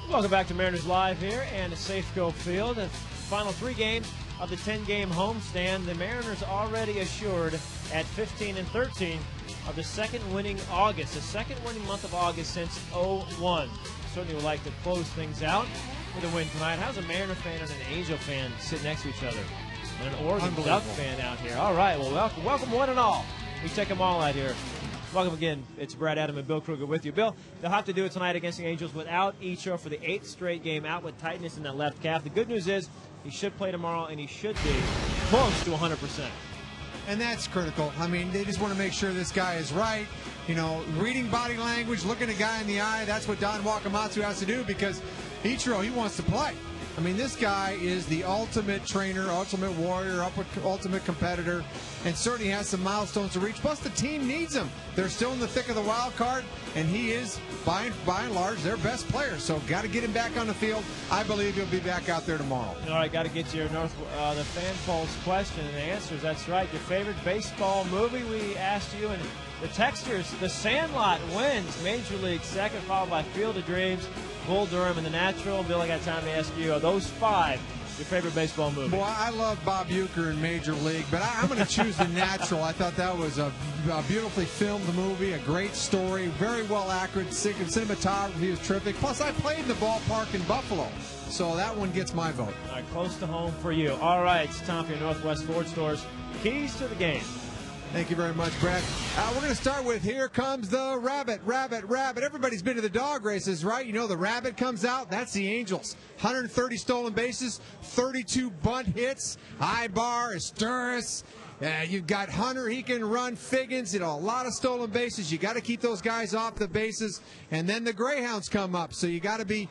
Welcome back to Mariners Live here and Safeco Field. The final 3 games of the 10-game homestand. The Mariners already assured at 15-13 of the second winning August, the second winning month of August since 2001. Certainly would like to close things out with a win tonight. How's a Mariner fan and an Angel fan sit next to each other? And an Oregon Duck fan out here. All right, well, welcome one and all. We check them all out here. Welcome again. It's Brad Adam and Bill Kruger with you. Bill, they'll have to do it tonight against the Angels without Ichiro for the 8th straight game, out with tightness in that left calf. The good news is he should play tomorrow, and he should be close to 100%. And that's critical. I mean, they just want to make sure this guy is right. You know, reading body language, looking a guy in the eye, that's what Don Wakamatsu has to do, because Ichiro, he wants to play. I mean, this guy is the ultimate trainer, ultimate warrior, ultimate competitor, and certainly has some milestones to reach. Plus, the team needs him. They're still in the thick of the wild card, and he is, by and large, their best player. So, got to get him back on the field. I believe he'll be back out there tomorrow. All right, got to get to your the fan polls question and answers. That's right. Your favorite baseball movie? We asked you, and the texters, The Sandlot wins Major League second, followed by Field of Dreams, Bull Durham, and The Natural. Bill, I got time to ask you, are those 5 your favorite baseball movie? Well, I love Bob Uecker in Major League, but I'm going to choose The Natural. I thought that was a beautifully filmed movie, a great story, very well accurate. Cinematography was terrific. Plus, I played in the ballpark in Buffalo, so that one gets my vote. All right, close to home for you. All right, it's time for your Northwest Ford Store's Keys to the Game. Thank you very much, Brad. We're going to start with Here Comes the Rabbit, Rabbit, Rabbit. Everybody's been to the dog races, right? You know the rabbit comes out. That's the Angels. 130 stolen bases, 32 bunt hits, Ibar, Asturis. You've got Hunter, he can run, Figgins, a lot of stolen bases. You got to keep those guys off the bases, and then the Greyhounds come up. So you got to be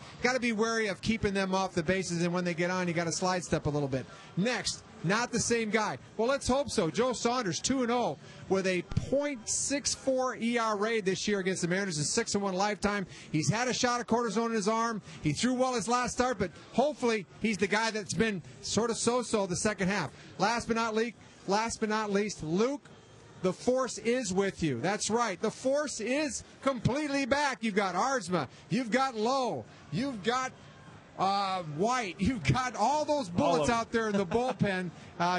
wary of keeping them off the bases, and when they get on, you got to slide step a little bit. Next, not the same guy. Well, let's hope so. Joe Saunders, 2-0 with a .64 ERA this year against the Mariners, a 6-1 lifetime. He's had a shot of cortisone in his arm. He threw well his last start, but hopefully he's the guy that's been sort of so-so the second half. Last but not least, Luke, the force is with you. That's right. The force is completely back. You've got Arzma. You've got Lowe. You've got White. You've got all those bullets out there in the bullpen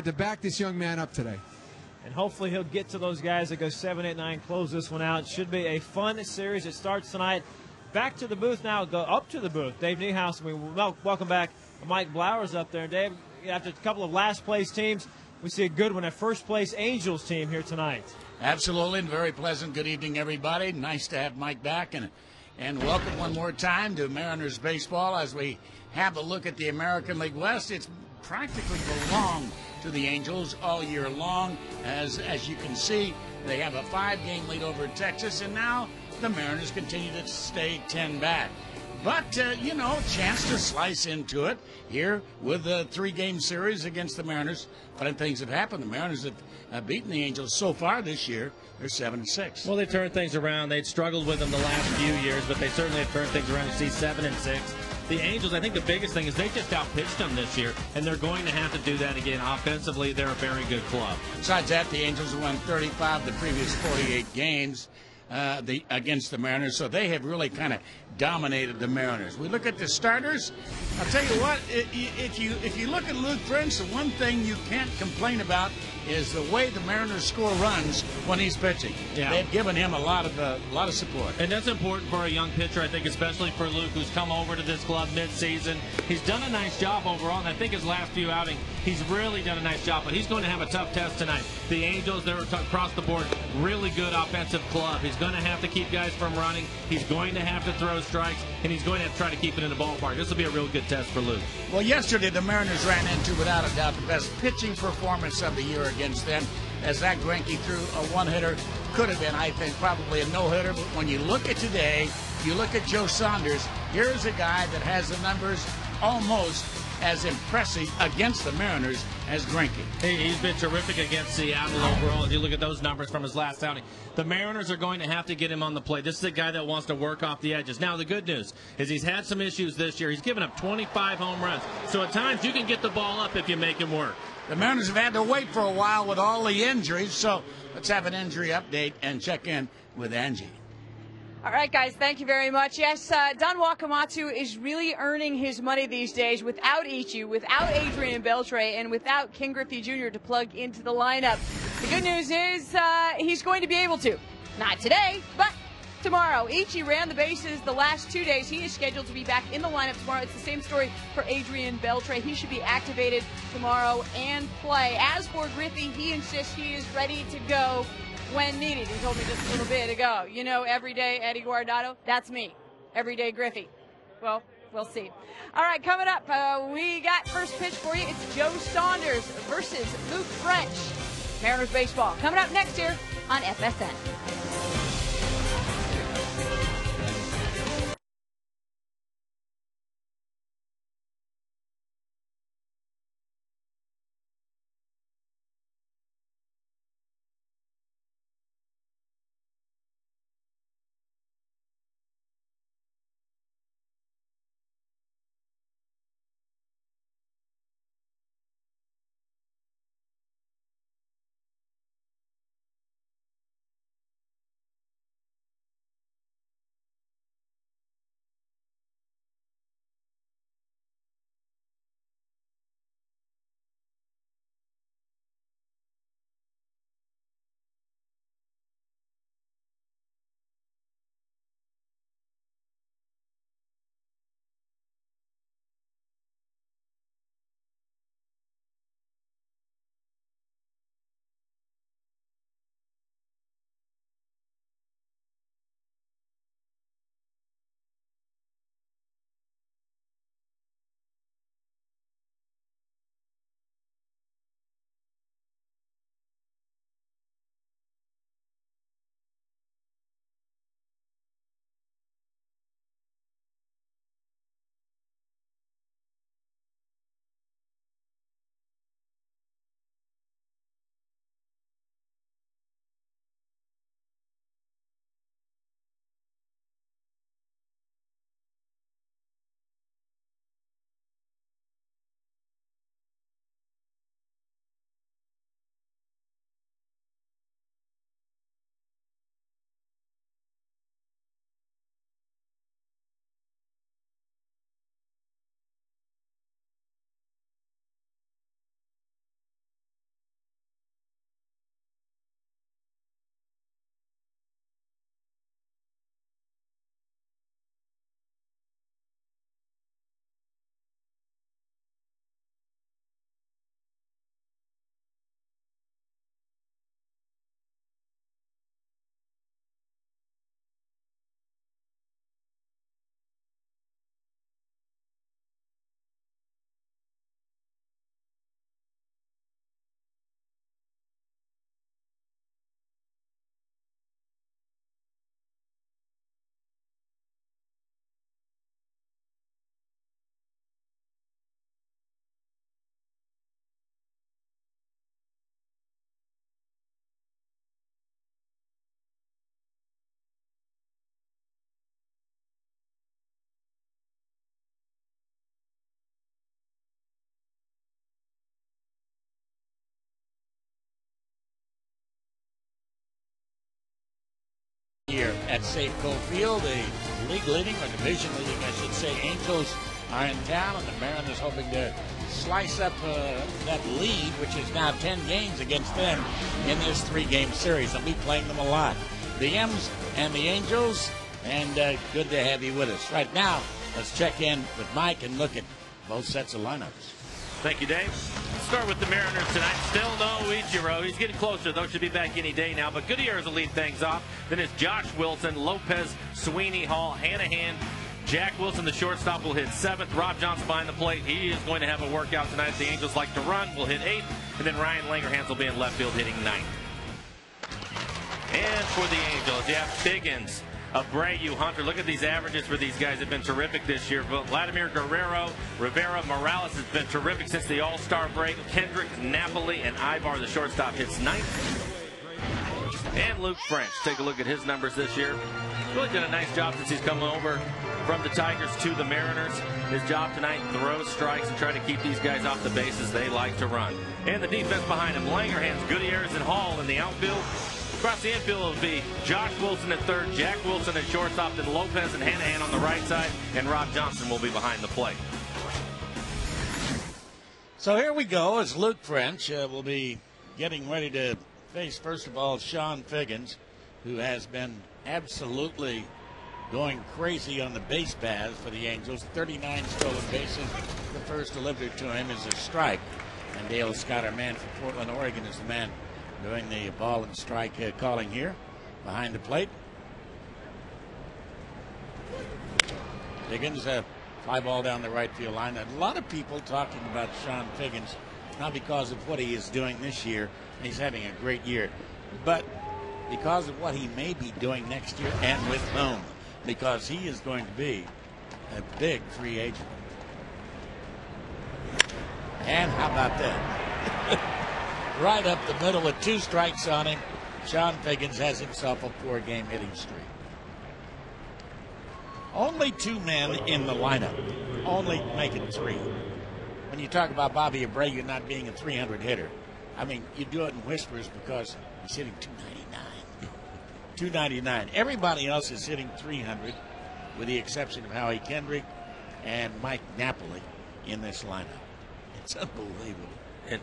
to back this young man up today. And hopefully he'll get to those guys that go 7, 8, 9, close this one out. Should be a fun series. It starts tonight. Back to the booth now. Go up to the booth. Dave Niehaus. We welcome back Mike Blowers up there. Dave, after a couple of last-place teams, we see a good one, a first-place Angels team here tonight. Absolutely, and very pleasant. Good evening, everybody. Nice to have Mike back, and welcome one more time to Mariners baseball as we have a look at the American League West. It's practically belonged to the Angels all year long. As you can see, they have a 5-game lead over Texas, and now the Mariners continue to stay 10 back. But, chance to slice into it here with a 3-game series against the Mariners. Fun things have happened. The Mariners have beaten the Angels so far this year. They're 7-6. Well, they turned things around. They'd struggled with them the last few years, but they certainly have turned things around. You see 7-6. The Angels, I think the biggest thing is they just outpitched them this year, and they're going to have to do that again. Offensively, they're a very good club. Besides that, the Angels have won 35 of the previous 48 games against the Mariners, so they have really kind of dominated the Mariners. We look at the starters. I'll tell you what, if you look at Luke Prince, the one thing you can't complain about is the way the Mariners score runs when he's pitching. Yeah. They've given him a lot of support. And that's important for a young pitcher, I think, especially for Luke, who's come over to this club mid-season. He's done a nice job overall, and I think his last few outings, he's really done a nice job, but he's going to have a tough test tonight. The Angels, they're across the board, really good offensive club. He's going to have to keep guys from running. He's going to have to throw strikes, and he's going to have to try to keep it in the ballpark. This will be a real good test for Luke. Well, yesterday the Mariners ran into, without a doubt, the best pitching performance of the year against them, as Zach Greinke threw a one-hitter. Could have been, I think, probably a no-hitter, but when you look at today, you look at Joe Saunders, here's a guy that has the numbers almost as impressive against the Mariners as Greinke. He's been terrific against Seattle overall. If you look at those numbers from his last outing, the Mariners are going to have to get him on the plate. This is a guy that wants to work off the edges. Now, the good news is he's had some issues this year. He's given up 25 home runs. So at times you can get the ball up if you make him work. The Mariners have had to wait for a while with all the injuries, so let's have an injury update and check in with Angie. All right, guys, thank you very much. Yes, Don Wakamatsu is really earning his money these days without Ichi, without Adrian Beltre, and without Ken Griffey Jr. to plug into the lineup. The good news is he's going to be able to. Not today, but tomorrow. Ichi ran the bases the last 2 days. He is scheduled to be back in the lineup tomorrow. It's the same story for Adrian Beltre. He should be activated tomorrow and play. As for Griffey, he insists he is ready to go when needed. He told me just a little bit ago. You know, everyday Eddie Guardado, that's me. Everyday Griffey. Well, we'll see. All right, coming up, we got first pitch for you. It's Joe Saunders versus Luke French. Mariners baseball coming up next here on FSN. Here at Safeco Field, a league leading, or division leading, I should say, Angels are in town, and the Mariners hoping to slice up that lead, which is now 10 games against them in this 3-game series. They'll be playing them a lot. The M's and the Angels, and good to have you with us. Right now, let's check in with Mike and look at both sets of lineups. Thank you, Dave. Let's start with the Mariners tonight. Still no Ichiro. He's getting closer, though. Should be back any day now. But Gutierrez will lead things off. Then it's Josh Wilson, Lopez, Sweeney, Hall, Hanahan. Jack Wilson, the shortstop, will hit 7th. Rob Johnson behind the plate. He is going to have a workout tonight. The Angels like to run. Will hit 8th. And then Ryan Langerhans will be in left field hitting 9th. And for the Angels, you have Biggins, Abreu, Hunter. Look at these averages for these guys. Have been terrific this year. Vladimir Guerrero, Rivera, Morales has been terrific since the All-Star break. Kendrick, Napoli, and Ibar, the shortstop, hits 9th. And Luke French. Take a look at his numbers this year. Really done a nice job since he's come over from the Tigers to the Mariners. His job tonight, throw strikes and try to keep these guys off the bases. They like to run. And the defense behind him, Langerhans, Gutierrez, and Hall in the outfield. Across the infield will be Josh Wilson at third, Jack Wilson at shortstop, then Lopez and Hanahan on the right side, and Rob Johnson will be behind the plate. So here we go as Luke French will be getting ready to face, first of all, Sean Figgins, who has been absolutely going crazy on the base paths for the Angels. 39 stolen bases. The first delivered to him is a strike. And Dale Scott, our man from Portland, Oregon, is the man doing the ball and strike calling here behind the plate. Figgins, fly ball down the right field line. A lot of people talking about Sean Figgins, not because of what he is doing this year, and he's having a great year, but because of what he may be doing next year and with whom, because he is going to be a big free agent. And how about that? Right up the middle with 2 strikes on him, Sean Figgins has himself a 4-game hitting streak. Only 2 men in the lineup, only making 3. When you talk about Bobby Abreu not being a 300 hitter, I mean, you do it in whispers because he's hitting 299. 299. Everybody else is hitting 300, with the exception of Howie Kendrick and Mike Napoli in this lineup. It's unbelievable.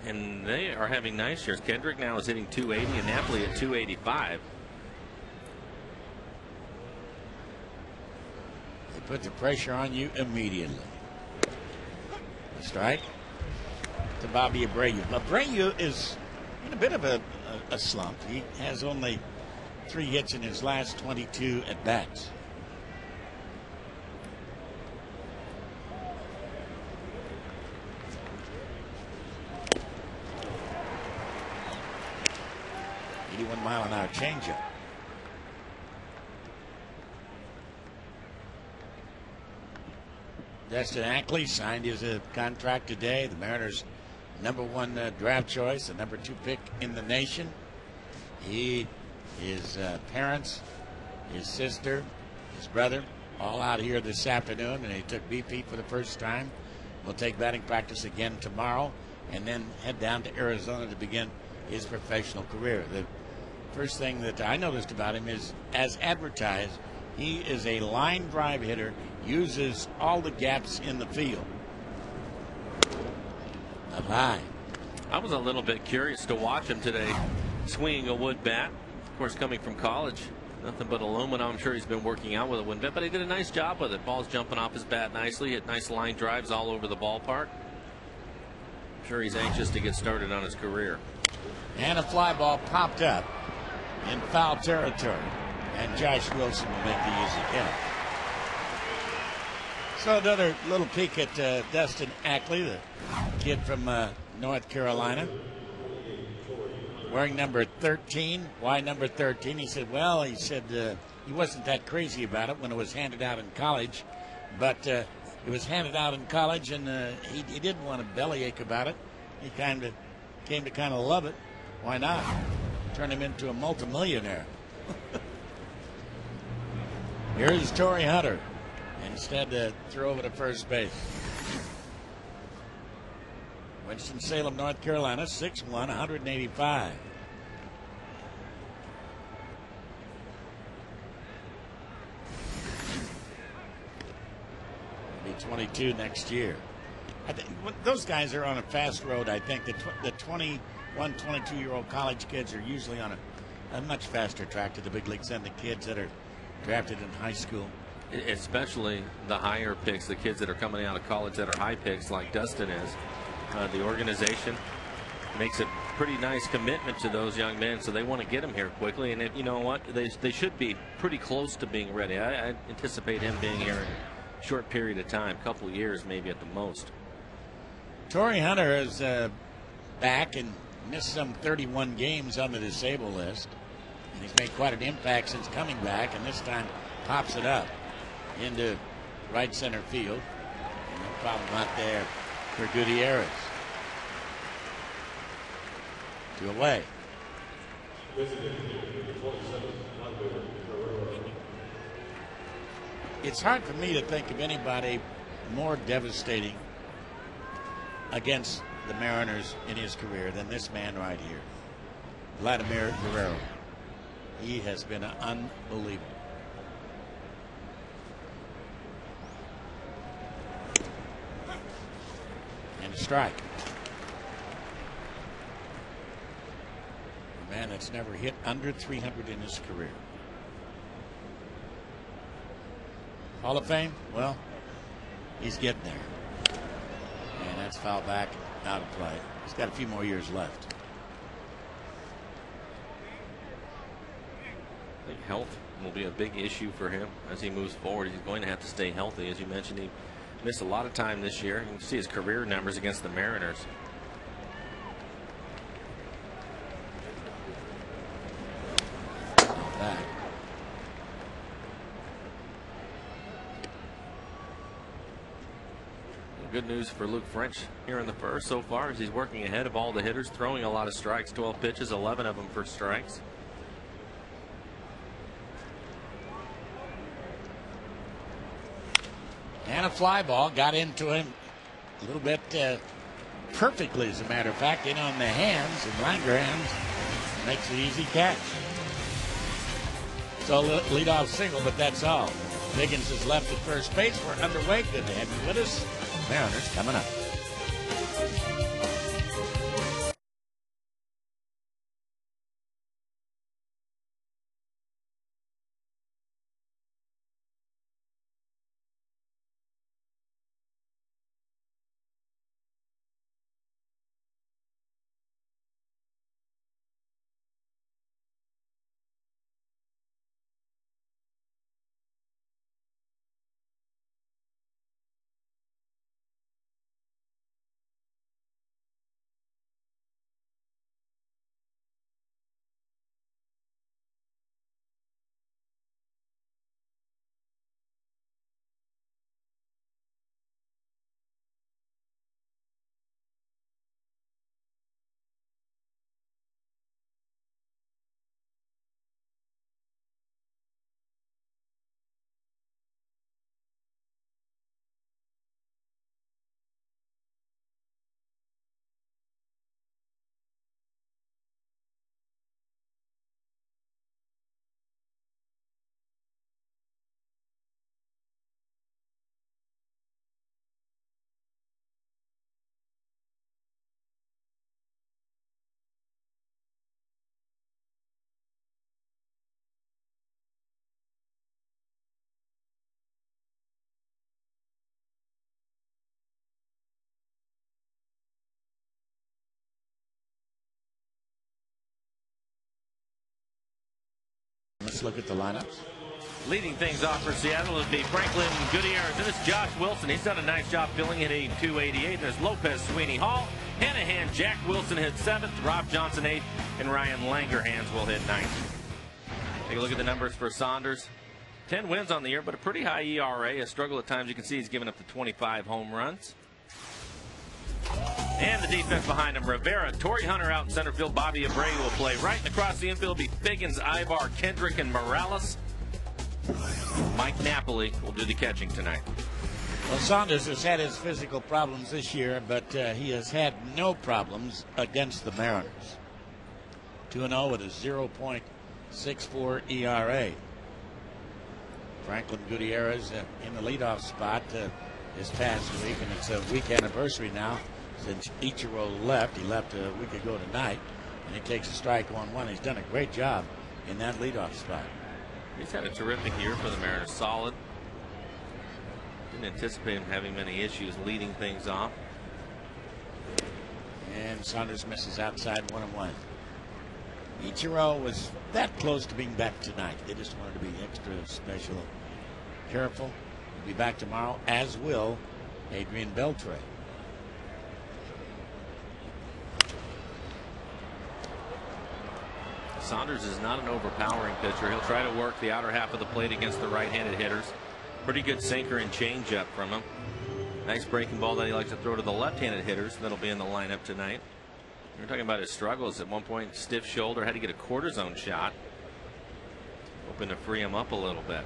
And they are having nice years. Kendrick now is hitting 280 and Napoli at 285. They put the pressure on you immediately. A strike to Bobby Abreu. Abreu is in a bit of a slump. He has only 3 hits in his last 22 at bats. .81-mile-an-hour changeup. Destin Ackley signed his contract today. The Mariners' #1 draft choice, the #2 pick in the nation. He, his parents, his sister, his brother, all out here this afternoon, and he took BP for the first time. Will take batting practice again tomorrow, and then head down to Arizona to begin his professional career. The first thing that I noticed about him is, as advertised, he is a line drive hitter, uses all the gaps in the field. A line. I was a little bit curious to watch him today swinging a wood bat. Of course, coming from college, nothing but aluminum. I'm sure he's been working out with a wood bat, but he did a nice job with it. Ball's jumping off his bat nicely, hit nice line drives all over the ballpark. I'm sure he's anxious to get started on his career. And a fly ball popped up in foul territory, and Josh Wilson will make the easy catch. So another little peek at Destin Ackley, the kid from North Carolina, wearing number 13. Why number 13? He said, well, he wasn't that crazy about it when it was handed out in college, but it was handed out in college, and he didn't want a bellyache about it. He kind of came to kind of love it. Why not? Turn him into a multimillionaire. Here's Torrey Hunter. Instead to throw over to first base. Winston-Salem, North Carolina, 6'1", 185. He'll be 22 next year. I think those guys are on a fast road. I think the 21, 22-year-old college kids are usually on a much faster track to the big leagues than the kids that are drafted in high school. Especially the higher picks, the kids that are coming out of college that are high picks like Dustin is. The organization makes a pretty nice commitment to those young men, so they want to get them here quickly. And you know what? They should be pretty close to being ready. I anticipate him being here in a short period of time, a couple years maybe at the most. Torrey Hunter is back and missed some 31 games on the disabled list. And he's made quite an impact since coming back, and this time pops it up into right center field. And no problem out there for Gutierrez. 2 away. It's hard for me to think of anybody more devastating against the Mariners in his career than this man right here, Vladimir Guerrero. He has been unbelievable. And a strike. A man that's never hit under 300 in his career. Hall of Fame? Well, he's getting there. And that's foul back, out of play. He's got a few more years left. I think health will be a big issue for him as he moves forward. He's going to have to stay healthy. As you mentioned, he missed a lot of time this year. You can see his career numbers against the Mariners. Not bad. Good news for Luke French here in the first so far as he's working ahead of all the hitters, throwing a lot of strikes, 12 pitches, 11 of them for strikes. And a fly ball got into him a little bit perfectly, as a matter of fact, in on the hands, and Langerhans makes the easy catch. So leadoff single, but that's all. Higgins is left at first base. We're underway. Good to have you with us. Mariners coming up. Let's look at the lineups. Leading things off for Seattle would be Franklin Gutierrez. And it's Josh Wilson. He's done a nice job filling at 288. There's Lopez, Sweeney, Hall, Hanahan, Jack Wilson hit 7th, Rob Johnson 8th, and Ryan Langerhans will hit 9th. Take a look at the numbers for Saunders. 10 wins on the year, but a pretty high ERA. A struggle at times. You can see he's given up to 25 home runs. And the defense behind him, Rivera, Torrey Hunter out in center field. Bobby Abreu will play right, and across the infield will be Figgins, Ibar, Kendrick, and Morales. Mike Napoli will do the catching tonight. Well, Saunders has had his physical problems this year, but he has had no problems against the Mariners. 2-0 with a 0.64 ERA. Franklin Gutierrez in the leadoff spot this past week, and it's a week anniversary now since Ichiro left. He left a week ago tonight, and he takes a strike 1-1. He's done a great job in that leadoff spot. He's had a terrific year for the Mariners. Solid. Didn't anticipate him having many issues leading things off. And Saunders misses outside 1-1. Ichiro was that close to being back tonight. They just wanted to be extra special, careful. He'll be back tomorrow, as will Adrian Beltre. Saunders is not an overpowering pitcher. He'll try to work the outer half of the plate against the right-handed hitters. Pretty good sinker and changeup from him. Nice breaking ball that he likes to throw to the left-handed hitters. That'll be in the lineup tonight. We're talking about his struggles. At one point, stiff shoulder, had to get a cortisone shot. Hoping to free him up a little bit.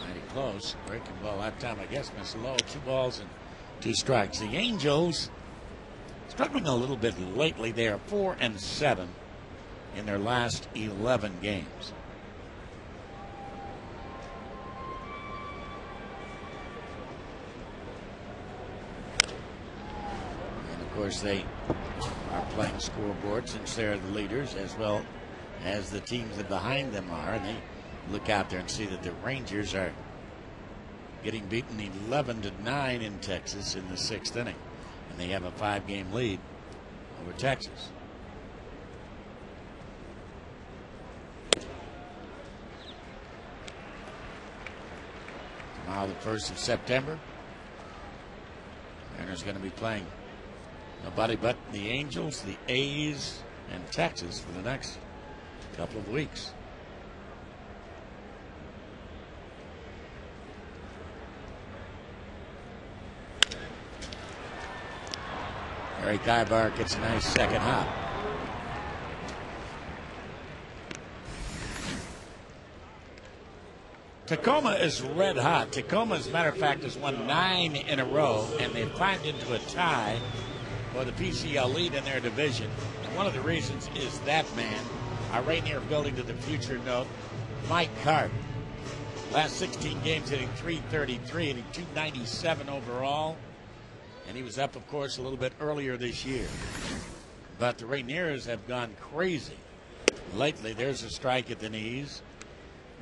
Mighty close. Breaking ball that time, I guess, missed low. 2 balls and 2 strikes. The Angels struggling a little bit lately. They are 4-7. in their last 11 games. And of course, they are playing scoreboard since they're the leaders, as well as the teams that behind them are. And they look out there and see that the Rangers are getting beaten 11-9 in Texas in the 6th inning. And they have a 5-game lead over Texas. Tomorrow, the 1st of September, Mariners going to be playing nobody but the Angels, the A's, and Texas for the next couple of weeks. Eric Ibar gets a nice second hop. Tacoma is red hot. Tacoma, as a matter of fact, has won 9 in a row, and they've climbed into a tie for the PCL lead in their division. And one of the reasons is that man, our Rainier Building to the Future note, Mike Cart. Last 16 games hitting .333, hitting .297 overall. And he was up, of course, a little bit earlier this year. But the Rainiers have gone crazy. Lately, there's a strike at the knees.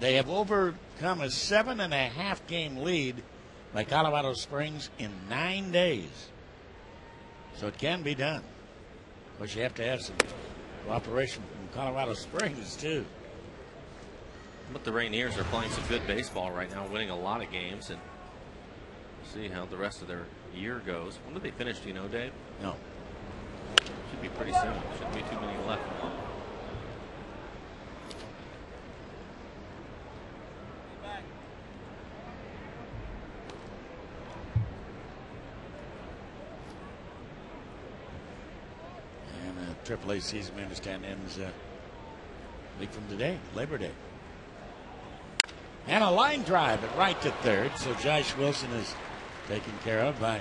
They have overcome a 7.5 game lead by Colorado Springs in 9 days. So it can be done. Of course, you have to have some cooperation from Colorado Springs, too. But the Rainiers are playing some good baseball right now, winning a lot of games, and we'll see how the rest of their year goes. When did they finish? Do you know, Dave? No. Should be pretty soon. Shouldn't be too many left. And the AAA season, we understand, ends a week from today, Labor Day. And a line drive at right to third. So Josh Wilson is taken care of by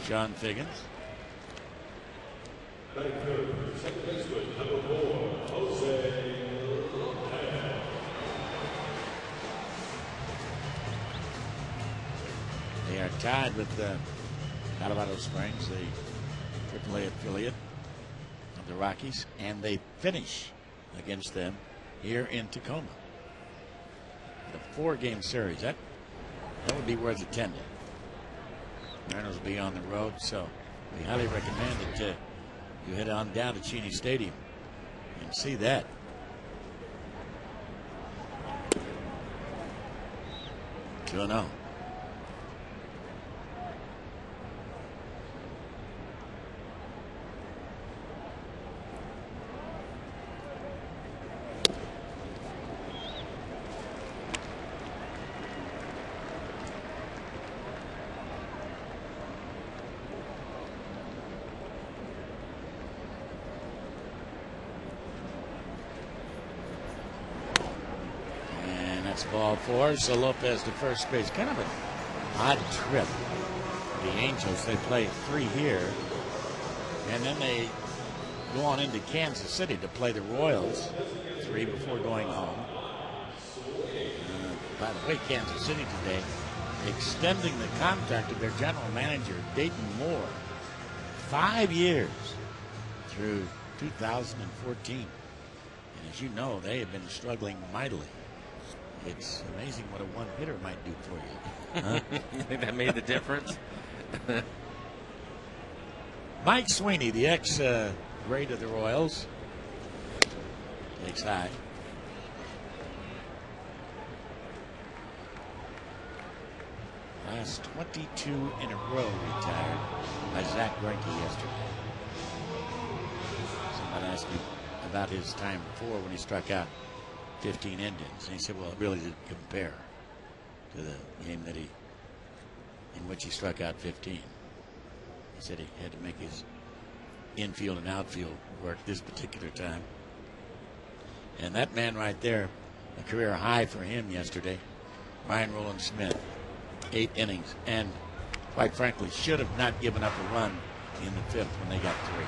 Sean Figgins. They are tied with Colorado Springs, the AAA affiliate of the Rockies, and they finish against them here in Tacoma. A 4-game series. That would be worth attending. Mariners will be on the road, so we highly recommend that you head on down to Cheney Stadium and see that. Don't know. Ball 4, so Lopez to first base. Kind of an odd trip. The Angels, they play 3 here, and then they go on into Kansas City to play the Royals 3 before going home. By the way, Kansas City today extending the contract of their general manager, Dayton Moore, 5 years through 2014. And as you know, they have been struggling mightily. It's amazing what a one-hitter might do for you. Huh? You think that made the difference? Mike Sweeney, the ex-great of the Royals, takes high. Last 22 in a row retired by Zach Greinke yesterday. Somebody asked me about his time before when he struck out 15 Indians, and he said, well, it really didn't compare to the game that in which he struck out 15. He said he had to make his infield and outfield work this particular time. And that man right there, a career high for him yesterday, Ryan Roland Smith, 8 innings, and quite frankly should have not given up a run in the 5th when they got 3.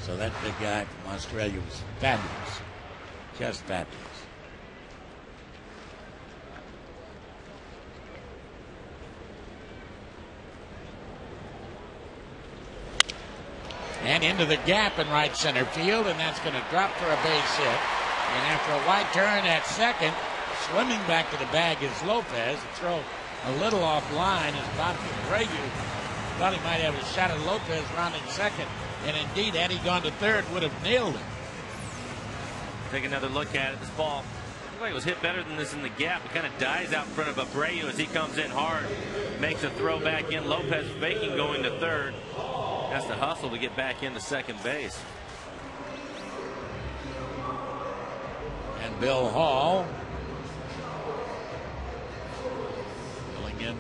So that big guy from Australia was fabulous. Just fabulous. And into the gap in right center field, and that's going to drop for a base hit. And after a wide turn at second, swimming back to the bag is Lopez. The throw a little offline as Bobby Abreu thought he might have a shot at Lopez rounding second. And indeed, had he gone to third, would have nailed it. Take another look at it. This ball looked like it was hit better than this in the gap. It kind of dies out in front of Abreu as he comes in hard. Makes a throw back in. Lopez faking going to third. Has to hustle to get back into second base. And Bill Hall filling in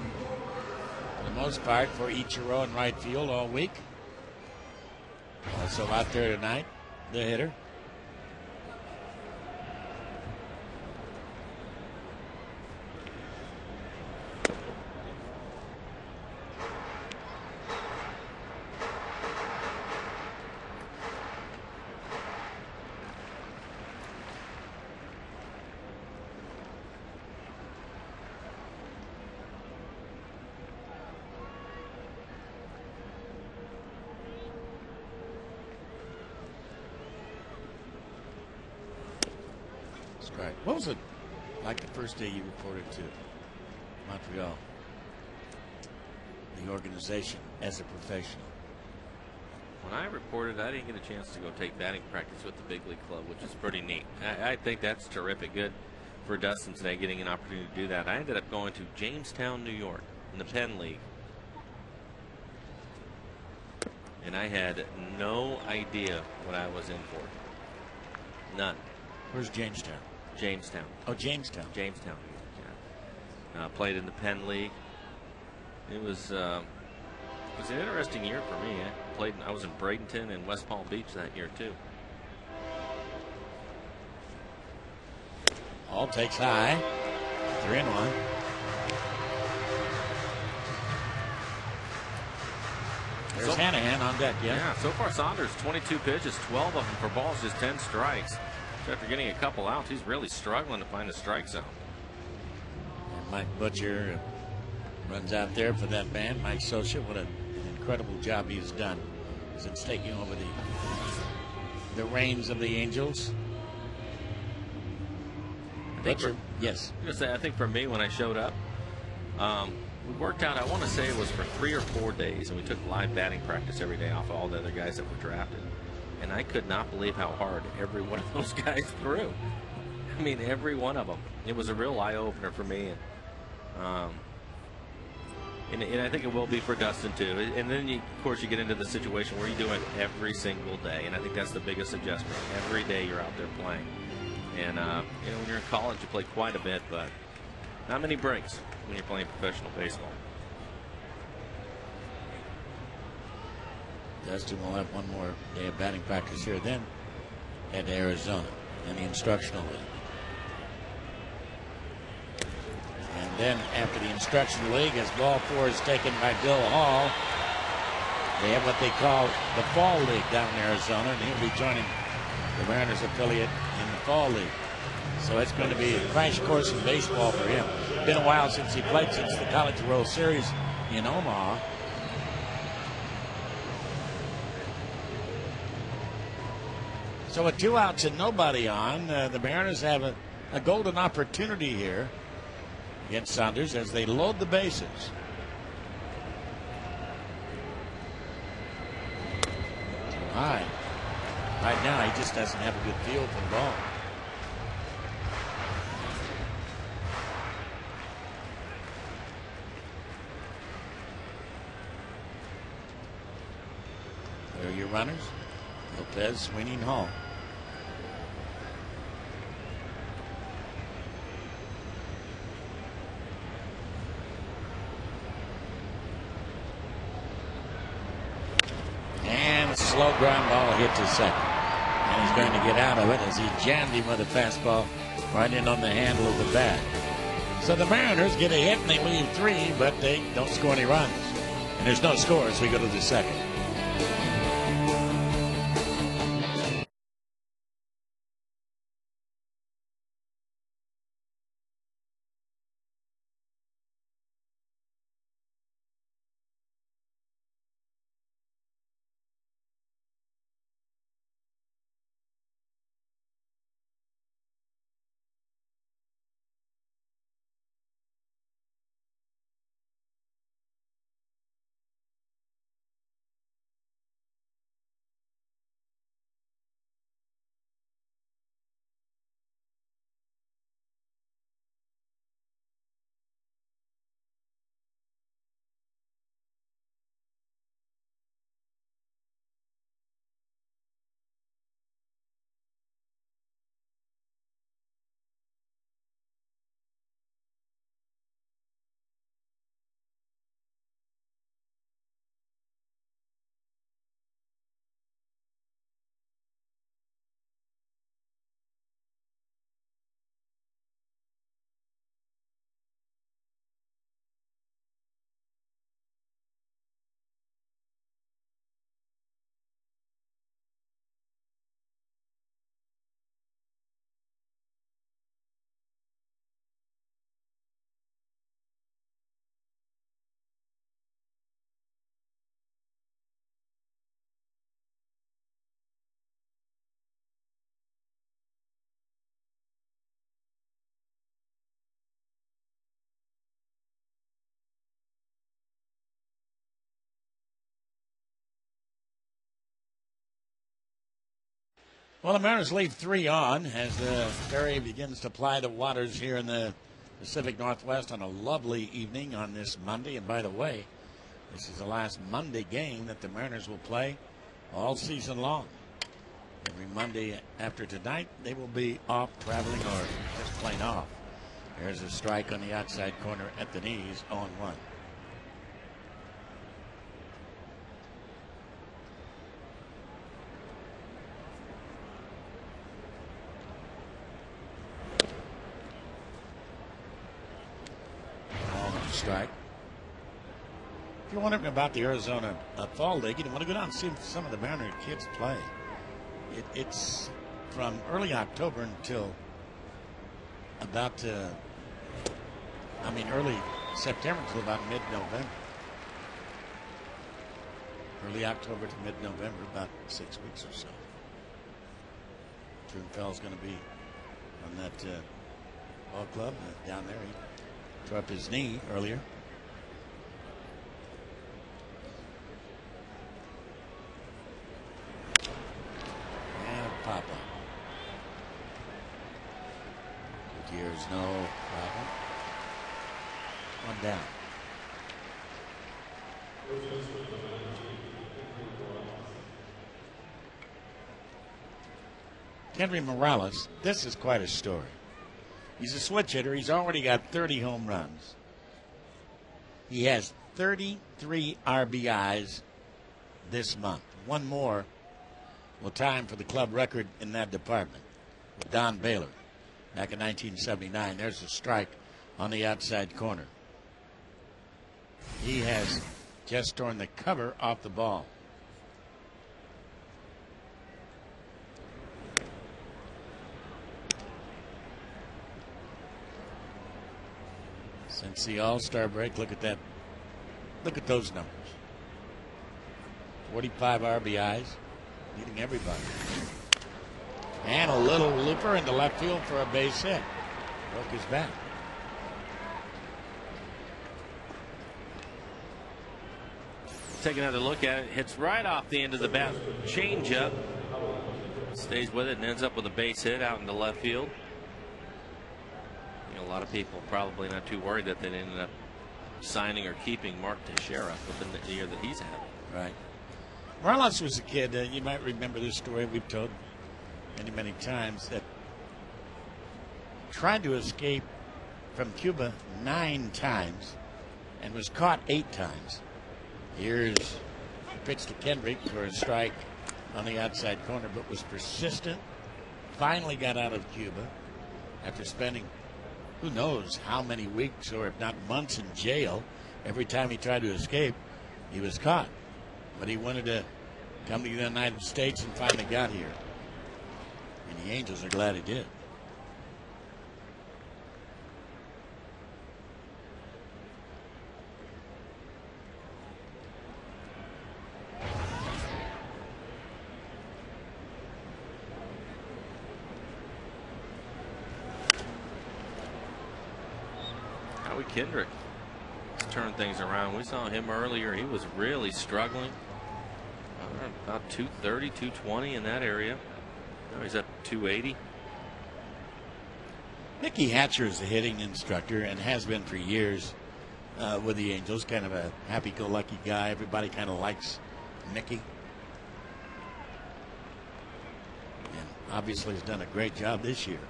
for the most part for Ichiro in right field all week. Also out there tonight, the hitter. Right. What was it like the first day you reported to Montreal, the organization, as a professional? When I reported, I didn't get a chance to go take batting practice with the big league club, which is pretty neat. I think that's terrific. Good for Dustin today, getting an opportunity to do that. I ended up going to Jamestown, New York, in the Penn League. And I had no idea what I was in for. None. Where's Jamestown? Jamestown. Oh, Jamestown. Jamestown. Yeah. Played in the Penn League. It was an interesting year for me. I was in Bradenton and West Palm Beach that year too. All takes high. 3-1. There's Hanahan on deck. Yeah. So far, Saunders 22 pitches, 12 of them for balls, just 10 strikes. After getting a couple outs, he's really struggling to find a strike zone. And Mike Butcher runs out there for that man. Mike Scioscia, what an incredible job he's done since taking over the reins of the Angels. Butcher, yes. I think for me, when I showed up, we worked out, I want to say it was for 3 or 4 days, and we took live batting practice every day off of all the other guys that were drafted. And I could not believe how hard every one of those guys threw. I mean, every one of them. It was a real eye-opener for me. And I think it will be for Dustin, too. And then, of course, you get into the situation where you do it every single day. And I think that's the biggest adjustment. Every day you're out there playing. And, when you're in college, you play quite a bit, but not many breaks when you're playing professional baseball. Dustin will have one more day of batting practice here, then head to Arizona in the instructional league. And then after the instructional league, as ball 4 is taken by Bill Hall, they have what they call the Fall League down in Arizona, and he'll be joining the Mariners affiliate in the Fall League. So it's going to be a crash course in baseball for him. Been a while since he played, since the College World Series in Omaha. So with 2 outs and nobody on, the Mariners have a golden opportunity here against Saunders as they load the bases. Too high. Right now, he just doesn't have a good feel for the ball. There are your runners. Lopez, Sweeney, and Hall. And slow ground ball hit to second. And he's going to get out of it as he jammed him with a fastball right in on the handle of the bat. So the Mariners get a hit and they leave 3, but they don't score any runs. And there's no score as we go to the second. Well, the Mariners lead 3 on as the ferry begins to ply the waters here in the Pacific Northwest on a lovely evening on this Monday. And by the way, this is the last Monday game that the Mariners will play all season long. Every Monday after tonight, they will be off traveling or just plain off. There's a strike on the outside corner at the knees, 0-1. Strike. If you're wondering about the Arizona Fall League, you want to go down and see some of the Mariner kids play. It's from early October until about, early September until about mid-November. Early October to mid-November, about 6 weeks or so. Truenfell's going to be on that ball club down there. He tore up his knee earlier. And Papa. Gutierrez, no problem. One down. Henry Morales, this is quite a story. He's a switch hitter. He's already got 30 home runs. He has 33 RBIs this month. One more will tie him for the club record in that department with Don Baylor back in 1979. There's a strike on the outside corner. He has just torn the cover off the ball. Since the All-Star break, look at that. Look at those numbers. 45 RBIs, leading everybody. And a little looper into left field for a base hit. Broke his back. Take another look at it. Hits right off the end of the bat. Changeup. Stays with it and ends up with a base hit out into left field. A lot of people probably not too worried that they ended up signing or keeping Mark Teixeira within the year that he's had. Right. Morales was a kid. You might remember this story we've told many times, that tried to escape from Cuba 9 times and was caught 8 times. Here's a pitch to Kendrick for a strike on the outside corner, but was persistent. Finally got out of Cuba after spending who knows how many weeks or if not months in jail. Every time he tried to escape, he was caught. But he wanted to come to the United States and finally got here. And the Angels are glad he did. Kendrick turned things around. We saw him earlier. He was really struggling. About 230, 220 in that area. Now he's up 280. Mickey Hatcher is a hitting instructor and has been for years with the Angels. Kind of a happy-go-lucky guy. Everybody kind of likes Mickey. And obviously has done a great job this year.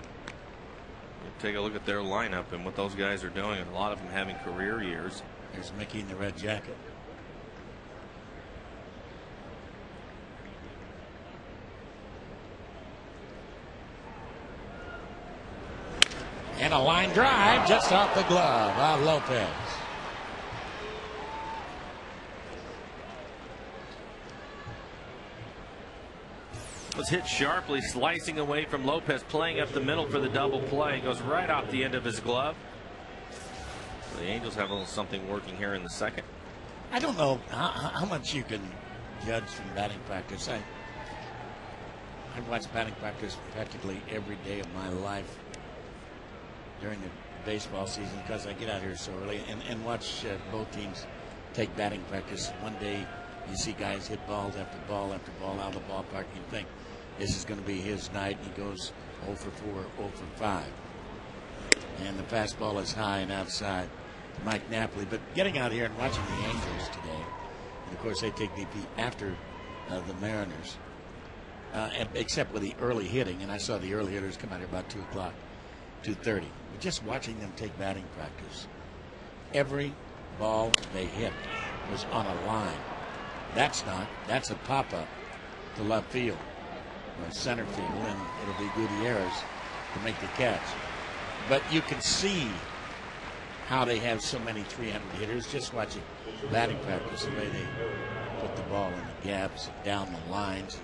Take a look at their lineup and what those guys are doing, and a lot of them having career years. There's Mickey in the red jacket. And a line drive just off the glove of Lopez. Was hit sharply, slicing away from Lopez, playing up the middle for the double play. Goes right off the end of his glove. The Angels have a little something working here in the second. I don't know how much you can judge from batting practice. I watch batting practice practically every day of my life during the baseball season because I get out here so early and watch both teams take batting practice. One day you see guys hit balls after ball after ball out of the ballpark, and you think, this is going to be his night. He goes 0 for 4, 0 for 5. And the fastball is high and outside. Mike Napoli. But getting out here and watching the Angels today, and of course they take BP after the Mariners, except with the early hitting. And I saw the early hitters come out here about 2 o'clock, 2:30. But just watching them take batting practice, every ball they hit was on a line. That's a pop-up to left field or center field, and it'll be Gutierrez to make the catch. But you can see how they have so many 300 hitters just watching batting practice, the way they put the ball in the gaps, down the lines,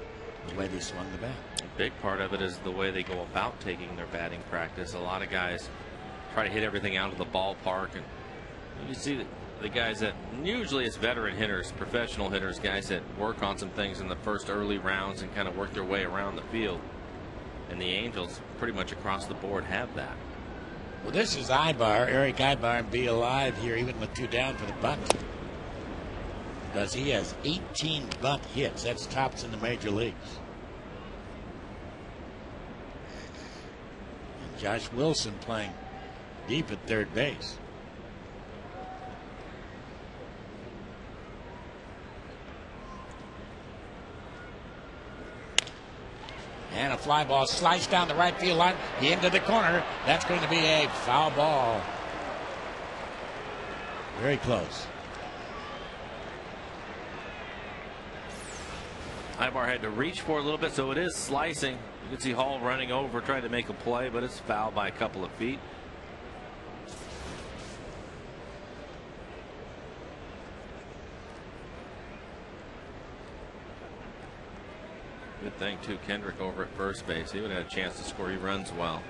the way they swung the bat. A big part of it is the way they go about taking their batting practice. A lot of guys try to hit everything out of the ballpark, and you see the guys that usually it's veteran hitters, professional hitters, guys that work on some things in the first early rounds and kind of work their way around the field. And the Angels pretty much across the board have that. Well, this is Ibar, Eric Ibar, and be alive here even with 2 down for the bunt. Because he has 18 bunt hits. That's tops in the major leagues. And Josh Wilson playing deep at third base. And a fly ball sliced down the right field line into the corner. That's going to be a foul ball. Very close. Ibar had to reach for a little bit, so it is slicing. You can see Hall running over trying to make a play, but it's fouled by a couple of feet. Good thing, too, Kendrick over at first base. He would have had a chance to score. He runs well.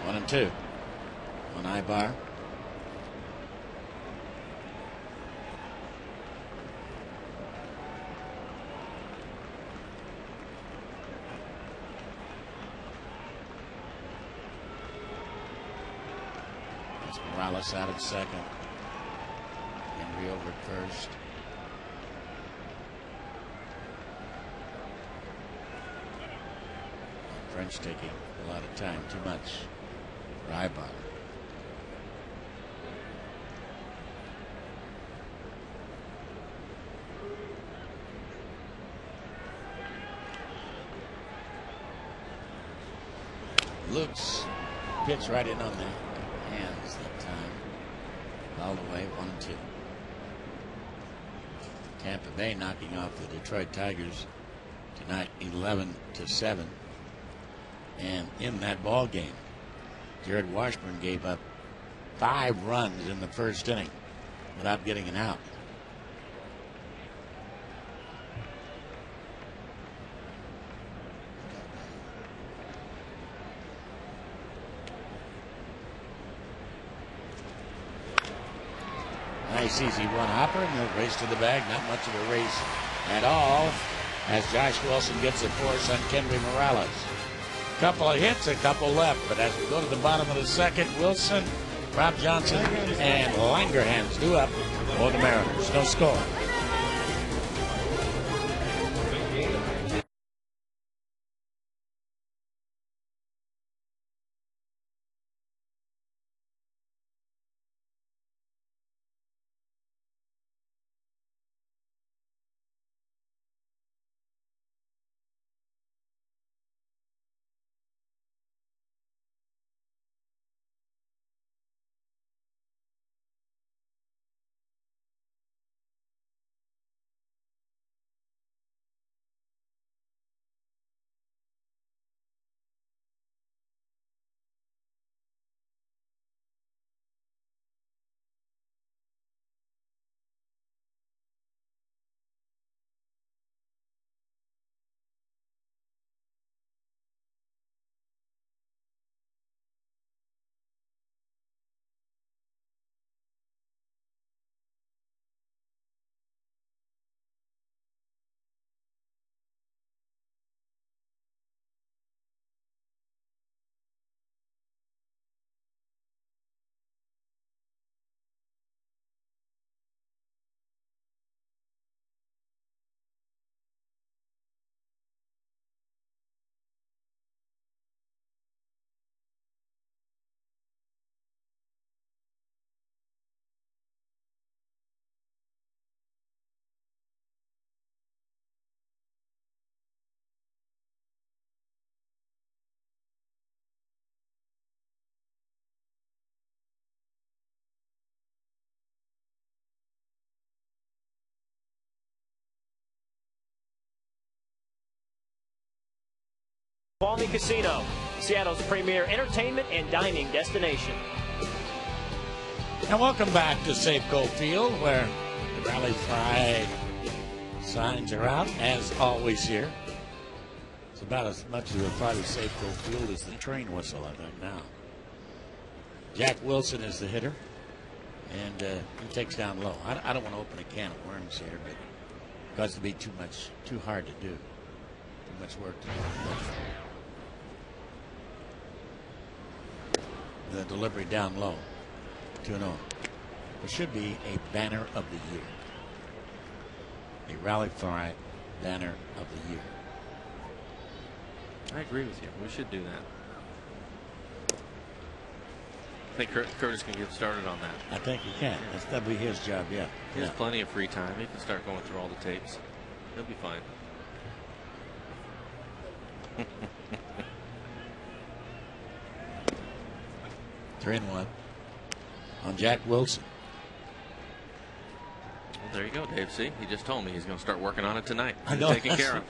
One and two on Ibar. Morales out at second. Henry over at first. French taking a lot of time, too much for Ibar. Looks pitch right in on the hands that time. All the way, 1-2. Tampa Bay knocking off the Detroit Tigers tonight, 11-7. And in that ball game, Jared Washburn gave up 5 runs in the first inning without getting an out. Nice easy one hopper, and they'll race to the bag. Not much of a race at all as Josh Wilson gets a force on Kendry Morales. Couple of hits, a couple left, but as we go to the bottom of the second, Wilson, Rob Johnson, and Langerhans due up for the Mariners. No score. Balmy Casino, Seattle's premier entertainment and dining destination. And welcome back to Safeco Field, where the Rally Fry signs are out, as always here. It's about as much of a part of Safeco Field as the train whistle, I think, now. Jack Wilson is the hitter, and he takes down low. I don't want to open a can of worms here, but it got to be too hard to do. Too much work to do. The delivery down low, 2-0. There should be a banner of the year. A Rally Fry banner of the year. I agree with you. We should do that. I think Curtis can get started on that. I think he can. That'll be his job, yeah. He has plenty of free time. He can start going through all the tapes. He'll be fine. 3-1 on Jack Wilson. Well, there you go, Dave. See, he just told me he's going to start working on it tonight. I know. Taking care of.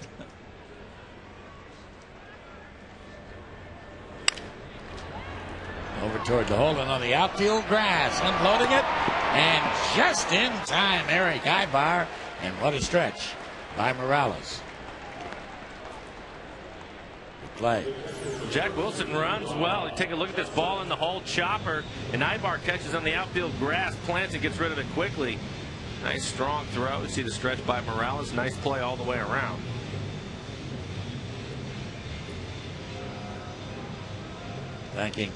Over toward the hole and on the outfield grass, unloading it, and just in time, Eric Ibar, and what a stretch by Morales. Good play. Jack Wilson runs well. You take a look at this ball in the hole, chopper, and Ibar catches on the outfield grass, plants and gets rid of it quickly. Nice strong throw. You see the stretch by Morales. Nice play all the way around. Thanking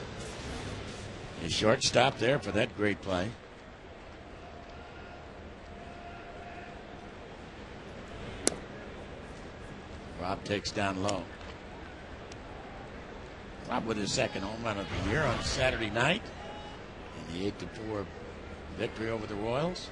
his shortstop there for that great play. Rob takes down low. Rob with his second home run of the year on Saturday night in the 8-4 victory over the Royals.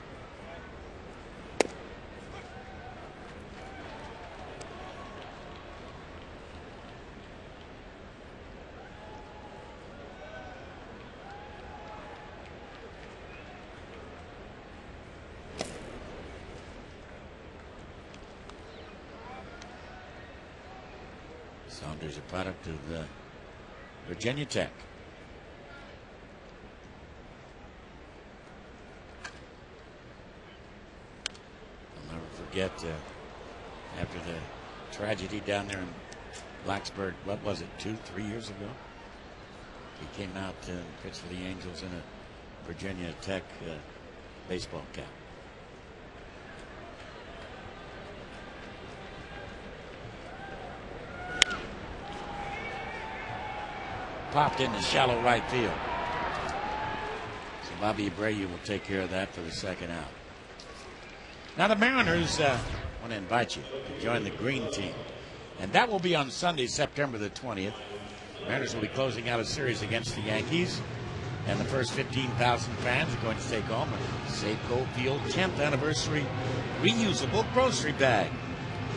Saunders, a product of Virginia Tech. I'll never forget after the tragedy down there in Blacksburg, what was it, 2-3 years ago? He came out and pitched for the Angels in a Virginia Tech baseball cap. Popped into shallow right field. So Bobby Abreu will take care of that for the second out. Now the Mariners want to invite you to join the Green Team. And that will be on Sunday, September the 20th. Mariners will be closing out a series against the Yankees. And the first 15,000 fans are going to take home a Safeco Field 10th anniversary reusable grocery bag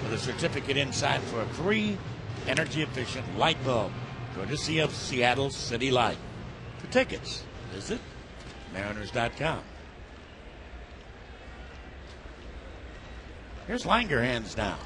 with a certificate inside for a free energy-efficient light bulb, courtesy of Seattle City Light. For tickets, visit Mariners.com. Here's Langerhans now.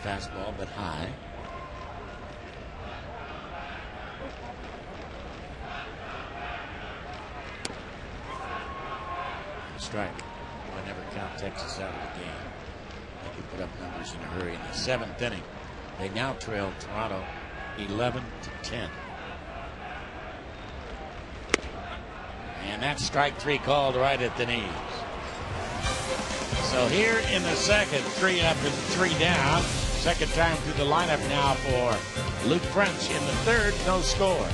Fastball, but high. Strike. Will never count Texas out of the game. They can put up numbers in a hurry. In the 7th inning, they now trail Toronto 11-10. And that's strike 3 called right at the knees. So here in the second, 3 up and 3 down. Second time through the lineup now for Luke French. In the third, no score.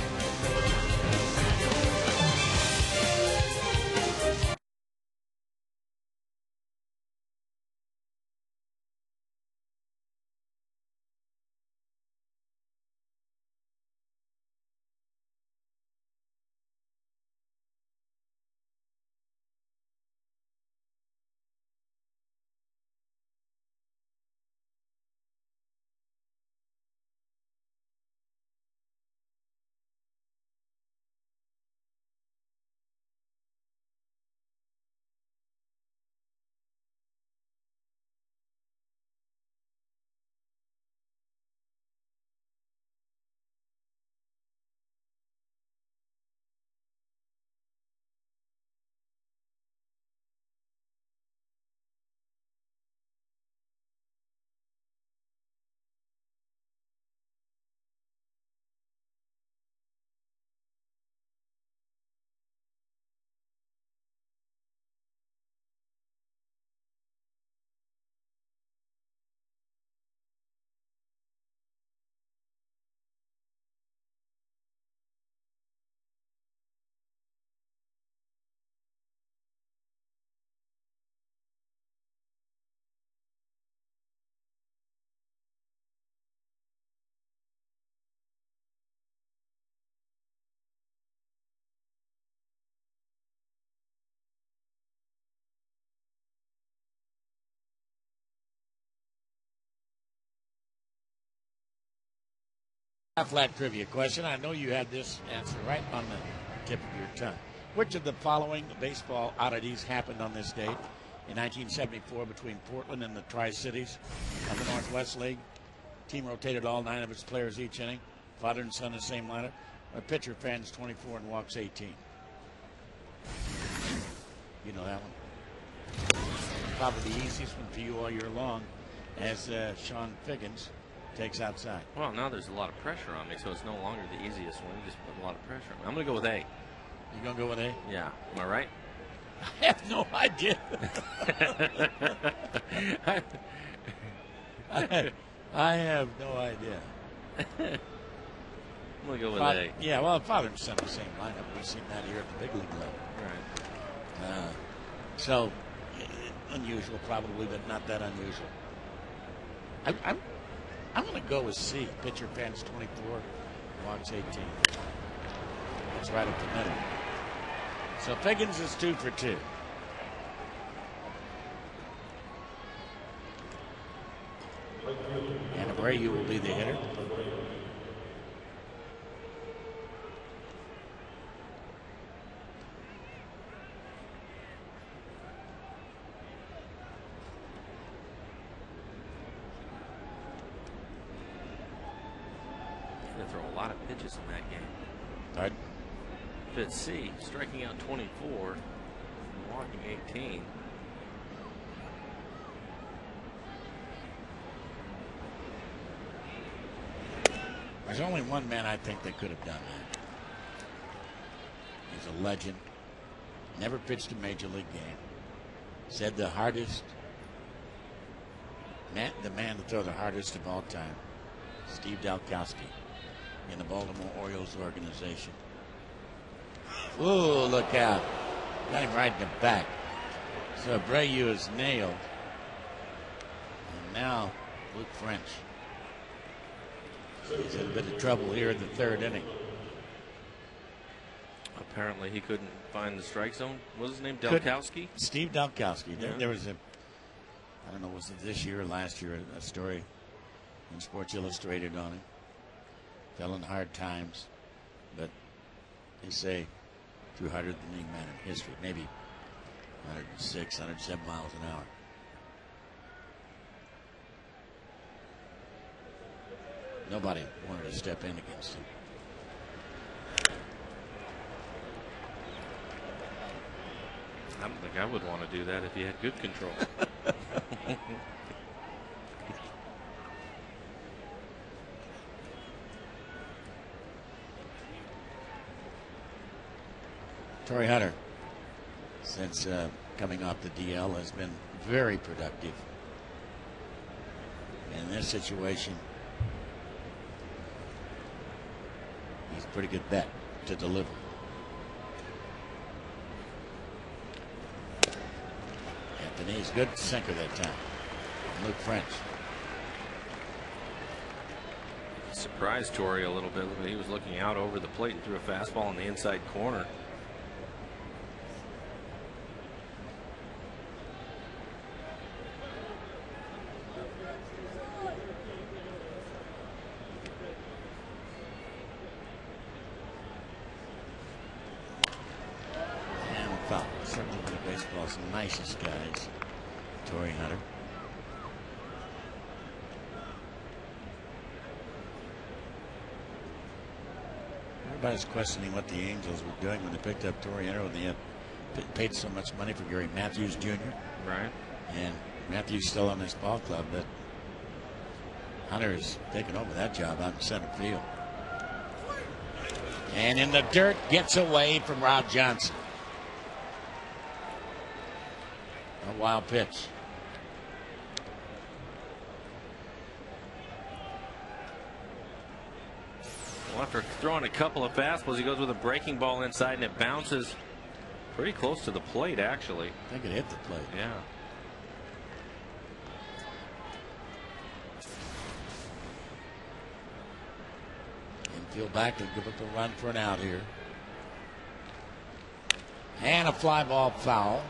Flat trivia question. I know you had this answer right on the tip of your tongue. Which of the following baseball oddities happened on this date? In 1974, between Portland and the Tri-Cities of the Northwest League, team rotated all 9 of its players each inning. Father and son in the same lineup. A pitcher fans 24 and walks 18. You know that one? Probably the easiest one for you all year long, as Sean Figgins takes outside. Well, now there's a lot of pressure on me, so it's no longer the easiest one. You just put a lot of pressure on me. I'm going to go with A. You going to go with A? Yeah. Am I right? I have no idea. I have no idea. I'm going to go with A. Yeah, well, father and son in the same lineup. We've seen that here at the big league level. Right. So, unusual probably, but not that unusual. I'm going to go with C. Pitcher fans 24, walks 18. That's right up the middle. So Figgins is 2 for 2. And Abreu will be the hitter. They throw a lot of pitches in that game. Pardon? Fit C, striking out 24, and walking 18. There's only one man I think that could have done that. He's a legend. Never pitched a major league game. Said the hardest, the man to throw the hardest of all time, Steve Dalkowski, in the Baltimore Orioles organization. Ooh, look out. Got him right in the back. So Abreu is nailed. And now Luke French. He's in a bit of trouble here in the 3rd inning. Apparently he couldn't find the strike zone. What was his name? Dalkowski? Steve Dalkowski. Yeah. There was I don't know, was it this year or last year, a story in Sports Illustrated on him. Fell in hard times, but they say threw harder than any man in history, maybe 106, 107 miles an hour. Nobody wanted to step in against him. I don't think I would want to do that if he had good control. Torrey Hunter, since coming off the DL, has been very productive. In this situation, he's a pretty good bet to deliver. Anthony's good sinker that time. Luke French. Surprised Torrey a little bit. He was looking out over the plate and threw a fastball in the inside corner. Certainly one of baseball's nicest guys, Torrey Hunter. Everybody's questioning what the Angels were doing when they picked up Torrey Hunter, when they had paid so much money for Gary Matthews Jr. Right. And Matthews still on this ball club, but Hunter's taken over that job out in center field. And in the dirt, gets away from Rob Johnson. A wild pitch. Well, after throwing a couple of fastballs, he goes with a breaking ball inside, and it bounces pretty close to the plate, actually. I think it hit the plate. Yeah. Infield back to give up a run for an out here. And a fly ball foul.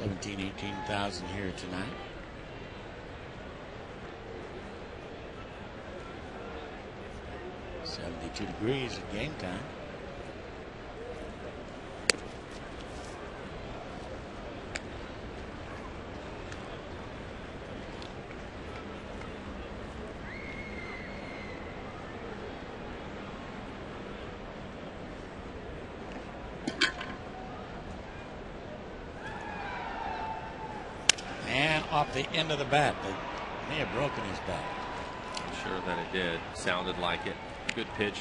18,000 here tonight. .72 degrees at game time. Off the end of the bat. They may have broken his bat. I'm sure that it did. Sounded like it. Good pitch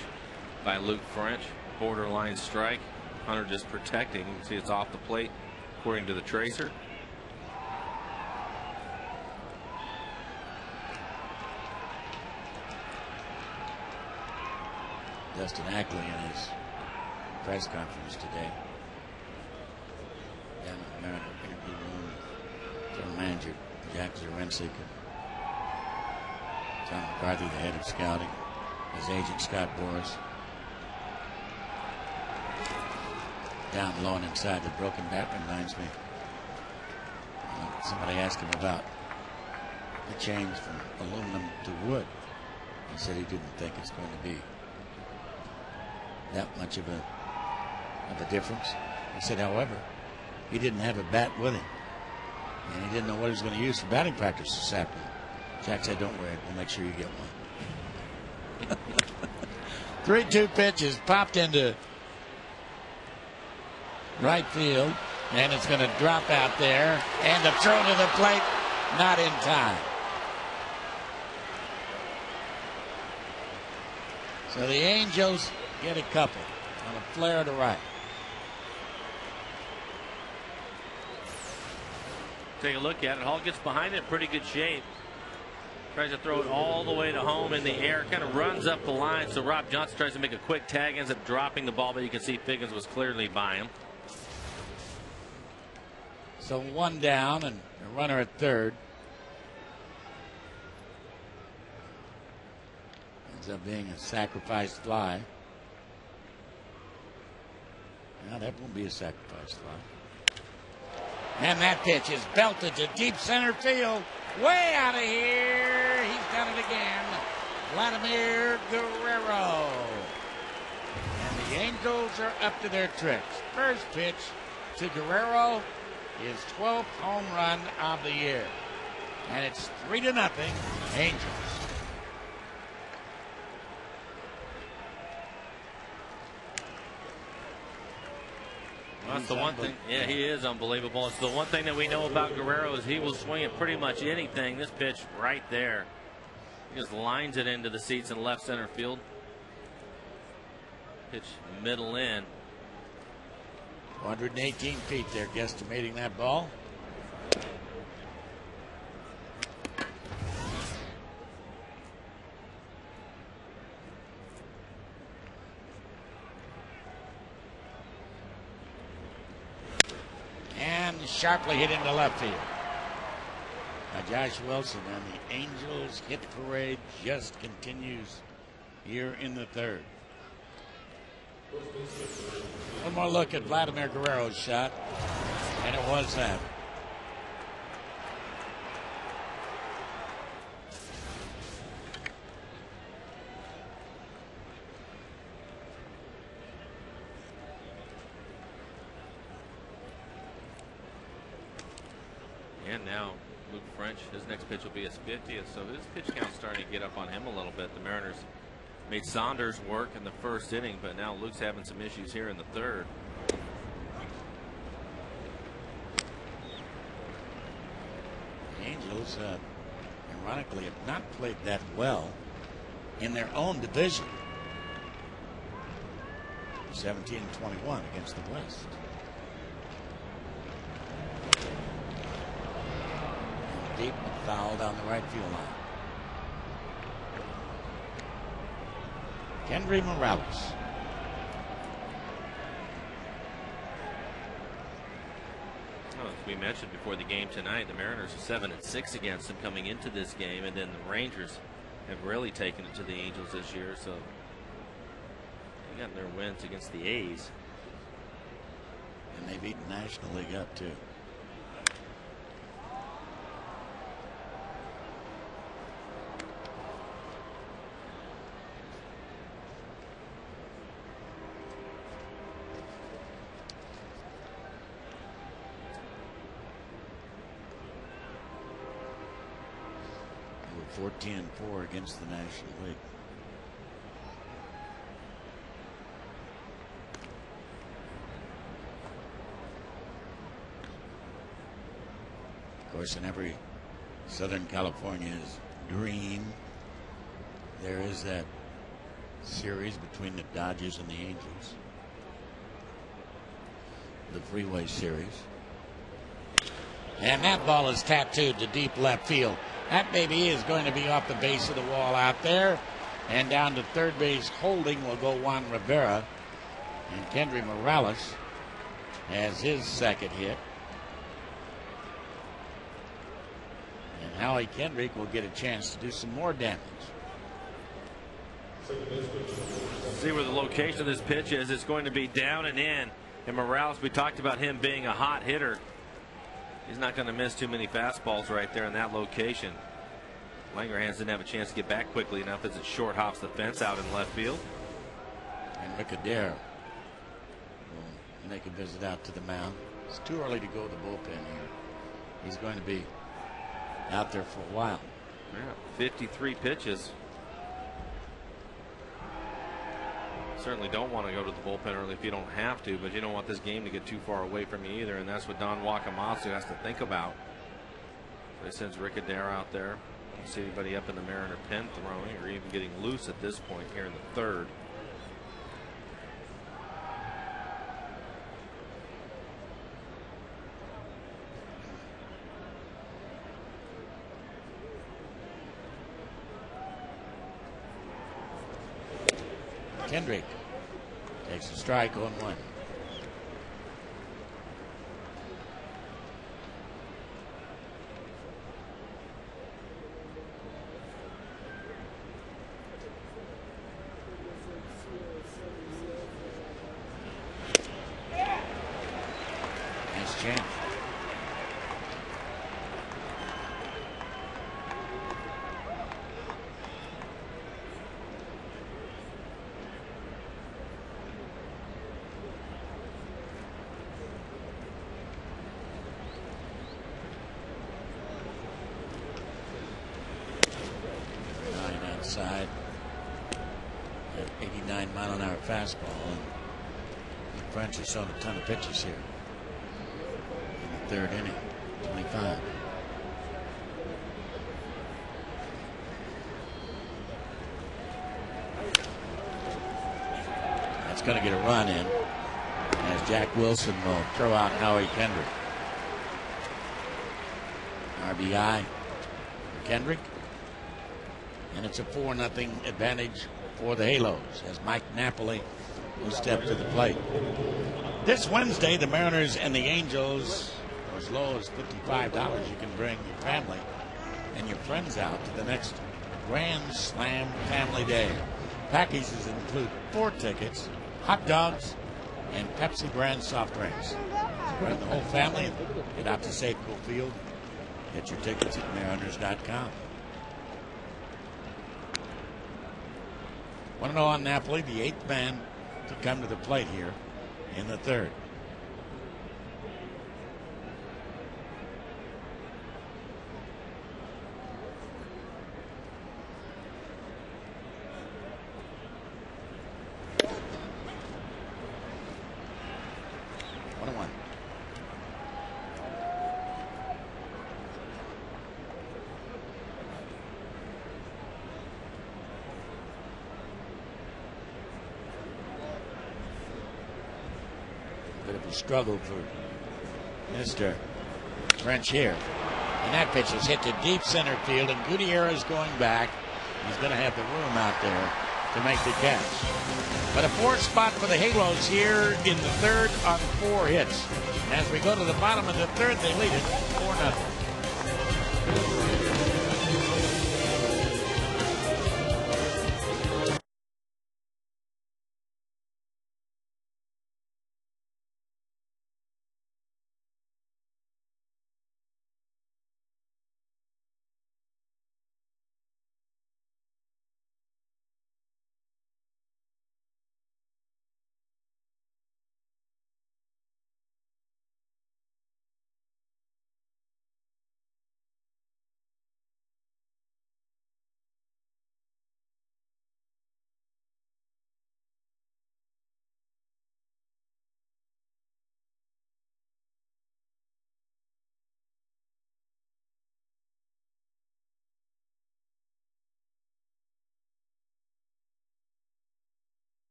by Luke French. Borderline strike. Hunter just protecting. You can see it's off the plate according to the tracer. Dustin Ackley in his press conference today. Down at the Mariner interview room. General Manager Jack Zarensik, John McCarthy, the head of scouting, his agent Scott Boras. Down low and inside the broken bat reminds me. Somebody asked him about the change from aluminum to wood. He said he didn't think it's going to be that much of a difference. He said, however, he didn't have a bat with him. And he didn't know what he was going to use for batting practice this afternoon. Jack said, don't worry, we'll make sure you get one. 3-2 pitches popped into right field. And it's going to drop out there. And the throw to the plate, not in time. So the Angels get a couple on a flare to right. Take a look at it. Hall gets behind it in pretty good shape. Tries to throw it all the way to home in the air. Kind of runs up the line. So Rob Johnson tries to make a quick tag. Ends up dropping the ball, but you can see Figgins was clearly by him. So one down and a runner at third. Ends up being a sacrifice fly. Now that won't be a sacrifice fly. And that pitch is belted to deep center field. Way out of here. He's done it again. Vladimir Guerrero. And the Angels are up to their tricks. First pitch to Guerrero, his 12th home run of the year. And it's 3-0 Angels. That's the one thing. Yeah, he is unbelievable. It's the one thing that we know about Guerrero is he will swing at pretty much anything. This pitch right there. He just lines it into the seats in left center field. Pitch middle in. 118 feet they're guesstimating that ball. And sharply hit into left field. Now Josh Wilson and the Angels hit parade just continues here in the third. One more look at Vladimir Guerrero's shot, and it was that. And now Luke French, his next pitch will be his 50th, so his pitch count's starting to get up on him a little bit. The Mariners made Saunders work in the first inning, but now Luke's having some issues here in the third. The Angels, ironically, have not played that well in their own division. 17-21 against the West. And deep and foul down the right field line. Kendry Morales. Well, as we mentioned before the game tonight, the Mariners are 7-6 against them coming into this game, and then the Rangers have really taken it to the Angels this year, so they got their wins against the A's. And they've beaten National League up too. 14-4 against the National League. Of course, in every Southern California's dream, there is that series between the Dodgers and the Angels. The Freeway Series. And that ball is tattooed to deep left field. That baby is going to be off the base of the wall out there. And down to third base holding will go Juan Rivera. And Kendry Morales has his second hit. And Howie Kendrick will get a chance to do some more damage. See where the location of this pitch is. It's going to be down and in. And Morales, we talked about him being a hot hitter. He's not going to miss too many fastballs right there in that location. Langerhans didn't have a chance to get back quickly enough as it short hops the fence out in left field. And Rick Adair will make a visit out to the mound. It's too early to go to the bullpen here. He's going to be out there for a while. Yeah, 53 pitches. Certainly don't want to go to the bullpen early if you don't have to, but you don't want this game to get too far away from you either, and that's what Don Wakamatsu has to think about. So he sends Rick Adair out there. Don't see anybody up in the Mariner pen throwing or even getting loose at this point here in the third. Kendrick takes a strike on one. Nice chance. Outside, at 89-mile-an-hour fastball, and the French has shown a ton of pitches here in the third inning. 25. That's going to get a run in as Jack Wilson will throw out Howie Kendrick. RBI for Kendrick. And it's a 4-0 advantage for the Halos as Mike Napoli will step to the plate. This Wednesday, the Mariners and the Angels, for as low as $55, you can bring your family and your friends out to the next Grand Slam Family Day. Packages include 4 tickets, hot dogs, and Pepsi brand soft drinks. Bring the whole family, get out to Safeco Field, get your tickets at Mariners.com. 1-0 on Napoli, the 8th man to come to the plate here in the third. Bit of a struggle for Mr. French here. And that pitch is hit to deep center field, and Gutierrez going back. He's going to have the room out there to make the catch. But a 4th spot for the Halos here in the third on 4 hits. As we go to the bottom of the third, they lead it 4-0.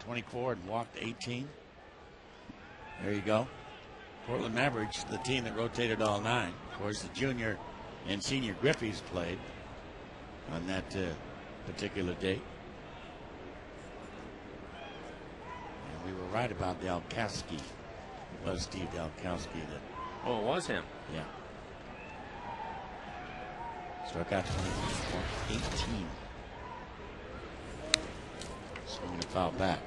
24 and walked 18. There you go. Portland Mavericks, the team that rotated all 9. Of course, the junior and senior Griffies played on that particular date. And we were right about Dalkowski. It was Steve Dalkowski that. Oh, it was him. Yeah. Struck out 18. Swinging the foul back.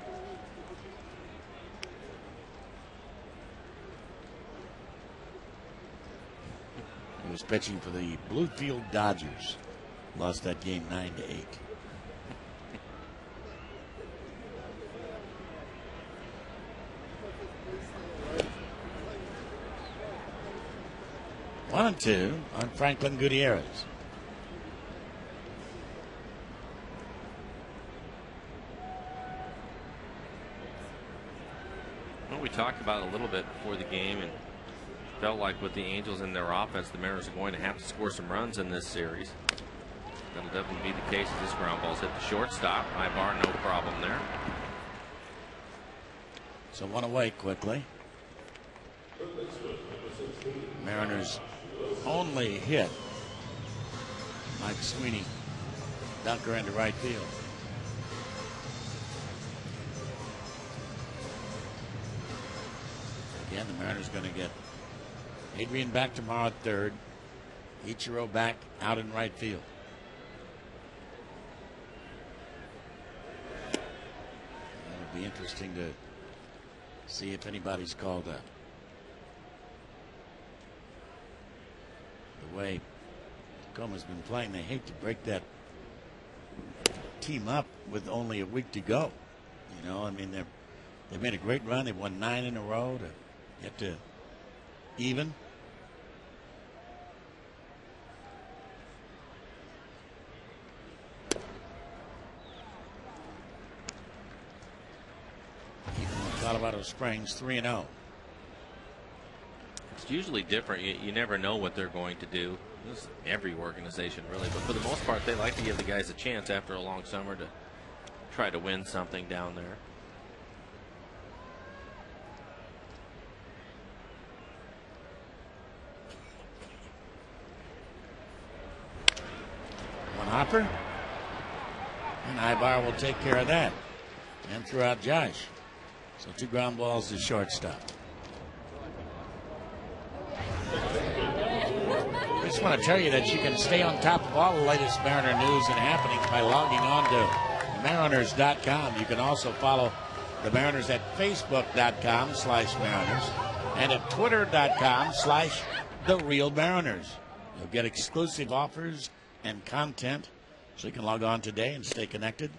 He was pitching for the Bluefield Dodgers. Lost that game 9-8. One and two on Franklin Gutierrez. Well, we talked about it a little bit before the game, and felt like with the Angels in their offense, the Mariners are going to have to score some runs in this series. That'll definitely be the case as this ground ball's hit the shortstop. Ibar, no problem there. So one away quickly. Mariners only hit Mike Sweeney, dunker into right field. Again, the Mariners going to get Adrian back tomorrow at third. Ichiro back out in right field. It'll be interesting to see if anybody's called up. The way Tacoma's been playing, they hate to break that team up with only a week to go. You know, I mean, they've made a great run. They've won 9 in a row to get to even. Colorado Springs 3-0. It's usually different. You never know what they're going to do. This is every organization, really. But for the most part, they like to give the guys a chance after a long summer to try to win something down there. One hopper. And Ibar will take care of that. And threw out Josh. So 2 ground balls to shortstop. I just want to tell you that you can stay on top of all the latest Mariner news and happenings by logging on to Mariners.com. You can also follow the Mariners at Facebook.com/Mariners and at Twitter.com/TheRealMariners. You'll get exclusive offers and content, so you can log on today and stay connected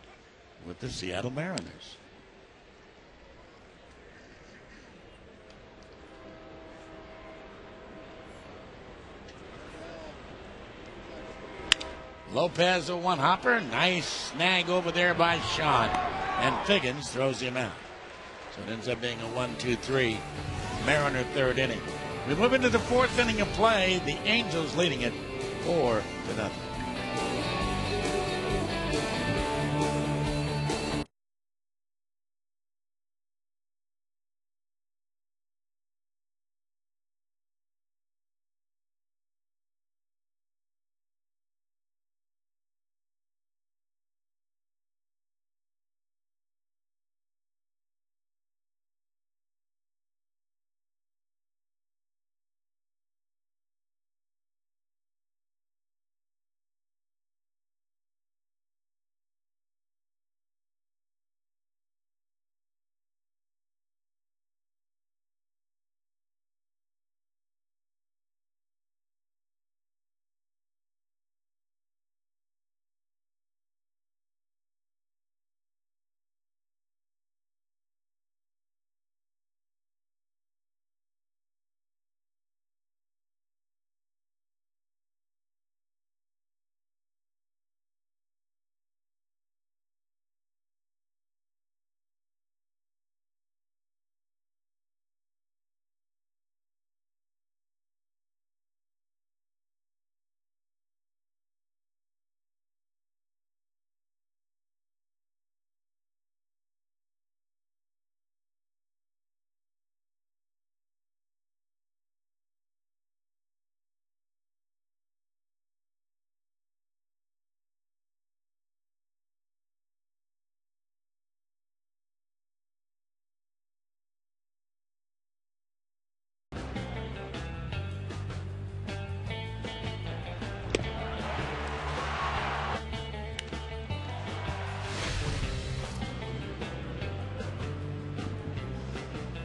with the Seattle Mariners. Lopez a one hopper. Nice snag over there by Sean. And Figgins throws him out. So it ends up being a 1-2-3 Mariner third inning. We move into the 4th inning of play. The Angels leading it 4-0.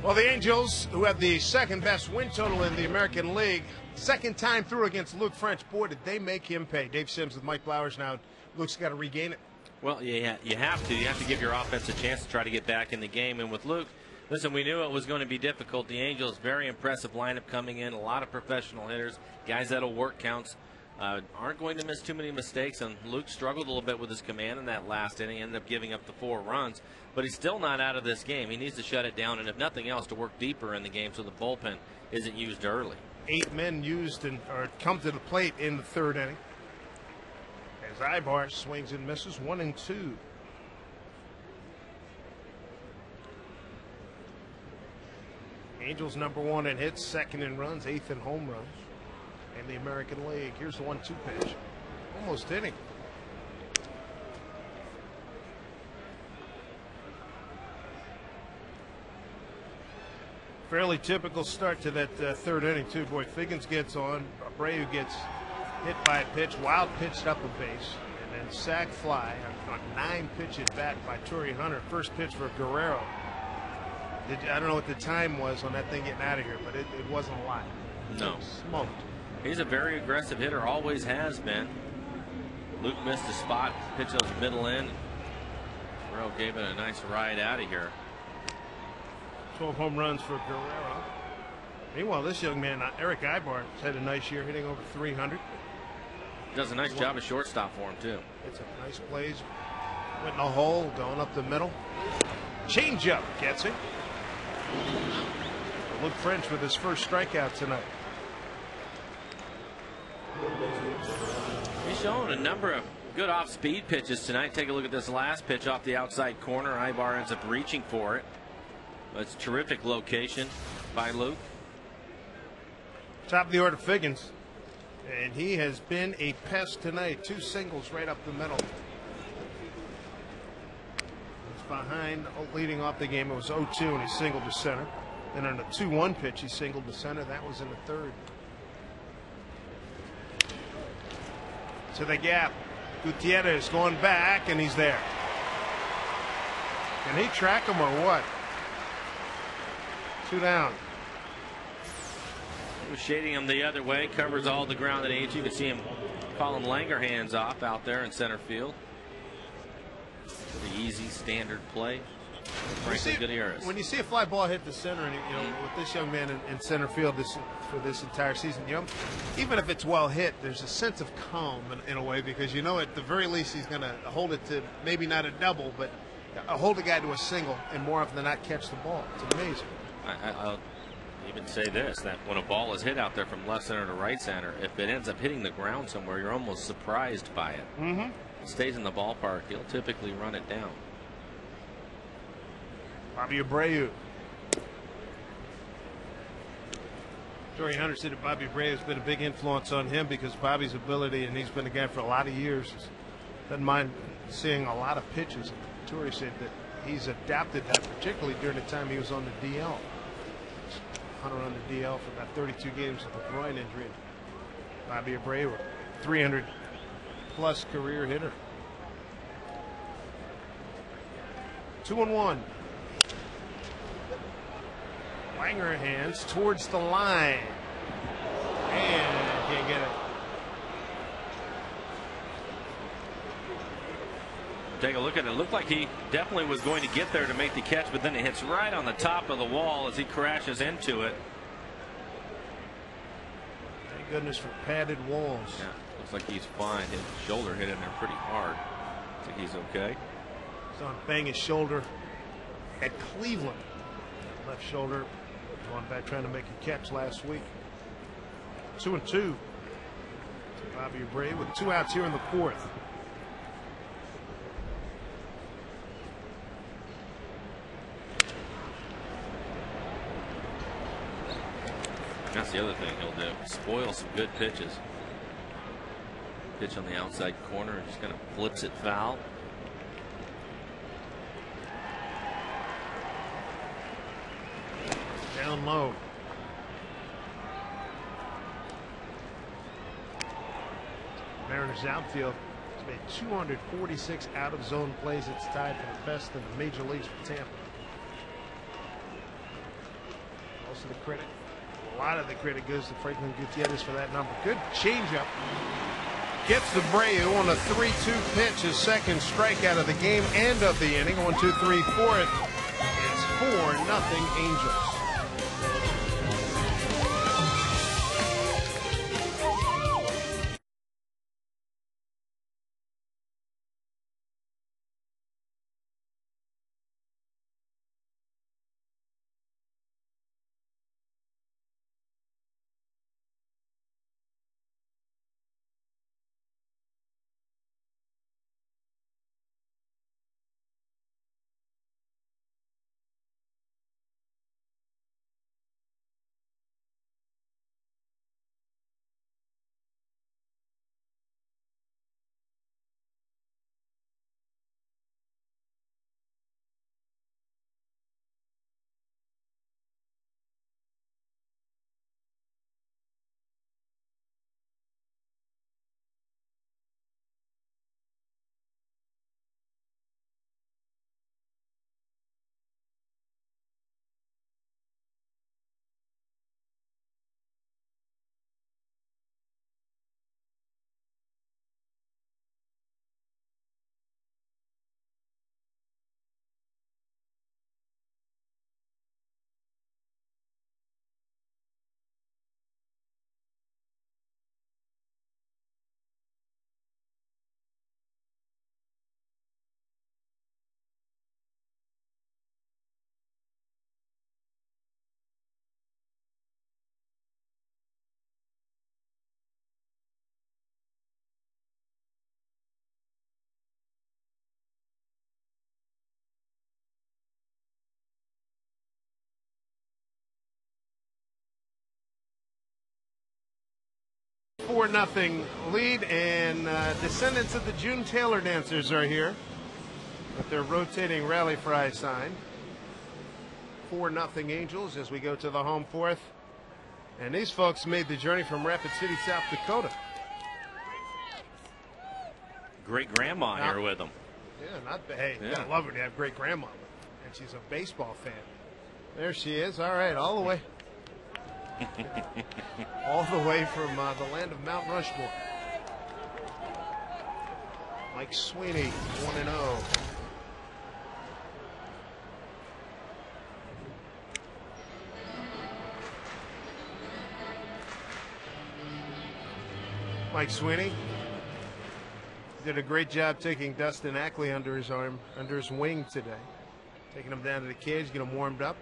Well, the Angels, who have the second best win total in the American League, second time through against Luke French. Boy, did they make him pay. Dave Sims with Mike Blowers now. Luke's got to regain it. Well, yeah, you have to. You have to give your offense a chance to try to get back in the game. And with Luke, listen, we knew it was going to be difficult. The Angels, very impressive lineup coming in. A lot of professional hitters, guys that'll work counts. Aren't going to miss too many mistakes, and Luke struggled a little bit with his command in that last inning, ended up giving up the 4 runs, but he's still not out of this game. He needs to shut it down, and if nothing else, to work deeper in the game so the bullpen isn't used early. 8 men used or come to the plate in the 3rd inning. As Ibar swings and misses, 1-2. Angels #1 in hits, 2nd in runs, 8th in home runs in the American League. Here's the 1-2 pitch. Almost inning. Fairly typical start to that 3rd inning, too. Boy, Figgins gets on. Abreu gets hit by a pitch. Wild pitched up a base. And then sac fly on 9-pitch at bat by Torrey Hunter. First pitch for Guerrero. I don't know what the time was on that thing getting out of here, but it wasn't a lot. No. Smoked. He's a very aggressive hitter, always has been. Luke missed a spot, pitch those middle in. Guerrero gave it a nice ride out of here. 12 home runs for Guerrero. Meanwhile, this young man, Eric Ibar, has had a nice year, hitting over 300. Does a nice job at shortstop for him, too. It's a nice plays. Went in a hole, going up the middle. Changeup gets it. Luke French with his first strikeout tonight. He's shown a number of good off-speed pitches tonight. Take a look at this last pitch off the outside corner. Ibar ends up reaching for it. It's a terrific location by Luke. Top of the order, Figgins. And he has been a pest tonight. 2 singles right up the middle. He's behind, leading off the game. It was 0-2, and he singled to center. Then on a 2-1 pitch, he singled to center. That was in the 3rd. To the gap. Gutierrez going back, and he's there. Can he track him or what? 2 down. He was shading him the other way, covers all the ground at H. You can see him calling Langer hands off out there in center field. Pretty easy standard play. Franklin Gutierrez. When you see a fly ball hit the center, and with this young man in center field for this entire season, even if it's well hit, there's a sense of calm in a way, because at the very least he's going to hold it to maybe not a double, but hold a guy to a single, and more often than not catch the ball. It's amazing. I'll even say this, that when a ball is hit out there from left center to right center, if it ends up hitting the ground somewhere, you're almost surprised by it. Mm-hmm. It stays in the ballpark, he'll typically run it down. Bobby Abreu. Torrey Hunter said that Bobby Abreu has been a big influence on him, because Bobby's ability, and he's been a guy for a lot of years, doesn't mind seeing a lot of pitches. Torrey said that he's adapted that, particularly during the time he was on the DL. Hunter on the DL for about 32 games with a groin injury. Bobby Abreu, 300-plus career hitter. 2-1. Langer hands towards the line. And can't get it. Take a look at it. It looked like he definitely was going to get there to make the catch, but then it hits right on the top of the wall as he crashes into it. Thank goodness for padded walls. Yeah, looks like he's fine. His shoulder hit in there pretty hard. I think he's okay. He's on bang his shoulder at Cleveland. Left shoulder. Going back trying to make a catch last week. 2-2. Bobby Abreu with 2 outs here in the 4th. That's the other thing he'll do. Spoil some good pitches. Pitch on the outside corner, just kind of flips it foul. Down low. Mariners outfield has made 246 out of zone plays. It's tied for the best in the major leagues for Tampa. Most of the credit, a lot of the credit goes to Franklin Gutierrez for that number. Good changeup. Gets the Abreu on a 3-2 pitch, his second strikeout of the game and of the inning. 1, 2, 3, 4. It's 4-0 Angels. Nothing lead, and descendants of the June Taylor dancers are here with their rotating rally fry sign. 4-0 Angels as we go to the home fourth. And these folks made the journey from Rapid City, South Dakota. Great grandma here with them. Yeah, not bad. Hey, you gotta love her to have great grandma with her. And she's a baseball fan. There she is. All right, all the way. All the way from the land of Mount Rushmore. Mike Sweeney, 1-0. Mike Sweeney did a great job taking Dustin Ackley under his arm, under his wing today. Taking him down to the cage, getting him warmed up,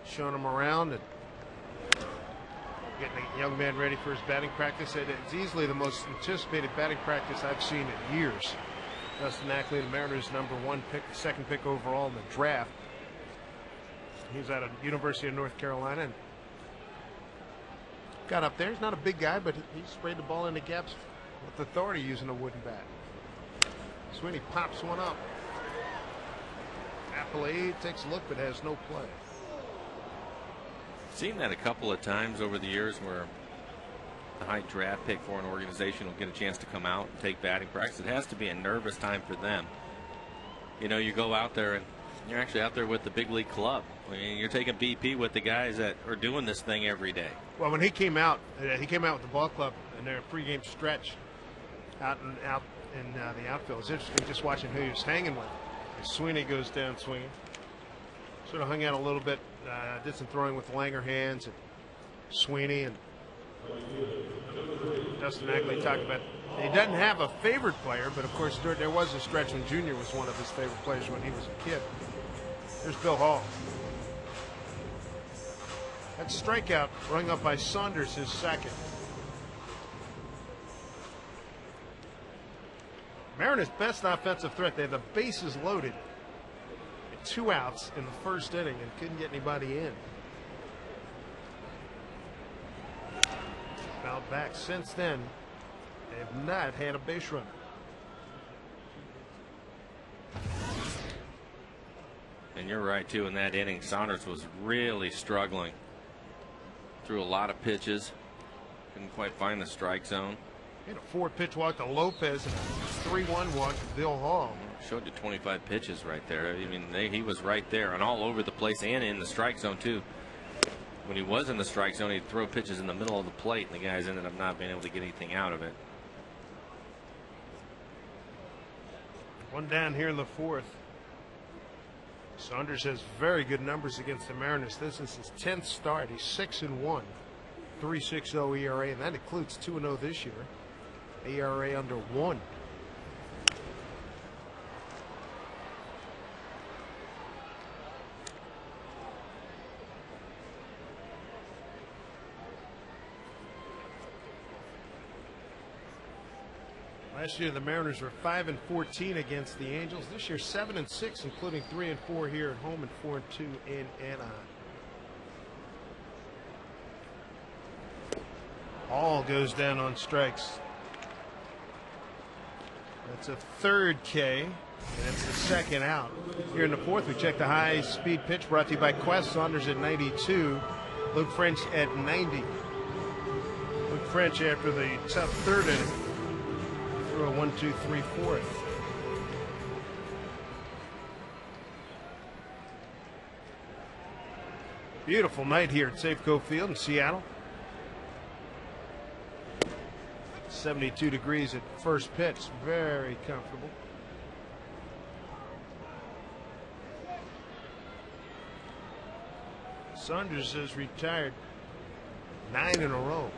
showing him around, and getting the young man ready for his batting practice. It's easily the most anticipated batting practice I've seen in years. Dustin Ackley, the Mariners' #1 pick, second pick overall in the draft. He's out of University of North Carolina and got up there. He's not a big guy, but he sprayed the ball in the gaps with authority using a wooden bat. Sweeney pops one up. Appellee takes a look but has no play. Seen that a couple of times over the years where a high draft pick for an organization will get a chance to come out and take batting practice. It has to be a nervous time for them. You know, you go out there and you're actually out there with the big league club. I mean, you're taking BP with the guys that are doing this thing every day. Well, when he came out with the ball club in their pregame stretch out in the outfield. It was interesting just watching who he was hanging with. Sweeney goes down swinging. Sort of hung out a little bit, did some throwing with Langerhans and Sweeney, and Dustin Ackley talked about he doesn't have a favorite player, but of course there was a stretch when Junior was one of his favorite players when he was a kid. There's Bill Hall. That strikeout rung up by Saunders, his second. Mariners' best offensive threat. They have the bases loaded. 2 outs in the first inning and couldn't get anybody in. Fouled back. Since then, they have not had a base runner. And you're right, too, in that inning, Saunders was really struggling. Threw a lot of pitches. Couldn't quite find the strike zone. He had a 4-pitch walk to Lopez and a 3-1 walk to Bill Hall. Showed you 25 pitches right there. I mean, he was right there and all over the place and in the strike zone, too, when he was in the strike zone, he'd throw pitches in the middle of the plate, and the guys ended up not being able to get anything out of it. One down here in the fourth. Saunders has very good numbers against the Mariners. This is his 10th start. He's 6-1, 3.60 ERA, and that includes 2-0 this year. ERA under 1. Last year, the Mariners were 5-14 against the Angels. This year, 7-6, including 3-4 here at home and 4-2 in Anaheim. Hall goes down on strikes. That's a third K, and it's the second out. Here in the fourth, we check the high-speed pitch brought to you by Quest. Saunders at 92, Luke French at 90. Luke French after the tough third inning. A 1-2-3-4. Beautiful night here at Safeco Field in Seattle. 72 degrees at first pitch. Very comfortable. Saunders has retired 9 in a row.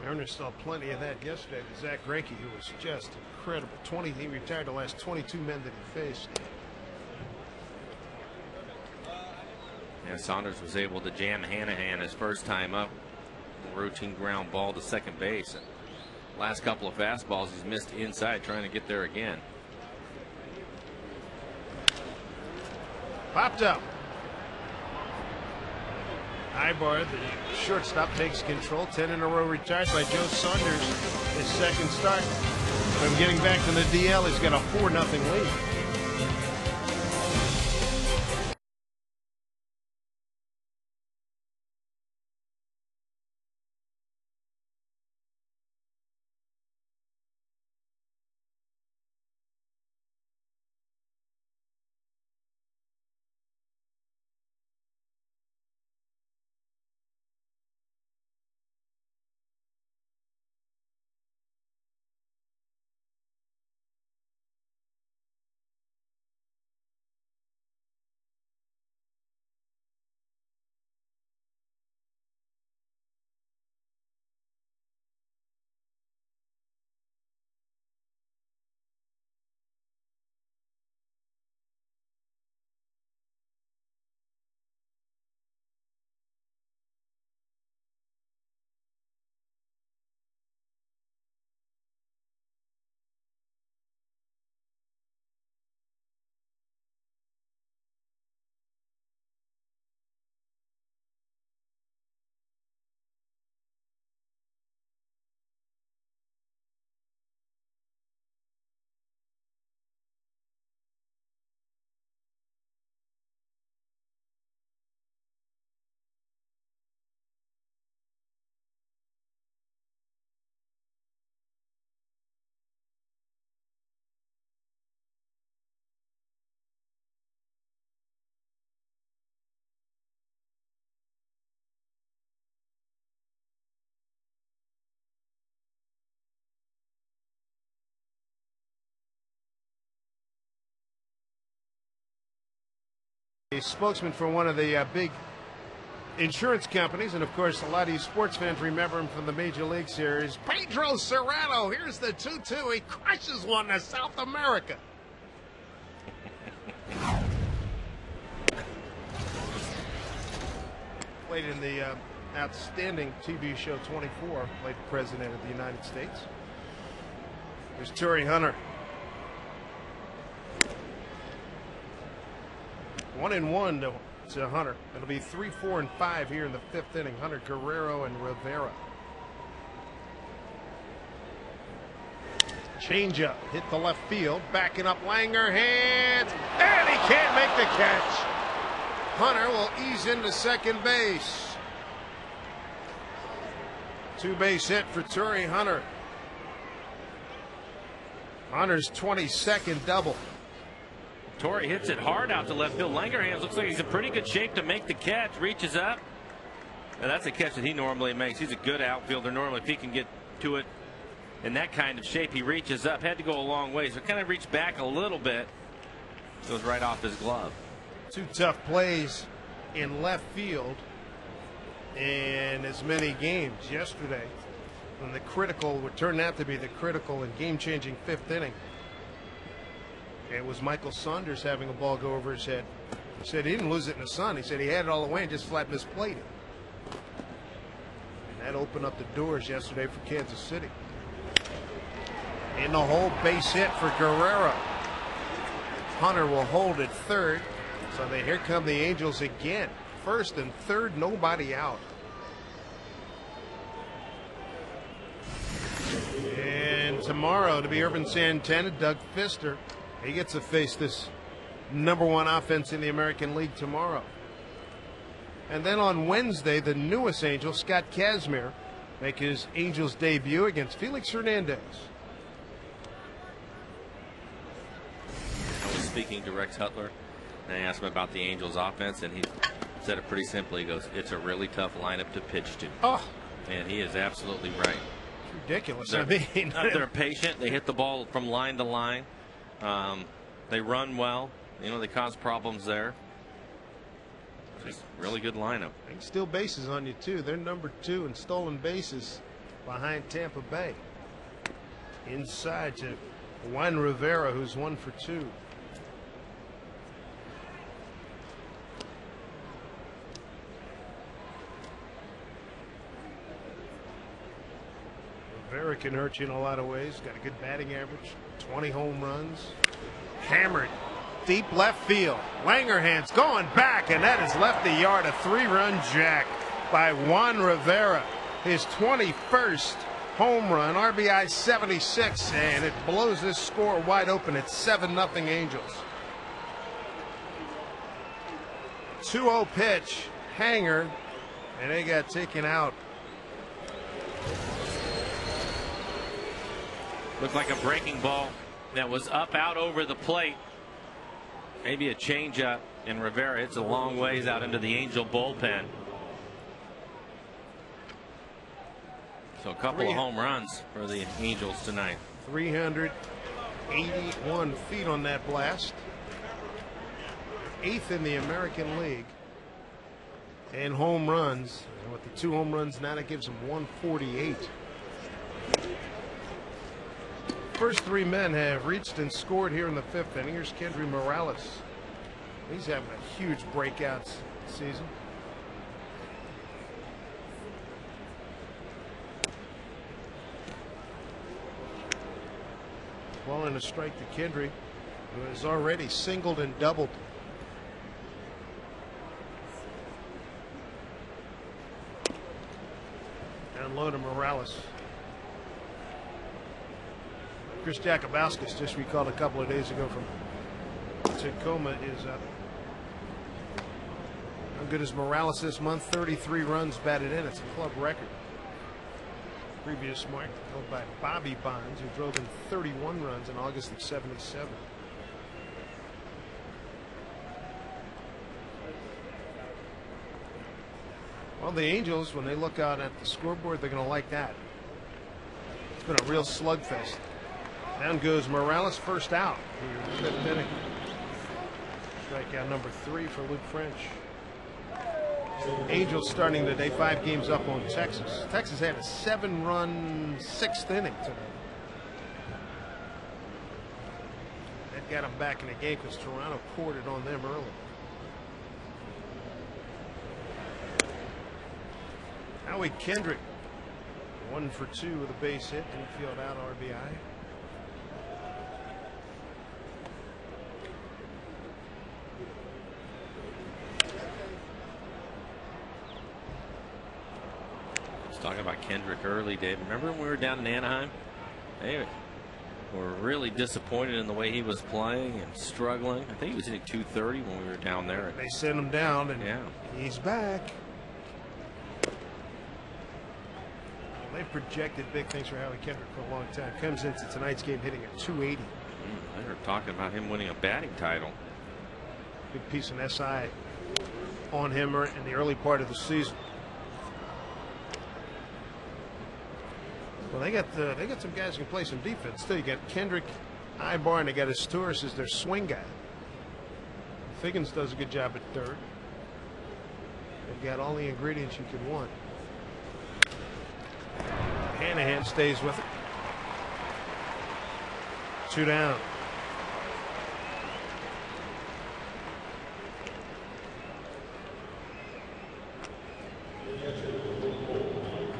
Mariners saw plenty of that yesterday with Zach Greinke, who was just incredible. He retired the last 22 men that he faced. Yeah, Saunders was able to jam Hanahan his first time up. Routine ground ball to second base. And last couple of fastballs he's missed inside, trying to get there again. Popped up. Ibar, the shortstop, takes control. 10 in a row retired by Joe Saunders. His second start. From getting back to the DL, he's got a 4-0 lead. A spokesman for one of the big insurance companies, and of course a lot of you sports fans remember him from the Major League Series. Pedro Serrano, here's the 2-2. He crushes one to South America. Played in the outstanding TV show 24, played President of the United States. There's Torrey Hunter. 1-1 to Hunter. It'll be 3, 4, and 5 here in the 5th inning. Hunter, Guerrero, and Rivera. Changeup hit the left field. Backing up, Langer hands, and he can't make the catch. Hunter will ease into second base. 2-base hit for Torrey Hunter. Hunter's 22nd double. Torrey hits it hard out to left field. Langerhans looks like he's in pretty good shape to make the catch. Reaches up. And that's a catch that he normally makes. He's a good outfielder normally. If he can get to it in that kind of shape, he reaches up. Had to go a long way, so kind of reached back a little bit. Goes right off his glove. 2 tough plays in left field in as many games yesterday. And the critical would turn out to be the critical and game-changing 5th inning. It was Michael Saunders having a ball go over his head. He said he didn't lose it in the sun. He said he had it all the way and just flat misplated it. And that opened up the doors yesterday for Kansas City. In the hole, base hit for Guerrero. Hunter will hold at third. So here come the Angels again. First and third, nobody out. And tomorrow to be Urban Santana, Doug Fister. He gets to face this #1 offense in the American League tomorrow. And then on Wednesday, the newest Angel, Scott Kazmir, make his Angels debut against Felix Hernandez. I was speaking to Rex Hutler, and I asked him about the Angels offense, and he said it pretty simply. He goes, it's a really tough lineup to pitch to. Oh. And he is absolutely right. It's ridiculous. They're patient. They hit the ball from line to line. They run well. You know, they cause problems there. Just really good lineup. They steal bases on you, too. They're #2 in stolen bases behind Tampa Bay. Inside to Juan Rivera, who's 1 for 2. Rivera can hurt you in a lot of ways. Got a good batting average, 20 home runs. Hammered deep left field. Langerhans going back, and that has left the yard. A 3-run jack by Juan Rivera. His 21st home run, RBI 76, and it blows this score wide open. It's 7-0 Angels. 2-0 pitch, hanger, and they got taken out. Looked like a breaking ball that was up out over the plate. Maybe a changeup, and Rivera hits a long ways out into the Angel bullpen. So a couple of home runs for the Angels tonight. 381 feet on that blast. 8th in the American League in home runs. And with the 2 home runs now, that gives him 148. First 3 men have reached and scored here in the 5th inning. Here's Kendry Morales. He's having a huge breakout season. Ball in a strike to Kendry, who has already singled and doubled. Down low to Morales. Chris Jakubowskis, just recalled a couple of days ago from Tacoma, is up. How good is Morales this month? 33 runs batted in. It's a club record. Previous mark held by Bobby Bonds, who drove in 31 runs in August of '77. Well, the Angels, when they look out at the scoreboard, they're going to like that. It's been a real slugfest. Down goes Morales, first out. Fifth inning. Strikeout number 3 for Luke French. Angels starting the day 5 games up on Texas. Texas had a 7-run 6th inning tonight. That got them back in the game because Toronto poured it on them early. Howie Kendrick, 1 for 2 with a base hit, infield out, RBI. Talking about Kendrick early, Dave. Remember when we were down in Anaheim? They were really disappointed in the way he was playing and struggling. I think he was hitting .230 when we were down there. They sent him down, and he's back. They've projected big things for Howie Kendrick for a long time. Comes into tonight's game hitting at 280. They're talking about him winning a batting title. Big piece of SI on him in the early part of the season. Well, they got some guys who can play some defense too. You got Kendrick, Ibar, and they got Asturias as their swing guy. Figgins does a good job at third. They've got all the ingredients you could want. Hanahan stays with it. 2 down.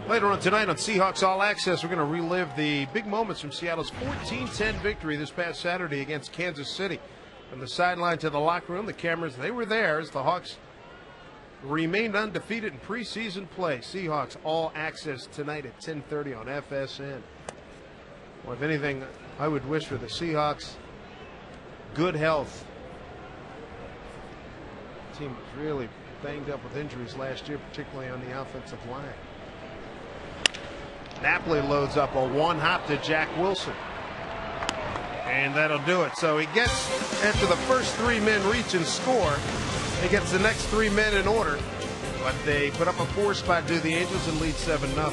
Later on tonight on Seahawks All Access, we're going to relive the big moments from Seattle's 14-10 victory this past Saturday against Kansas City. From the sideline to the locker room, the cameras, they were there as the Hawks remained undefeated in preseason play. Seahawks All Access tonight at 10:30 on FSN. Well, if anything, I would wish for the Seahawks good health. The team was really banged up with injuries last year, particularly on the offensive line. Napoli loads up a one-hop to Jack Wilson. And that'll do it. So he gets, after the first 3 men reach and score, he gets the next 3 men in order. But they put up a 4 spot to the Angels and lead 7-0.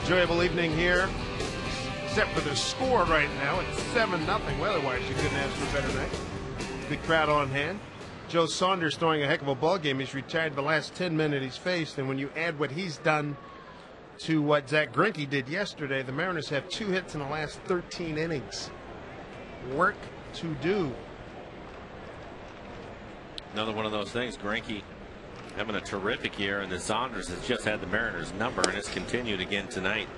Enjoyable evening here, except for the score right now. It's 7-0. Weather-wise, you couldn't ask for a better night. Big crowd on hand. Joe Saunders throwing a heck of a ball game. He's retired the last 10 men that he's faced, and when you add what he's done to what Zach Greinke did yesterday, the Mariners have 2 hits in the last 13 innings. Work to do. Another one of those things. Greinke having a terrific year, and the Saunders has just had the Mariners number, and it's continued again tonight.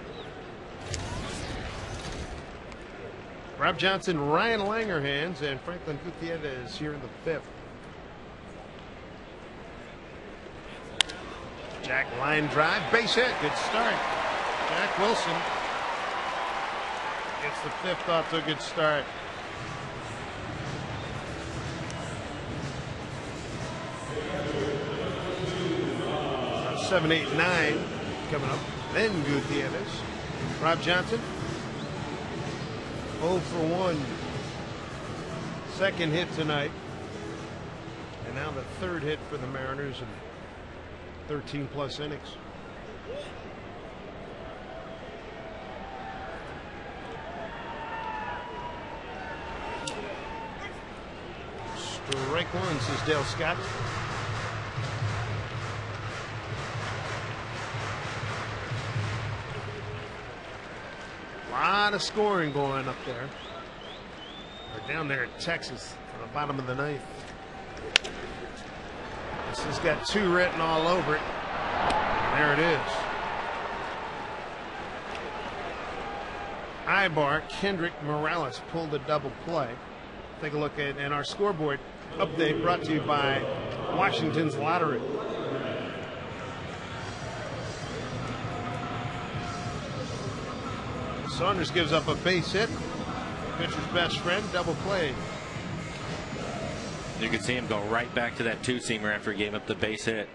Rob Johnson, Ryan Langerhans, and Franklin Gutierrez here in the 5th. Jack line drive, base hit, good start. Jack Wilson gets the 5th off to a good start. So 7, 8, 9 coming up. Then Gutierrez. Rob Johnson 0 for 1. Second hit tonight. And now the 3rd hit for the Mariners in 13 plus innings. Strike one, says Dale Scott. A lot of scoring going up there. We're down there at Texas on the bottom of the ninth. This has got 2 written all over it. And there it is. Ibar, Kendrick Morales pulled a double play. Take a look at and our scoreboard update brought to you by Washington's Lottery. Saunders gives up a base hit. Pitcher's best friend, double play. You can see him go right back to that two-seamer after he gave up the base hit.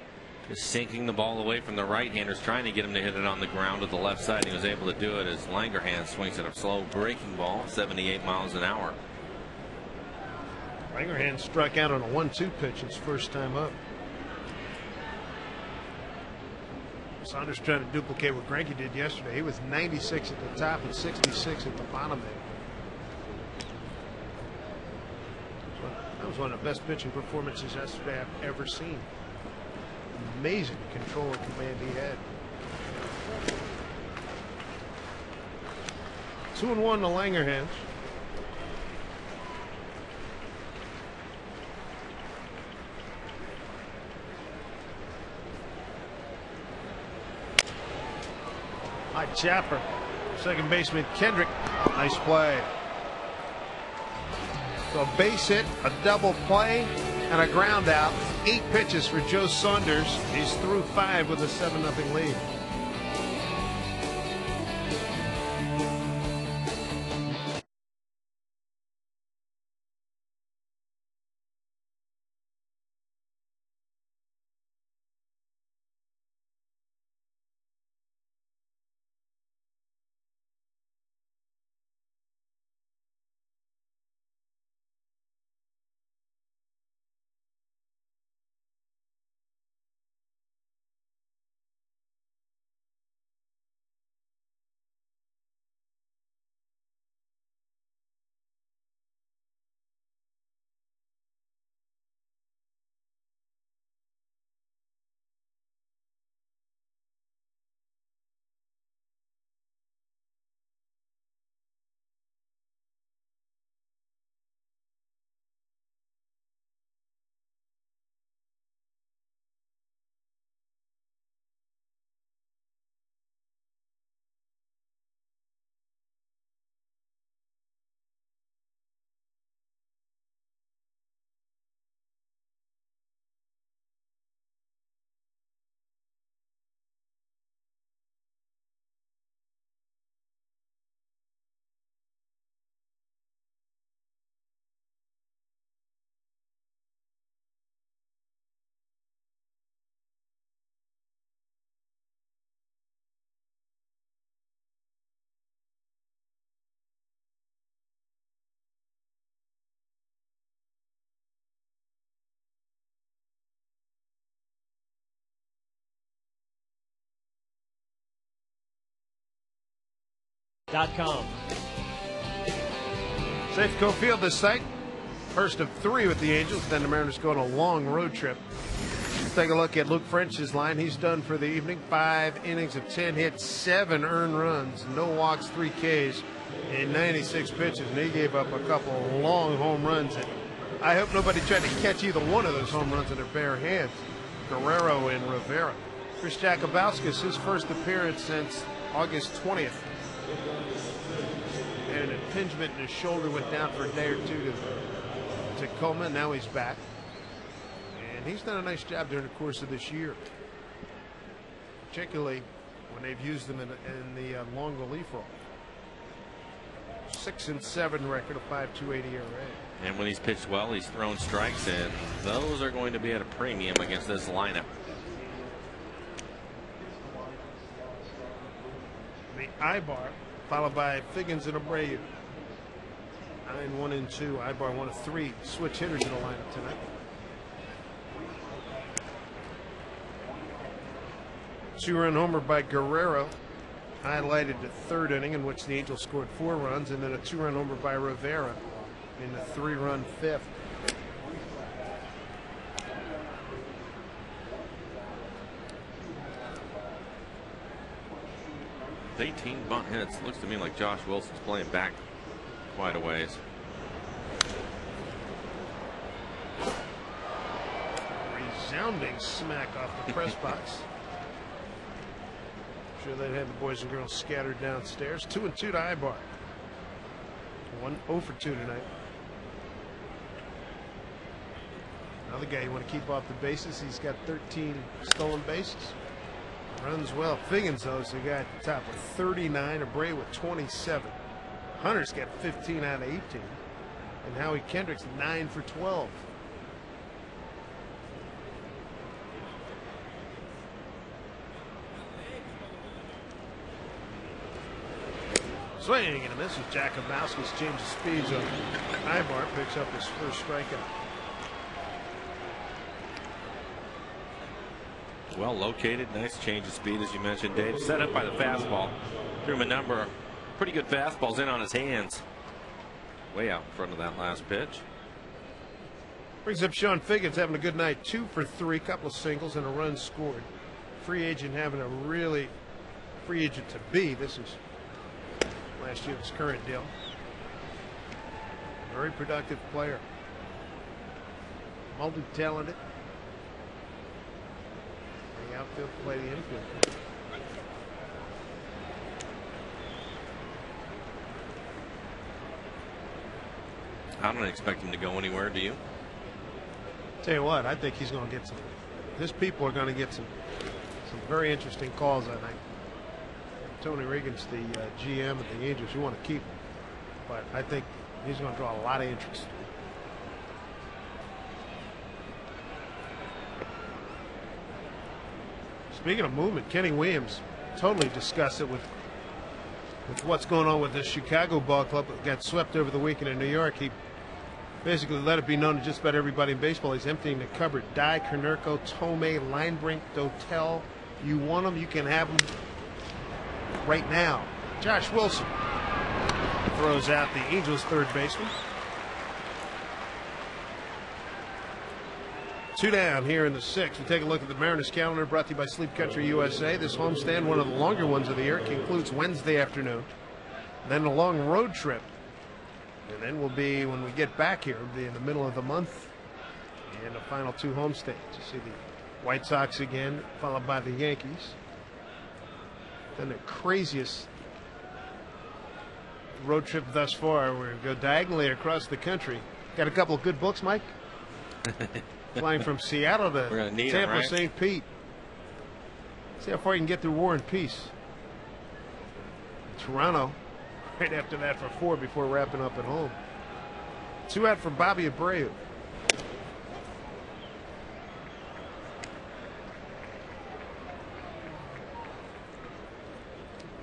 Just sinking the ball away from the right-handers, trying to get him to hit it on the ground with the left side. He was able to do it as Langerhans swings at a slow breaking ball, 78 miles an hour. Langerhans struck out on a 1-2 pitch his first time up. Saunders trying to duplicate what Greinke did yesterday. He was 96 at the top and 66 at the bottom there. That was one of the best pitching performances yesterday I've ever seen. Amazing control and command he had. 2-1 to Langerhans. High chopper. Second baseman Kendrick. Nice play. So a base hit, a double play, and a ground out. 8 pitches for Joe Saunders. He's through 5 with a 7-0 lead. .com. Safeco Field this site. First of 3 with the Angels. Then the Mariners go on a long road trip. Let's take a look at Luke French's line. He's done for the evening. 5 innings of 10 hits, 7 earned runs, no walks, 3 Ks, and 96 pitches. And he gave up a couple of long home runs. And I hope nobody tried to catch either one of those home runs in their bare hands. Guerrero and Rivera. Chris Jakubowskis, his first appearance since August 20th. And an impingement in his shoulder, went down for a day or 2 to Tacoma. Now he's back. And he's done a nice job during the course of this year, particularly when they've used him in the long relief role. 6-7 record, a 5.28 ERA. And when he's pitched well, he's thrown strikes, and those are going to be at a premium against this lineup. The Ibar, followed by Figgins and Abreu. 9-1-2. Ibar 1 of 3 switch hitters in the lineup tonight. Two-run homer by Guerrero highlighted the 3rd inning, in which the Angels scored 4 runs, and then a 2-run homer by Rivera in the 3-run 5th. 18 bunt hits. Looks to me like Josh Wilson's playing back quite a ways. resounding smack off the press box. Sure they'd have the boys and girls scattered downstairs. 2-2 to Ibar. 0 for 2 tonight. Another guy you want to keep off the bases. He's got 13 stolen bases. Runs well. Figgins, though, is the guy at the top with 39. Abreu with 27. Hunter's got 15 out of 18. And Howie Kendrick's 9 for 12. Swing and a miss with Jakubowski's change of speeds on Ibar. Picks up his first strikeout. Well located, nice change of speed, as you mentioned, Dave. Set up by the fastball. Threw him a number of pretty good fastballs in on his hands. Way out in front of that last pitch. Brings up Sean Figgins having a good night. 2 for 3, couple of singles and a run scored. Free agent having a really free agent to be. This is last year's current deal. Very productive player. Multi-talented. The outfield, play the infield. I don't expect him to go anywhere, do you? Tell you what, I think he's going to get some. His people are going to get some very interesting calls that night. Tony Regan's the GM of the Angels. You want to keep him, but I think he's going to draw a lot of interest. Speaking of movement, Kenny Williams totally discussed it with what's going on with the Chicago ball club that got swept over the weekend in New York. He basically let it be known to just about everybody in baseball he's emptying the cupboard. Dye, Konerko, Tomei, Linebrink, Dotel. You want them, you can have them right now. Josh Wilson throws out the Angels' third baseman. 2 down here in the 6th. We take a look at the Mariners calendar brought to you by Sleep Country USA. This homestand, one of the longer ones of the year, concludes Wednesday afternoon. Then a long road trip. And then we'll be, when we get back here, we'll be in the middle of the month. And the final 2 homestands. You see the White Sox again, followed by the Yankees. Then the craziest road trip thus far. We go diagonally across the country. Got a couple of good books, Mike? Flying from Seattle to Tampa, right? St. Pete. See how far you can get through War and Peace. Toronto, right after that for 4 before wrapping up at home. 2 out for Bobby Abreu.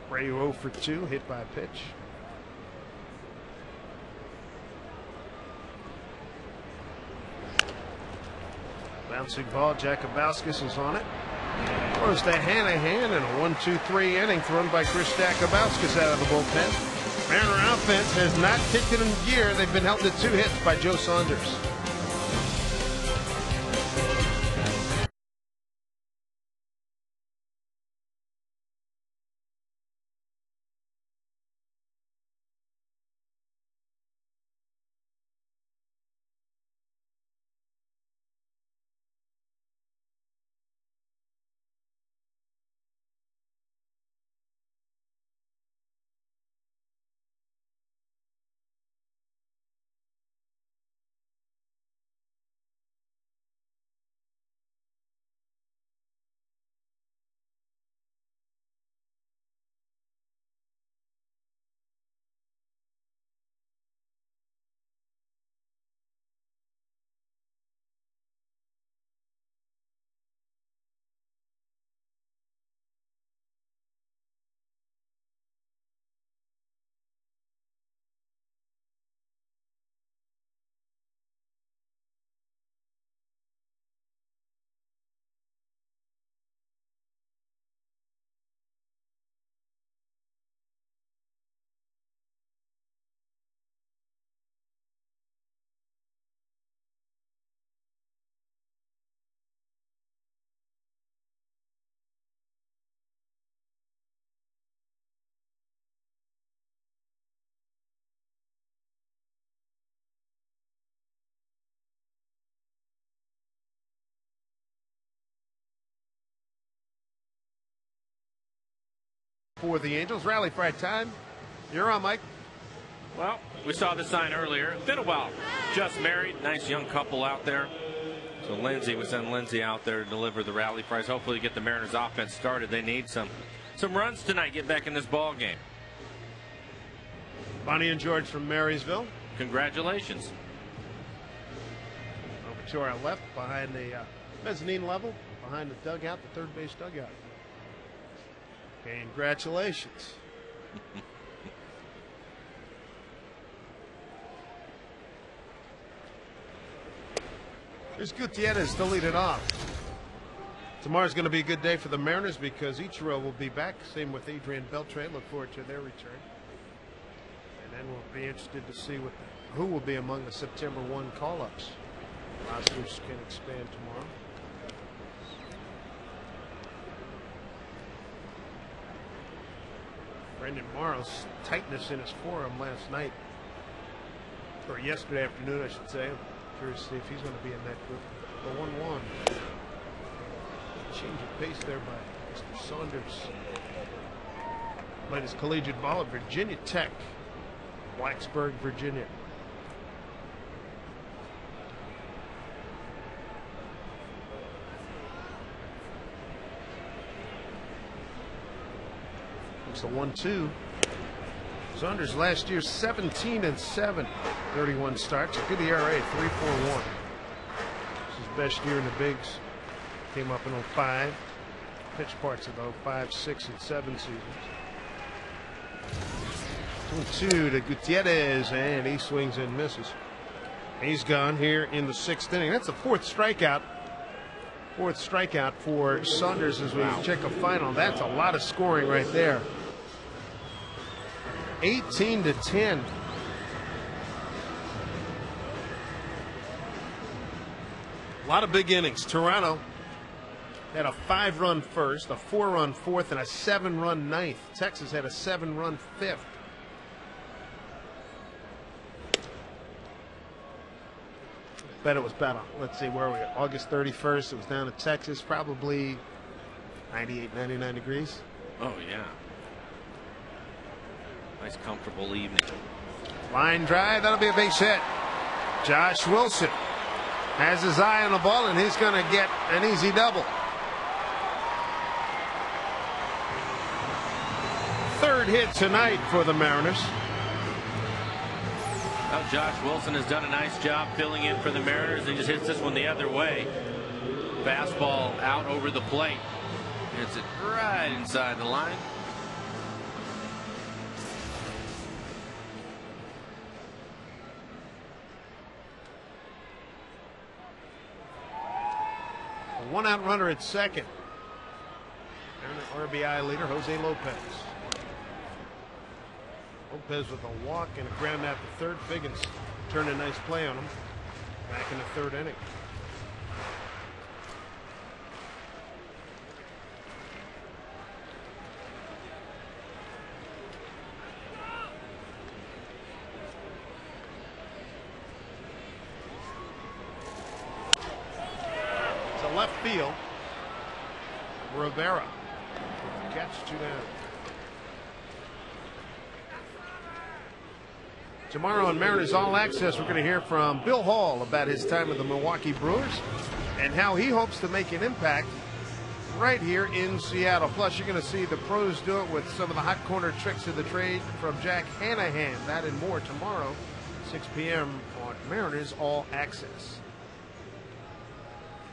Abreu 0 for 2, hit by a pitch. Bouncing ball, Jakubowskis is on it. Throws to Hanahan in a 1-2-3 inning thrown by Chris Jakubowskis out of the bullpen. Mariner offense has not kicked it in gear. They've been held to 2 hits by Joe Saunders. for the Angels. Rally Fry time. You're on, Mike. Well, we saw the sign earlier. Been a while. Just married. Nice young couple out there. So Lindsay, we send Lindsay out there to deliver the rally fries. Hopefully get the Mariners offense started. They need some runs tonight. Get back in this ball game. Bonnie and George from Marysville. Congratulations. Over to our left, behind the mezzanine level, behind the dugout, the third base dugout. Congratulations. Here's Gutierrez to lead it off. Tomorrow's going to be a good day for the Mariners because Ichiro will be back. Same with Adrian Beltre. Look forward to their return. And then we'll be interested to see who will be among the September 1 call-ups. Rosters can expand tomorrow. Brendan Morrow's tightness in his forearm last night, or yesterday afternoon, I should say. I'm curious to see if he's going to be in that group. The 1-1. Change of pace there by Mr. Saunders. Played his collegiate ball at Virginia Tech, Blacksburg, Virginia. It's the 1-2. Saunders last year 17-7, 31 starts. A good ERA, 3.41. This is his best year in the bigs. Came up in 05. Pitched parts of 05, 6, and 7 seasons. 2-2 to Gutierrez, and he swings and misses. He's gone here in the 6th inning. That's the 4th strikeout. 4th strikeout for Saunders as we check a final. That's a lot of scoring right there. 18-10. A lot of big innings. Toronto had a 5-run first, a 4-run fourth, and a 7-run ninth. Texas had a 7-run fifth. Bet it was better. Let's see, where are we? August 31st. It was down to Texas, probably 98, 99 degrees. Oh, yeah. Nice, comfortable evening. Line drive. That'll be a base hit. Josh Wilson has his eye on the ball, and he's going to get an easy double. 3rd hit tonight for the Mariners. Well, Josh Wilson has done a nice job filling in for the Mariners. He just hits this one the other way. Fastball out over the plate. Hits it right inside the line. A 1-out runner at second. And the RBI leader, Jose Lopez. Lopez with a walk and a ground out to third. Figgins turned a nice play on him back in the 3rd inning. To left field, Rivera. Catch 2 down. Tomorrow on Mariners All Access, we're going to hear from Bill Hall about his time with the Milwaukee Brewers and how he hopes to make an impact right here in Seattle. Plus, you're going to see the pros do it with some of the hot corner tricks of the trade from Jack Hanahan. That and more tomorrow, 6 p.m. on Mariners All Access.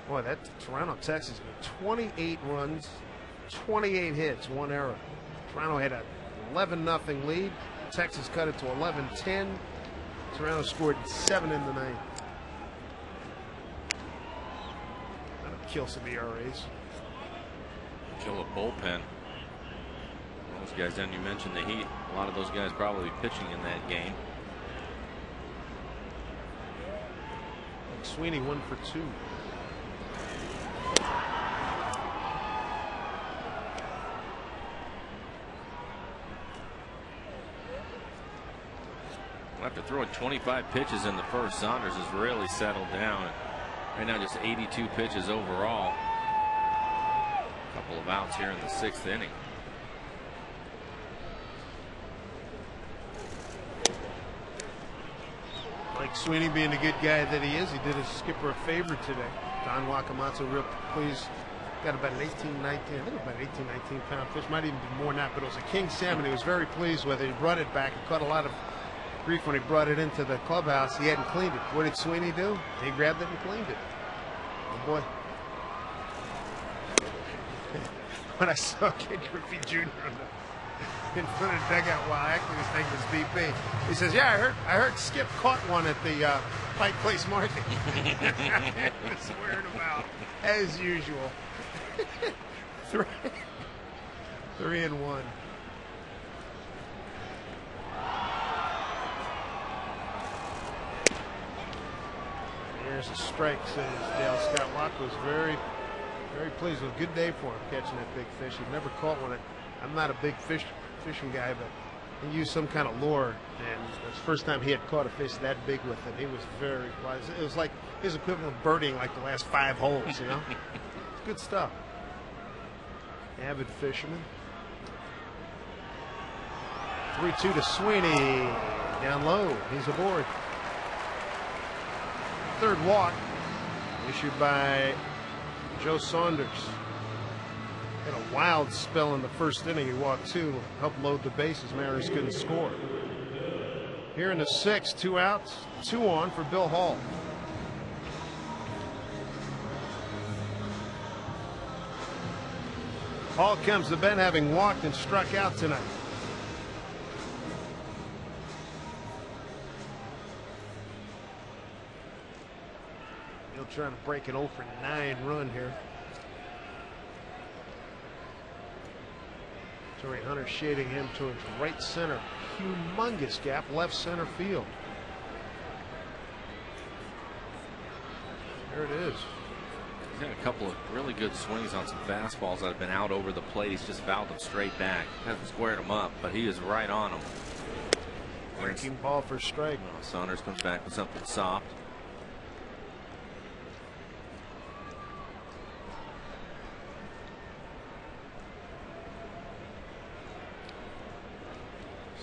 Boy, that Toronto, Texas, 28 runs, 28 hits, 1 error. Toronto had a 11-0 lead. Texas cut it to 11-10. Toronto scored 7 in the 9th. That'll kill some ERAs. Kill a bullpen. Those guys, then you mentioned the Heat. A lot of those guys probably pitching in that game. Sweeney 1 for 2. After throwing 25 pitches in the first, Saunders has really settled down. Right now, just 82 pitches overall. A couple of outs here in the 6th inning. Sweeney, being the good guy that he is, he did his skipper a favor today. Don Wakamatsu real pleased. Got about an 18, 19, I think about 18, 19 pound fish. Might even be more than that, but it was a king salmon. He was very pleased with it. He brought it back. He caught a lot of grief when he brought it into the clubhouse. He hadn't cleaned it. What did Sweeney do? He grabbed it and cleaned it. Oh boy. When I saw Ken Griffey Jr. in front of the dugout, well, actually his name was BP. He says, "Yeah, I heard Skip caught one at the Pike Place Market." He was wearing them out as usual. 3-1. There's a strike, says Dale Scott. Watt was very pleased. It was a good day for him catching that big fish. He'd never caught one. I'm not a big fishing guy, but he used some kind of lure, and it was the first time he had caught a fish that big with it. He was very pleased. It was like his equivalent of birding like the last 5 holes, you know? It's good stuff. Avid fisherman. 3-2 to Sweeney. Down low. He's aboard. Third walk issued by Joe Saunders. Had a wild spell in the first inning. He walked 2, helped load the bases. Mariners couldn't score. Here in the 6th, 2 outs, 2 on for Bill Hall. Hall comes to Ben having walked and struck out tonight. He'll try to break an 0-for-9 run here. Torrey Hunter shading him towards right center. Humongous gap, left center field. There it is. He's had a couple of really good swings on some fastballs that have been out over the plate. He's just fouled them straight back. Hasn't squared them up, but he is right on them. Breaking ball for strike. Well, Saunders comes back with something soft.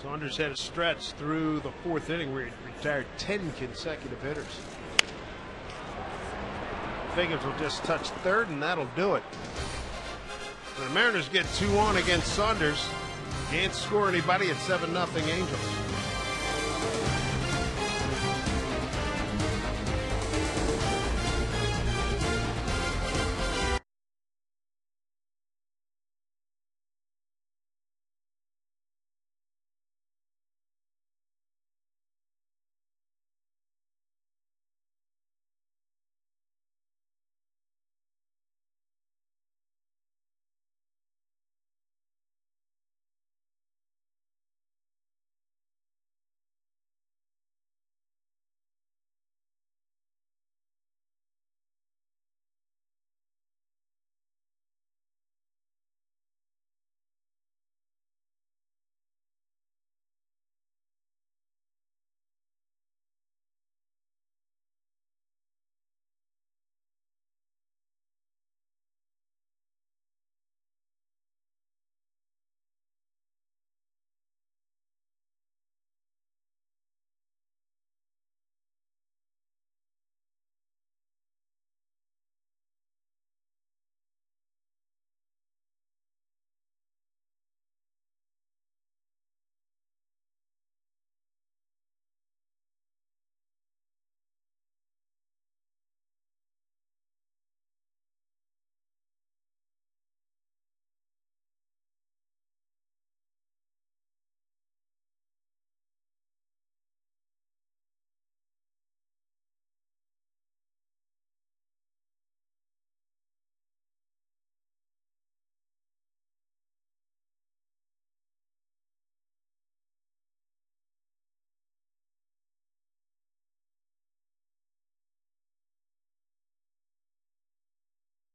Saunders had a stretch through the 4th inning where he retired 10 consecutive hitters. Figures will just touch 3rd, and that'll do it. The Mariners get 2 on against Saunders. Can't score anybody at 7-0 Angels.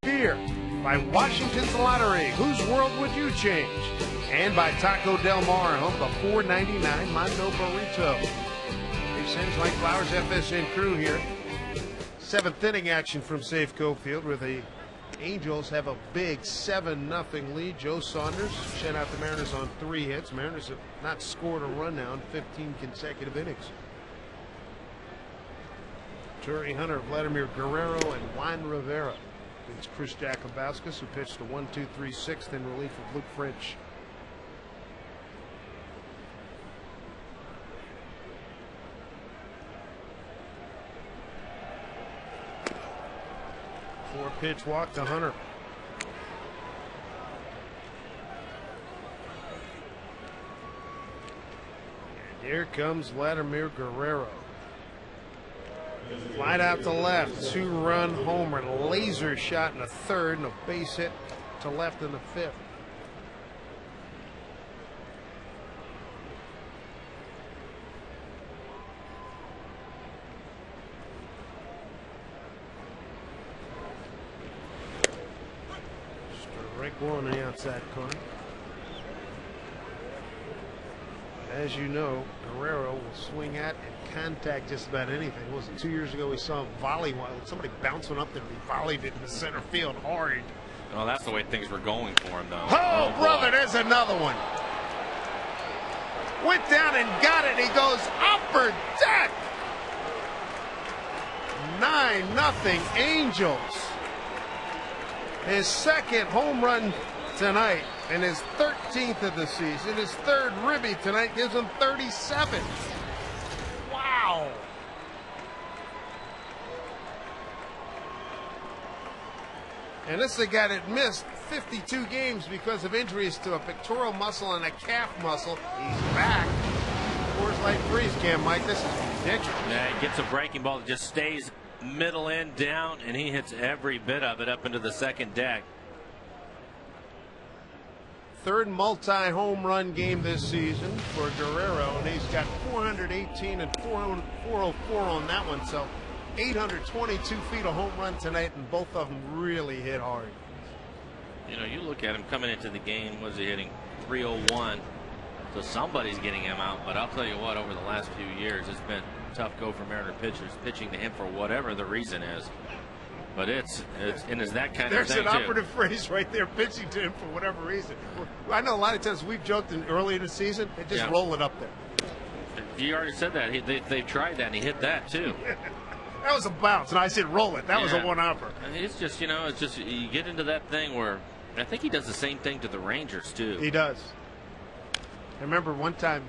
Here by Washington's Lottery. Whose world would you change? And by Taco Del Mar, home of the $4.99 Mondo Burrito. Big Sims, Mike Flowers, FSN crew here. 7th inning action from Safeco Field where the Angels have a big 7-0 lead. Joe Saunders shut out the Mariners on 3 hits. Mariners have not scored a run now in 15 consecutive innings. Torrey Hunter, Vladimir Guerrero, and Juan Rivera. It's Chris Jacobauskas, who pitched a 1-2-3 6th in relief of Luke French. Four-pitch walk to Hunter. And here comes Vladimir Guerrero. Flight out to left, 2-run homer, laser shot in the third, and a base hit to left in the fifth. Strike one on the outside corner. As you know, Guerrero will swing at and contact just about anything. It wasn't 2 years ago we saw him volley one. Somebody bounced one up there and he volleyed it in the center field hard. Well, that's the way things were going for him, though. Oh, brother, there's another one. Went down and got it. He goes upper deck. 9-0 Angels. His second home run tonight and his 13th of the season. His third ribby tonight gives him 37. Wow. And this is a guy that missed 52 games because of injuries to a pectoral muscle and a calf muscle. He's back. Coors Light freeze cam, Mike. This is ridiculous. Yeah, he gets a breaking ball that just stays middle end down, and he hits every bit of it up into the second deck. Third multi-home run game this season for Guerrero, and he's got 418 and 404 on that one, so 822 feet of home run tonight, and both of them really hit hard. You know, you look at him coming into the game, was he hitting 301? So somebody's getting him out, but I'll tell you what, over the last few years, it's been tough go for Mariner pitchers pitching to him for whatever the reason is. But it's that kind of thing. There's an operative phrase right there, pitching to him for whatever reason. I know a lot of times we've joked early in the season, they just roll it up there. You already said that. They've tried that, and he hit that too. That was a bounce, and I said roll it. That was a one-hopper. It's just, it's just you get into that thing where I think he does the same thing to the Rangers too. He does. I remember one time,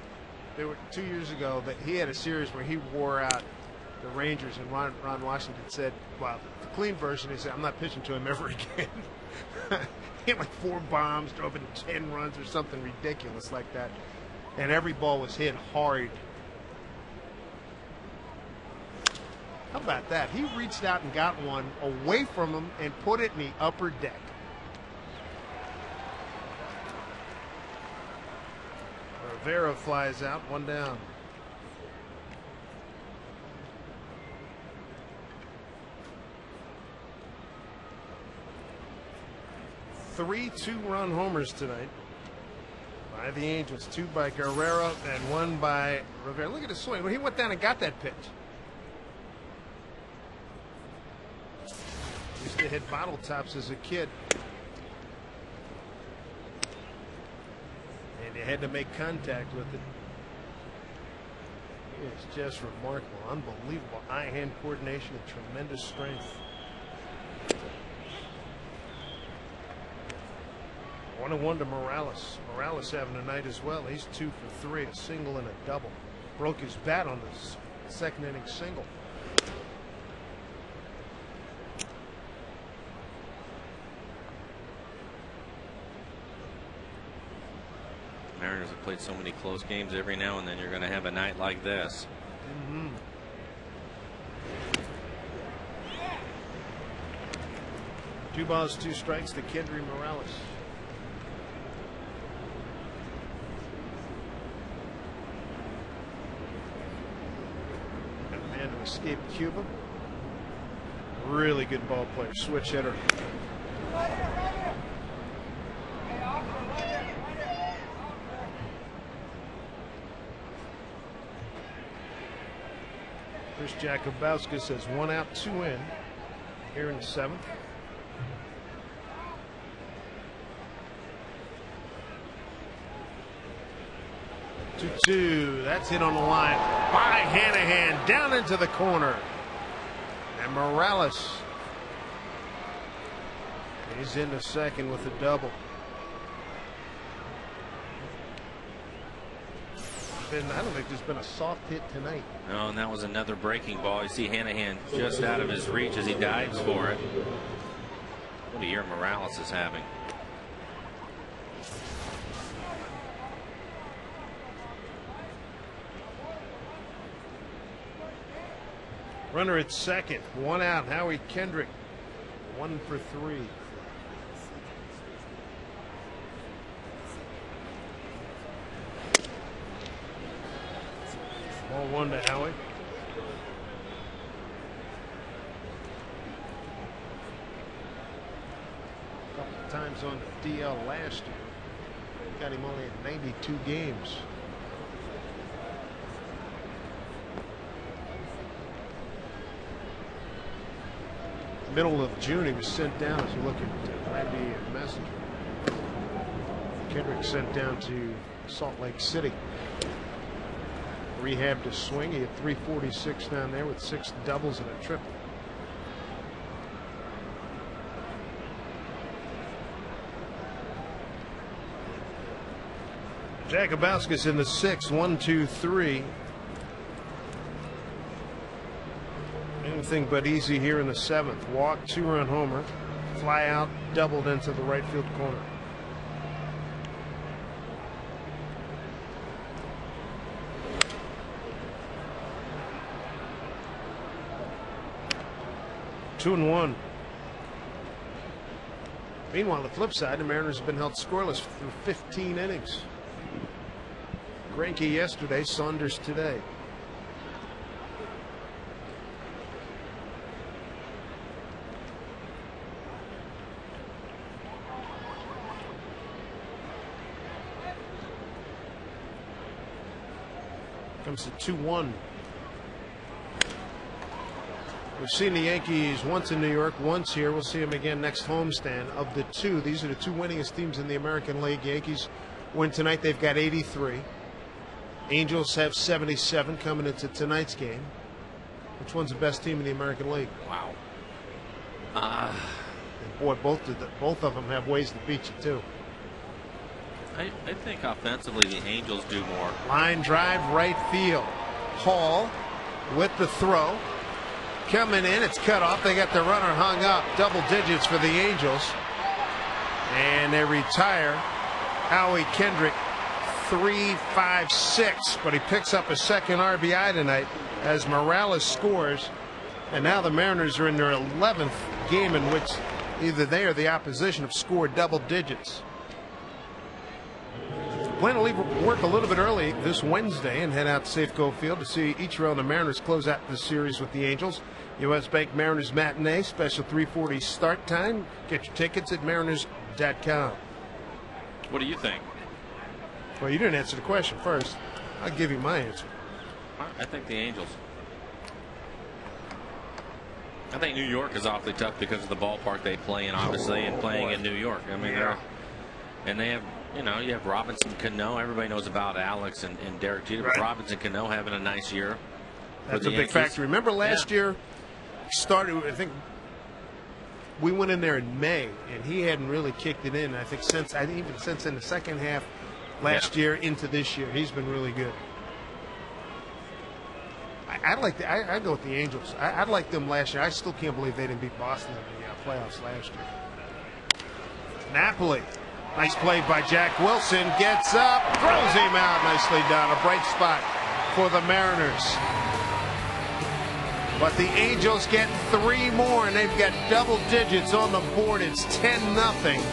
there were 2 years ago, that he had a series where he wore out the Rangers, and Ron Washington said, well, the clean version, he said, I'm not pitching to him ever again. He had like 4 bombs, drove in 10 runs or something ridiculous like that. And every ball was hit hard. How about that? He reached out and got one away from him and put it in the upper deck. Rivera flies out, 1 down. Three 2-run homers tonight by the Angels. 2 by Guerrero and 1 by Rivera. Look at his swing. When he went down and got that pitch. Used to hit bottle tops as a kid. And you had to make contact with it. It's just remarkable. Unbelievable eye-hand coordination and tremendous strength. 1-1 to Morales. Morales having a night as well. He's 2 for 3, a single and a double. Broke his bat on the second inning single. Mariners have played so many close games. Every now and then you're going to have a night like this. Mm-hmm. Two balls, 2 strikes to Kendry Morales. A man who escaped Cuba. Really good ball player, switch hitter. Chris Jacobauskas has 1 out, 2 in here in the 7th. 2-2. That's hit on the line by Hanahan down into the corner. And Morales, he's in the second with a double. I don't think there's been a soft hit tonight. No, and that was another breaking ball. You see Hanahan just out of his reach as he dives for it. What a year Morales is having. Runner at second, one out. Howie Kendrick, 1 for 3. Ball 1 to Howie. A couple of times on the DL last year. Got him only at 92 games. Middle of June, he was sent down. As you look at Randy Messenger, Kendrick sent down to Salt Lake City. Rehabbed his swing. He had 346 down there with 6 doubles and a triple. Jakubowski's in the 6th, 1, 2, 3. Anything but easy here in the 7th. Walk, 2-run homer, fly out, doubled into the right field corner. Two and 1. Meanwhile, on the flip side, the Mariners have been held scoreless through 15 innings. Greinke yesterday, Saunders today. Comes to 2-1. We've seen the Yankees once in New York, once here. We'll see them again next homestand. Of the two, these are the 2 winningest teams in the American League. Yankees win tonight. They've got 83. Angels have 77 coming into tonight's game. Which one's the best team in the American League? Wow. And boy, both of them have ways to beat you too. I think offensively the Angels do more. Line drive right field. Hall with the throw. Coming in, it's cut off. They got the runner hung up. Double digits for the Angels. And they retire Howie Kendrick 3-5-6. But he picks up a second RBI tonight as Morales scores. And now the Mariners are in their 11th game in which either they or the opposition have scored double digits. Plan to leave work a little bit early this Wednesday and head out to Safeco Field to see Ichiro and the Mariners close out the series with the Angels. U.S. Bank Mariners Matinee, special 3:40 start time. Get your tickets at mariners.com. What do you think? Well, you didn't answer the question first. I'll give you my answer. I think the Angels. I think New York is awfully tough because of the ballpark they play in, obviously, and playing in New York. I mean, they have, you know, you have Robinson Cano. Everybody knows about Alex and Derek Jeter. But Robinson Cano having a nice year. That's a big factor. Remember last year, started, I think we went in there in May, and he hadn't really kicked it in. I think even since in the second half last year into this year, he's been really good. I'd go with the Angels. I'd like them last year. I still can't believe they didn't beat Boston in the playoffs last year. Napoli. Nice play by Jack Wilson. Gets up, throws him out. Nicely done. A bright spot for the Mariners. But the Angels get 3 more, and they've got double digits on the board. It's 10-0.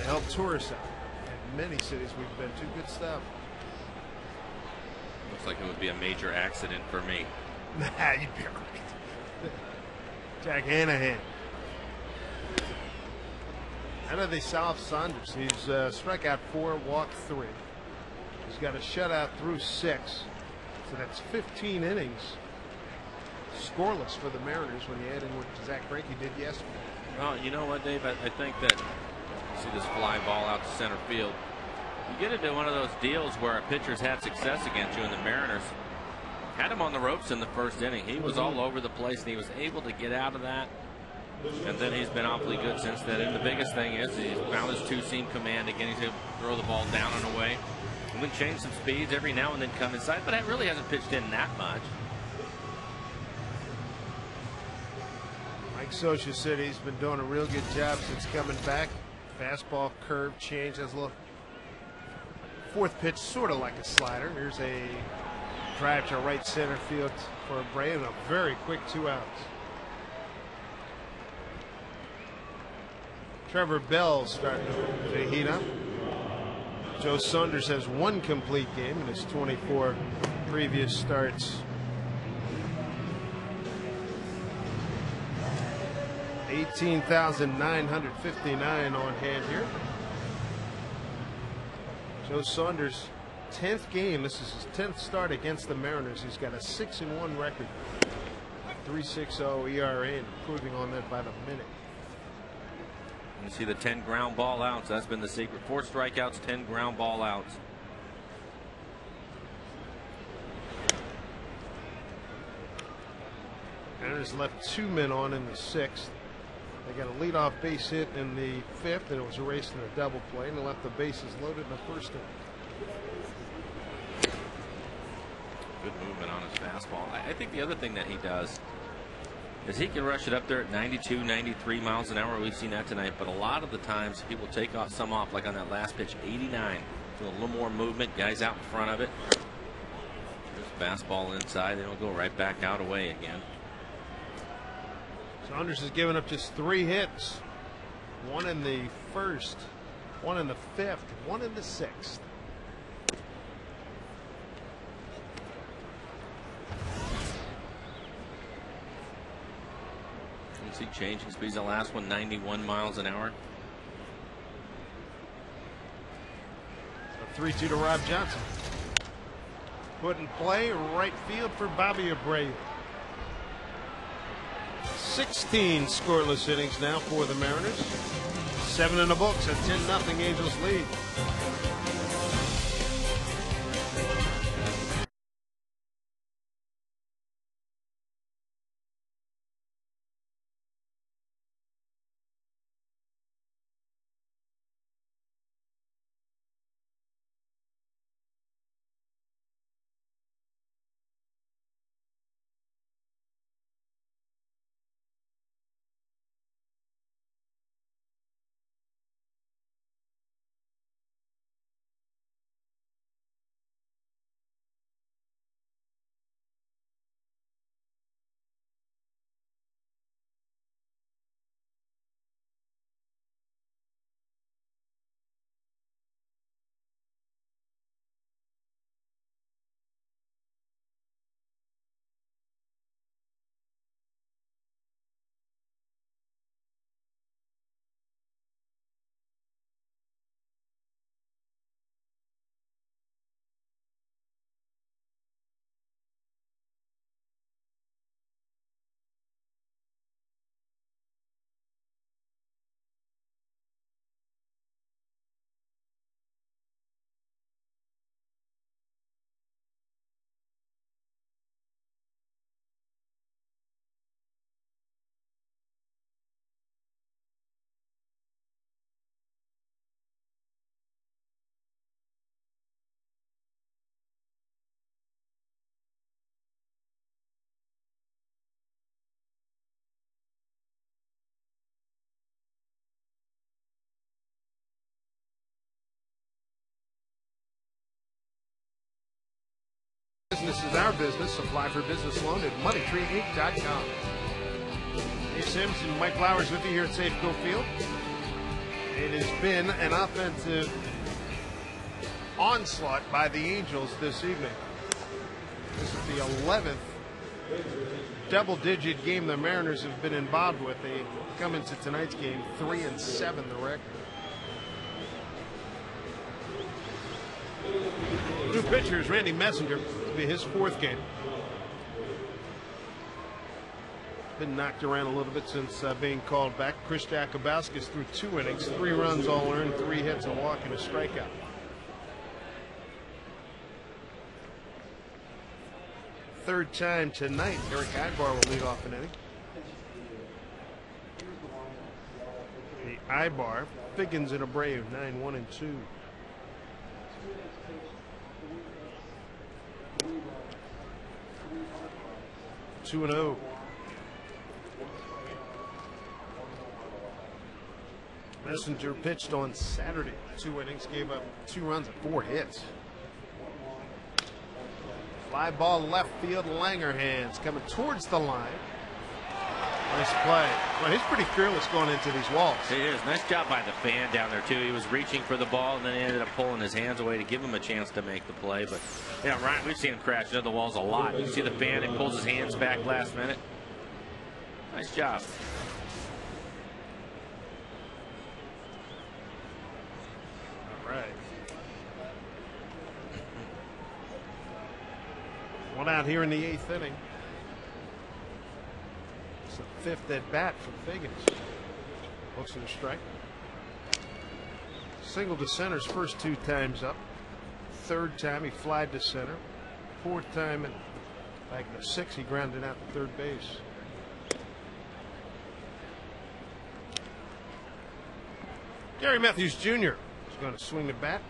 help tourists out. In many cities we've been to. Good stuff. Looks like it would be a major accident for me. Nah, you'd be all right. Jack Hanahan. Out of the South Saunders. He's strikeout 4, walked 3. He's got a shutout through 6. So that's 15 innings scoreless for the Mariners when you add in what Zach Greinke did yesterday. Well, you know what, Dave? I think that, see this fly ball out to center field. You get into one of those deals where a pitcher's had success against you, and the Mariners had him on the ropes in the first inning. He was all over the place, and he was able to get out of that. And then he's been awfully good since then. And the biggest thing is he's found his two-seam command again. He's able to throw the ball down and away. And we change some speeds every now and then come inside, but it really hasn't pitched in that much. Mike Scioscia said he's been doing a real good job since coming back. Fastball, curve, change. Has a little fourth pitch, sort of like a slider. Here's a drive to right center field for Abreu, and a very quick 2 outs. Trevor Bell starting to heat up. Joe Saunders has 1 complete game in his 24 previous starts. 18,959 on hand here. Joe Saunders, 10th game. This is his 10th start against the Mariners. He's got a 6-1 record, 3.60 ERA, and improving on that by the minute. You see the 10 ground ball outs. That's been the secret. 4 strikeouts, 10 ground ball outs. Mariners left 2 men on in the 6th. They got a leadoff base hit in the 5th, and it was erased in a double play, and they left the bases loaded in the 1st inning. Good movement on his fastball. I think the other thing that he does is he can rush it up there at 92, 93 miles an hour. We've seen that tonight, but a lot of the times he will take off some off, like on that last pitch, 89. So a little more movement, guys out in front of it. Just fastball inside, then he'll go right back out away again. Saunders has given up just 3 hits. 1 in the 1st, 1 in the 5th, 1 in the 6th. You see changing speeds. The last one 91 miles an hour. A 3-2 to Rob Johnson. Put in play right field for Bobby Abreu. 16 scoreless innings now for the Mariners. 7 in the books, a 10-0 Angels lead. Business is our business. Apply for business loan at MoneyTreeInc.com. Dave Sims and Mike Flowers with you here at Safeco Field. It has been an offensive onslaught by the Angels this evening. This is the 11th double-digit game the Mariners have been involved with. They come into tonight's game 3-7, the record. New pitcher is Randy Messenger. This will be his 4th game. Been knocked around a little bit since being called back. Chris Jakubowskis threw 2 innings, 3 runs all earned, 3 hits, a walk, and a strikeout. Third time tonight, Eric Ibar will lead off an inning. The Ibar, Figgins and Abreu, 9-1 and 2. Two and 0. Messenger pitched on Saturday. 2 innings, gave up 2 runs and 4 hits. Fly ball left field, Langerhans coming towards the line. Nice play. Well, he's pretty fearless going into these walls. It is. Nice job by the fan down there, too. He was reaching for the ball and then he ended up pulling his hands away to give him a chance to make the play. But, yeah, Ryan, we've seen him crash into the walls a lot. You see the fan, he pulls his hands back last minute. Nice job. All right. One out here in the 8th inning. It's the 5th at bat for Figgins. Looks at a strike. Single to center's first 2 times up. 3rd time he flied to center. 4th time and back in the 6th he grounded out to third base. Gary Matthews Jr. is going to swing the bat.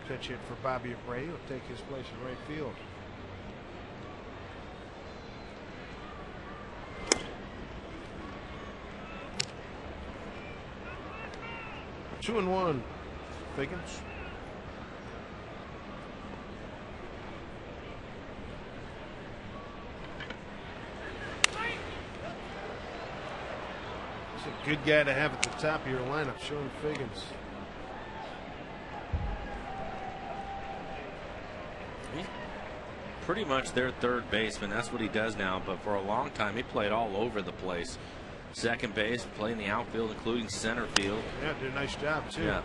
Pitch hit for Bobby Abreu. He'll take his place in right field. Two and 1. Figgins. He's a good guy to have at the top of your lineup, Sean Figgins. He's pretty much their third baseman. That's what he does now. But for a long time, he played all over the place. Second base, playing the outfield, including center field. Yeah, did a nice job, too. Yeah.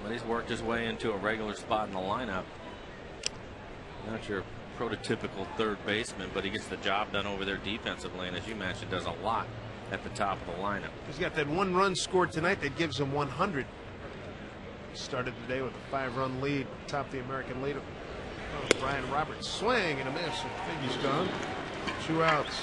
But he's worked his way into a regular spot in the lineup. Not your prototypical third baseman, but he gets the job done over their defensive lane. As you mentioned, does a lot at the top of the lineup. He's got that 1 run scored tonight that gives him 100. He started the day with a 5-run lead, top the American League. Brian Roberts, swing and a miss. I think he's gone. 2 outs.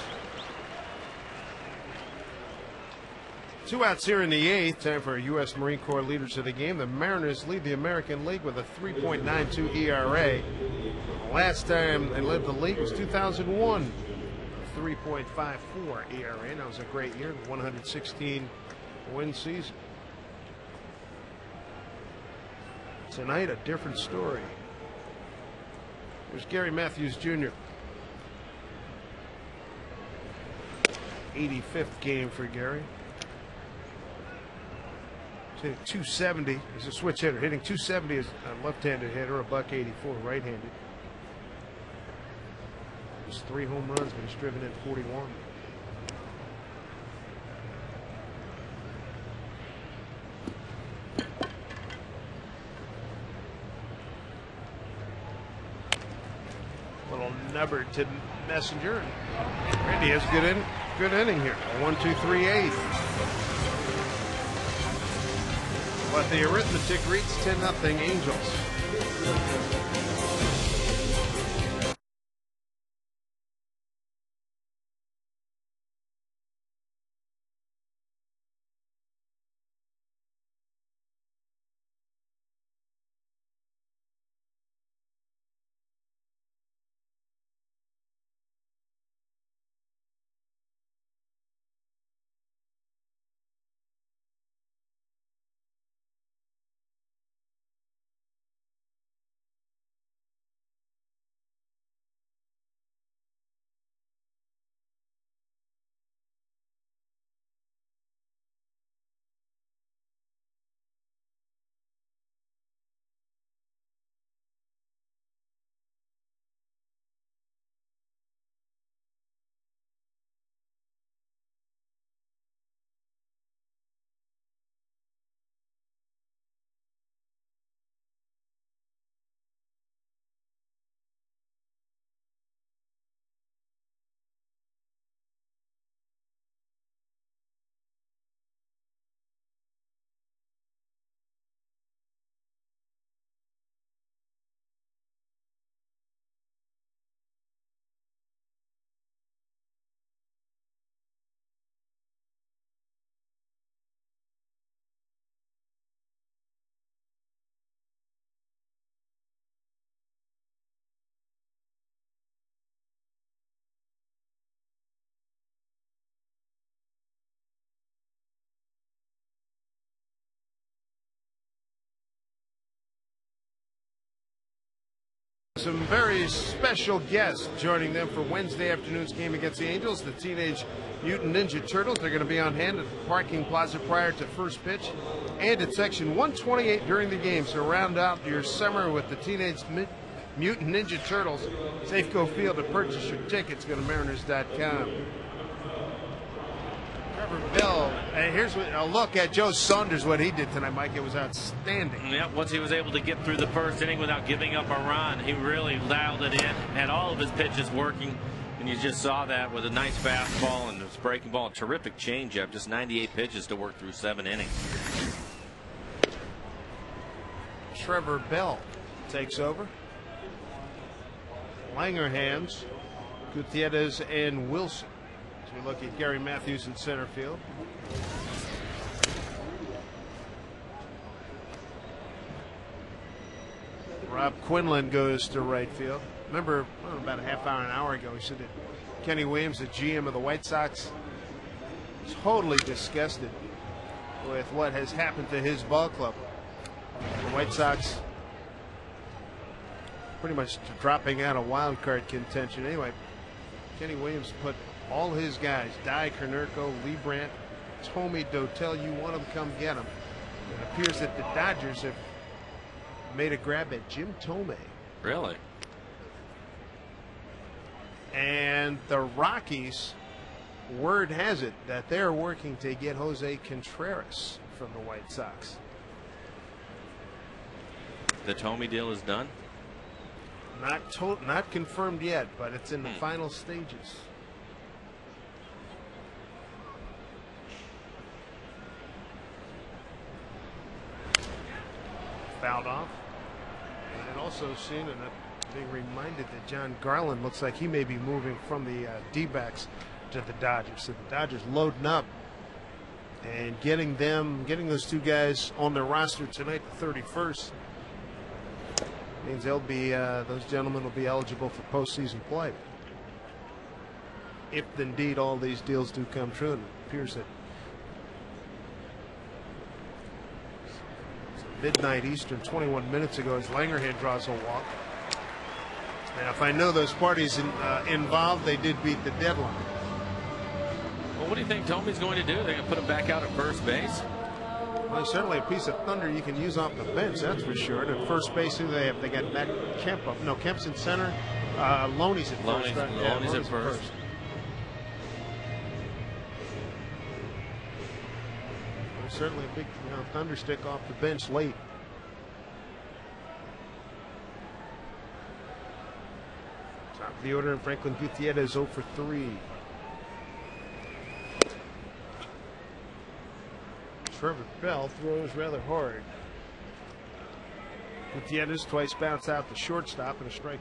2 outs here in the 8th. Time for U.S. Marine Corps leaders of the game. The Mariners lead the American League with a 3.92 ERA. Last time they led the league was 2001. 3.54 ERA. That was a great year, 116 win season. Tonight, a different story. There's Gary Matthews Jr. 85th game for Gary. He's hitting 270 as a switch hitter. Hitting 270 as a left-handed hitter, a $184 right-handed. He's 3 home runs, but he's driven in 41. Little number to Messenger. Randy has a good inning here. A 1-2-3-8. But the arithmetic reads 10-0 Angels. some very special guests joining them for Wednesday afternoon's game against the Angels. The Teenage Mutant Ninja Turtles. They're going to be on hand at the parking plaza prior to first pitch and at section 128 during the game. So round out your summer with the Teenage Mutant Ninja Turtles. Safeco Field to purchase your tickets. Go to Mariners.com. Trevor Bell, and here's a look at Joe Saunders, what he did tonight, Mike. It was outstanding. Yeah, once he was able to get through the first inning without giving up a run, he really dialed it in, had all of his pitches working, and you just saw that with a nice fastball and his breaking ball, a terrific changeup, just 98 pitches to work through 7 innings. Trevor Bell takes over. Langerhans, Gutierrez, and Wilson. We look at Gary Matthews in center field. Rob Quinlan goes to right field. Remember, about a half hour, an hour ago, he said that Kenny Williams, the GM of the White Sox, is totally disgusted with what has happened to his ball club. The White Sox pretty much dropping out of wild card contention. Anyway, Kenny Williams put all his guys, Dye, Konerko, Lee Brandt, Tommy Dotel, you want them, come get them. It appears that the Dodgers have made a grab at Jim Thome. Really? And the Rockies, word has it that they're working to get Jose Contreras from the White Sox. The Thome deal is done? Not confirmed yet, but it's in the final stages. Fouled off. And also seen, and being reminded that John Garland looks like he may be moving from the D-backs to the Dodgers. So the Dodgers loading up and getting those two guys on their roster tonight, the 31st, means they'll be those gentlemen will be eligible for postseason play. If indeed all these deals do come true, and it appears that midnight Eastern, 21 minutes ago, as Langerhans draws a walk. And if I know those parties involved, they did beat the deadline. Well, what do you think Thome's going to do? They're going to put him back out at first base? Well, certainly a piece of thunder you can use off the bench, that's for sure. And at first base, who they have? They got Matt Kemp up. No, Kemp's in center. Loney's at first. Right? Yeah, Loney's at first. Certainly a big thunder stick off the bench late. Top of the order, and Franklin Gutierrez 0 for 3. Trevor Bell throws rather hard. Gutierrez twice bounced out the shortstop and a strikeout.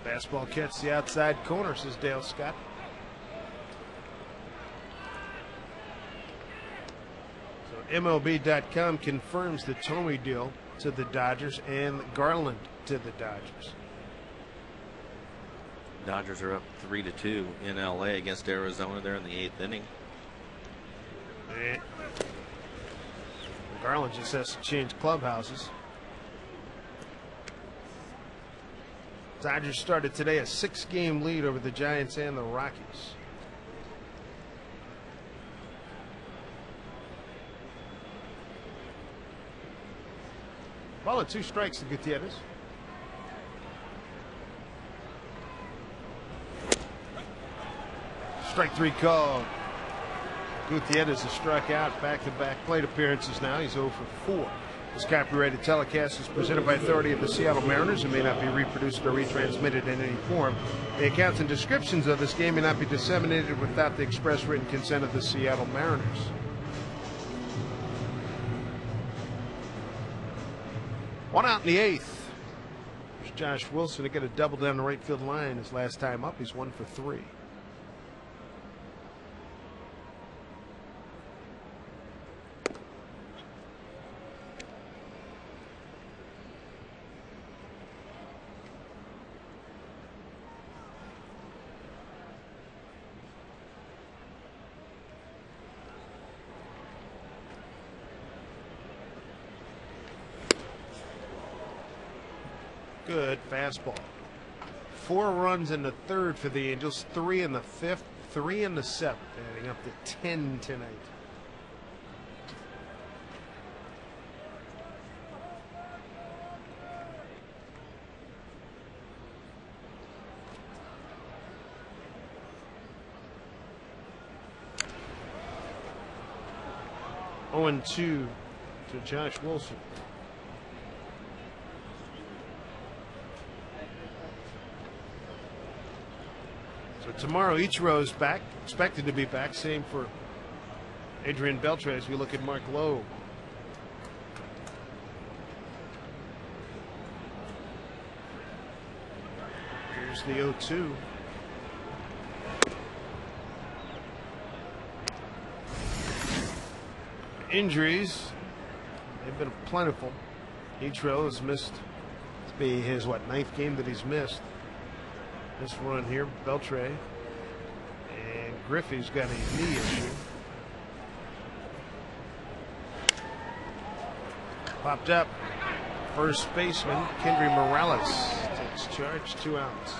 Fastball catch the outside corner, says Dale Scott. So MLB.com confirms the Thome deal to the Dodgers and Garland to the Dodgers. Dodgers are up 3-2 in LA against Arizona. They're in the 8th inning. And Garland just has to change clubhouses. Dodgers started today a 6-game lead over the Giants and the Rockies. Ball at 2 strikes to Gutierrez. Strike 3 called. Gutierrez has struck out back-to-back plate appearances now. He's 0 for 4. This copyrighted telecast is presented by authority of the Seattle Mariners and may not be reproduced or retransmitted in any form. The accounts and descriptions of this game may not be disseminated without the express written consent of the Seattle Mariners. One out in the 8th. There's Josh Wilson to get a double down the right field line. His last time up, he's 1 for 3. Good fastball. 4 runs in the 3rd for the Angels, 3 in the 5th, 3 in the 7th, adding up to 10 tonight. Oh, and 2 to Josh Wilson. So tomorrow, Ichiro's back, expected to be back. Same for Adrian Beltre as we look at Mark Lowe. Here's the 0-2. Injuries, they've been plentiful. Ichiro has missed, it's be his 9th game that he's missed. This run here, Beltre, and Griffey's got a knee issue. Popped up, first baseman Kendry Morales takes charge, 2 outs.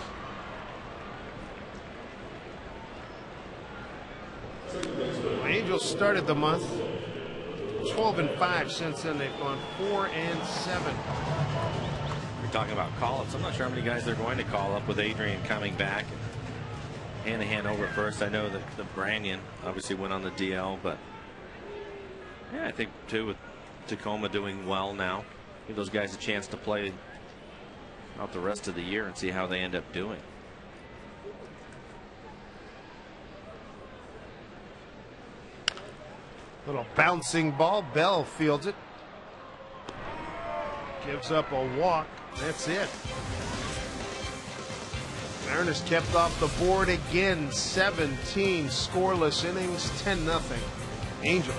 The Angels started the month 12-5. Since then they've gone 4-7. You're talking about call-ups. I'm not sure how many guys they're going to call up with Adrian coming back. Hanahan over first. I know that the Branyan obviously went on the DL, but yeah, I think too with Tacoma doing well now, give those guys a chance to play out the rest of the year and see how they end up doing. Little bouncing ball. Bell fields it. Gives up a walk. That's it. Mariners kept off the board again. 17 scoreless innings, 10-0. Angels.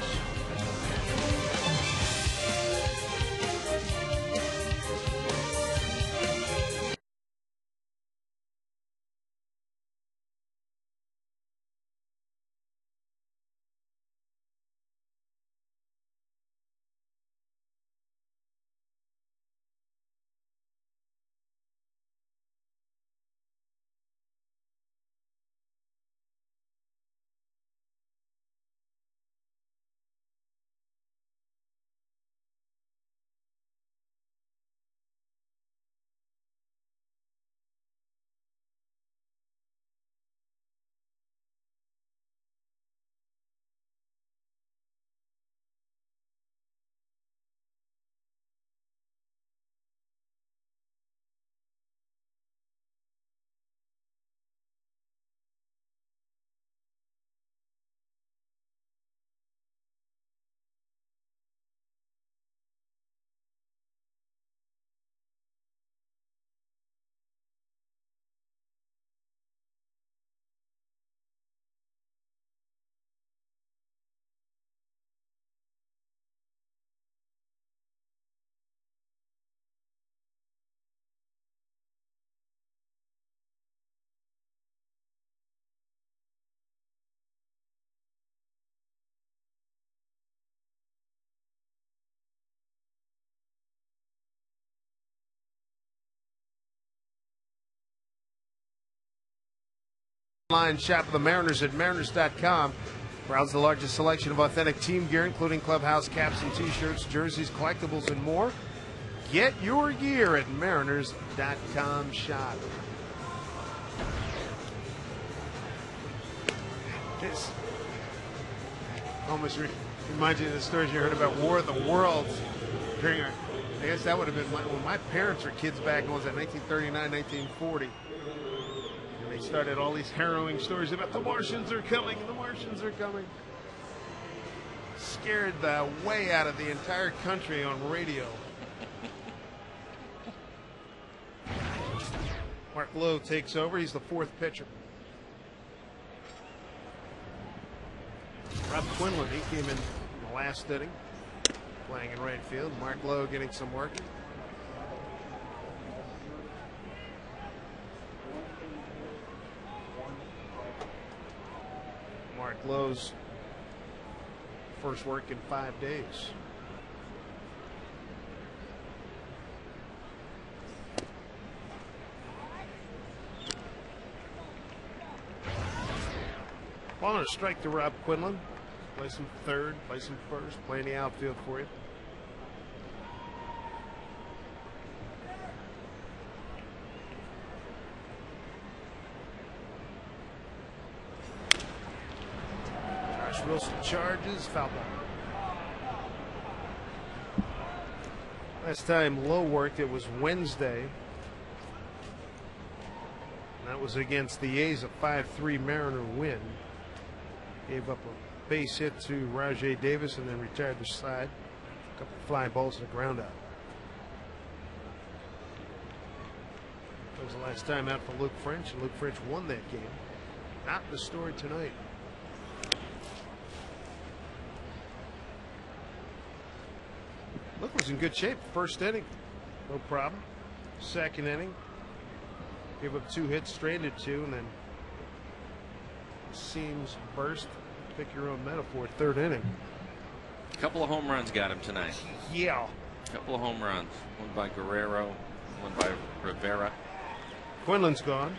Online shop of the Mariners at mariners.com. Browse the largest selection of authentic team gear, including clubhouse caps and t-shirts, jerseys, collectibles, and more. Get your gear at mariners.com shop. This almost reminds you of the stories you heard about War of the Worlds during I guess that would have been when my parents were kids back in, 1939, 1940. They started all these harrowing stories about the Martians are coming, the Martians are coming. Scared the way out of the entire country on radio. Mark Lowe takes over. He's the 4th pitcher. Rob Quinlan, he came in the last inning, playing in right field. Mark Lowe getting some work. Mark Lowe's first work in 5 days. Ball and a strike to Rob Quinlan. Play some third, play some first, play in the outfield for you. Josh Wilson charges, foul ball. Last time Lowe worked, it was Wednesday. That was against the A's, a 5-3 Mariner win. Gave up a base hit to Rajay Davis and then retired to side. A couple of fly balls and a ground out. That was the last time out for Luke French, and Luke French won that game. Not the story tonight. Luke was in good shape. First inning, no problem. Second inning, gave up 2 hits, stranded 2, and then seams burst. Pick your own metaphor. Third inning. A couple of home runs got him tonight. Yeah. A couple of home runs. One by Guerrero, one by Rivera. Quinlan's gone.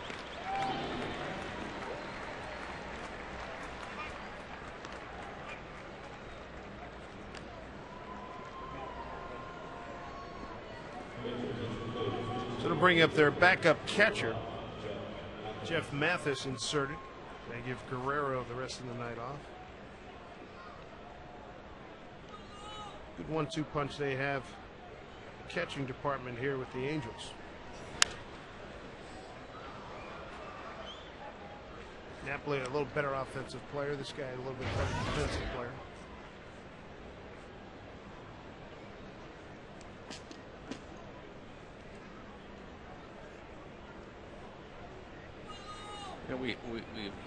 So to bring up their backup catcher, Jeff Mathis inserted. They give Guerrero the rest of the night off. Good 1-2 punch they have. The catching department here with the Angels. Napoli a little better offensive player. This guy a little bit better defensive player. Yeah, we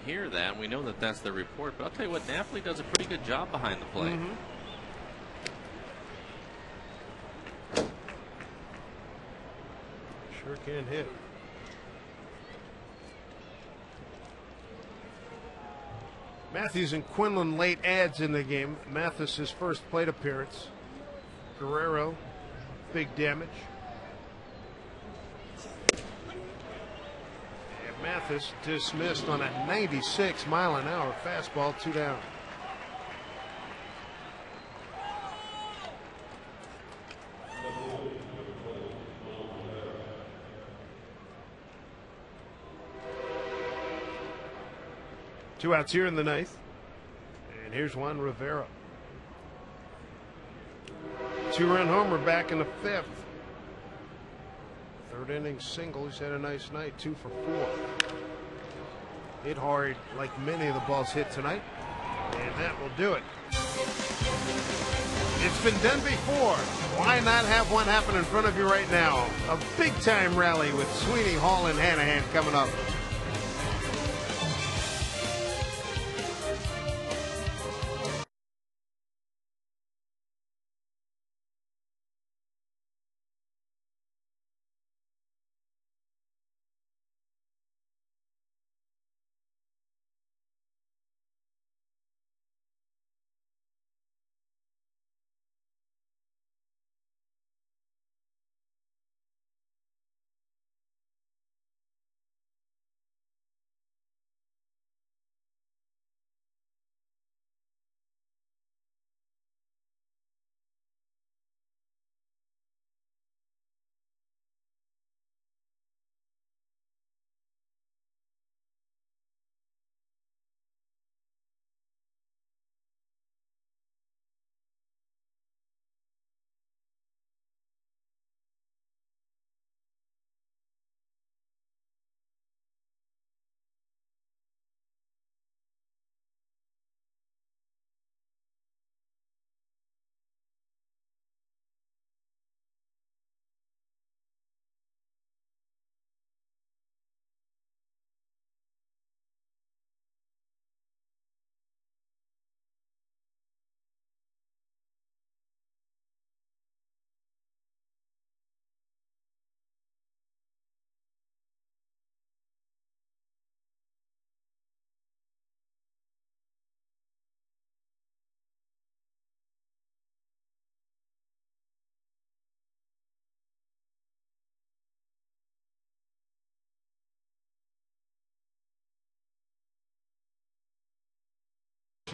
hear that. We know that that's the report. But I'll tell you what, Napoli does a pretty good job behind the plate. Mm-hmm. Sure can hit. Matthews and Quinlan late adds in the game. Mathis his first plate appearance. Guerrero, big damage. And Mathis dismissed on a 96-mile-an-hour fastball, 2 down. Two outs here in the ninth. And here's Juan Rivera. 2-run homer back in the 5th. Third inning single. He's had a nice night. 2 for 4. Hit hard like many of the balls hit tonight. And that will do it. It's been done before. Why not have one happen in front of you right now? A big time rally with Sweeney, Hall, and Hanahan coming up.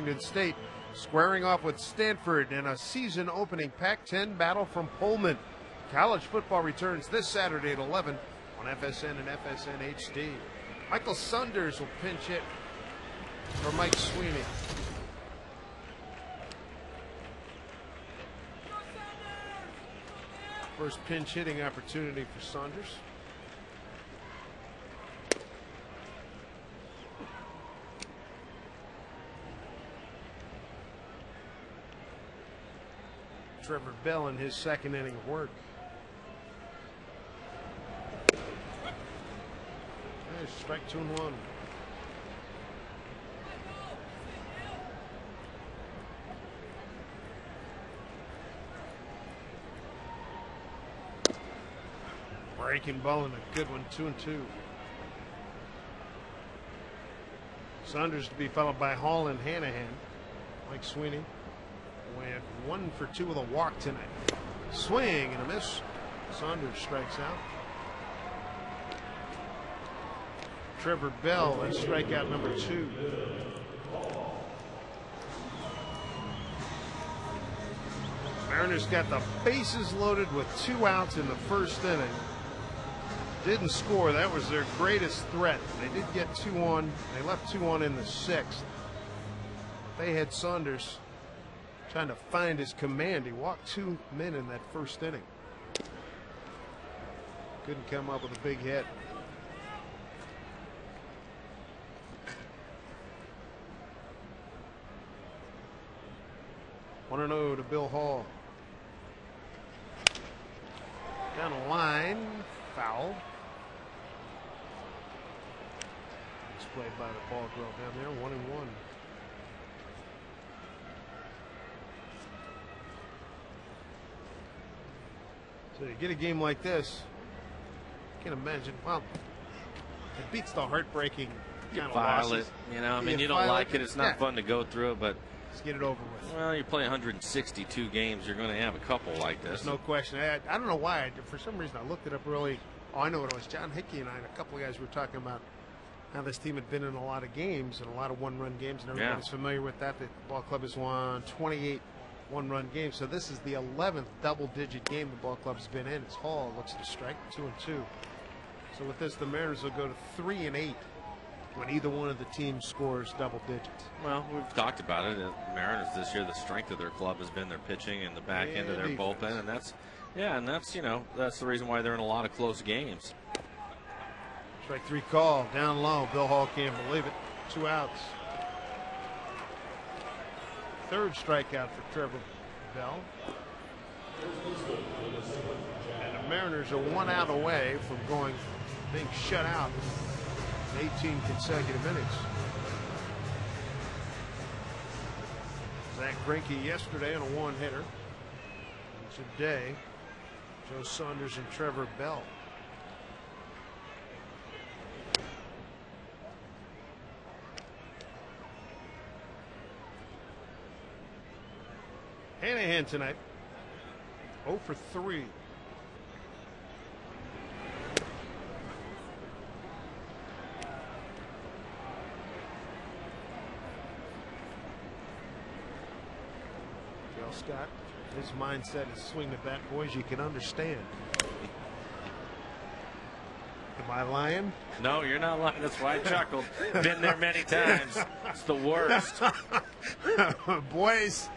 Washington State squaring off with Stanford in a season-opening Pac-10 battle from Pullman. College football returns this Saturday at 11 on FSN and FSN HD. Michael Saunders will pinch hit for Mike Sweeney. First pinch hitting opportunity for Saunders. Trevor Bell in his second inning of work. Strike 2 and 1. Breaking ball and a good one, 2 and 2. Saunders to be followed by Hall and Hanahan. Mike Sweeney went 1 for 2 with a walk tonight. Swing and a miss. Saunders strikes out. Trevor Bell is strikeout number 2. Mariners got the bases loaded with 2 outs in the first inning. Didn't score. That was their greatest threat. They did get 2 on. They left 2 on in the 6th. They had Saunders trying to find his command. He walked 2 men in that first inning. Couldn't come up with a big hit. 1-0 to Bill Hall. Down the line, foul. It's played by the ball girl down there, 1-1. So you get a game like this, I can't imagine. Well, it beats the heartbreaking kind of losses. You know, I mean, you don't like it. It's not fun to go through it, but let's get it over with. Well, you play 162 games, you're going to have a couple like this. There's no question. I don't know why. For some reason, I looked it up early. Oh, I know what it was. John Hickey and I and a couple of guys were talking about how this team had been in a lot of games and a lot of one-run games, and everybody's familiar with that. The ball club has won 28 one-run games. So this is the 11th double-digit game the ball club's been in. It's Hall looks to strike 2-2. So with this, the Mariners will go to 3-8 when either one of the teams scores double digits. Well, we've talked about it. The Mariners this year, the strength of their club has been their pitching and the back end of their bullpen, and that's you know, that's the reason why they're in a lot of close games. Strike 3 call down low. Bill Hall can't believe it. 2 outs. Third strikeout for Trevor Bell. And the Mariners are 1 out away from being shut out in 18 consecutive innings. Zach Greinke yesterday on a 1-hitter. Today, Joe Saunders and Trevor Bell. Hanahan tonight, 0 for 3. Joe Scott, his mindset is swing the bat, boys, you can understand. Am I lying? No, you're not lying. That's why I chuckled. Been there many times. It's the worst. Boys,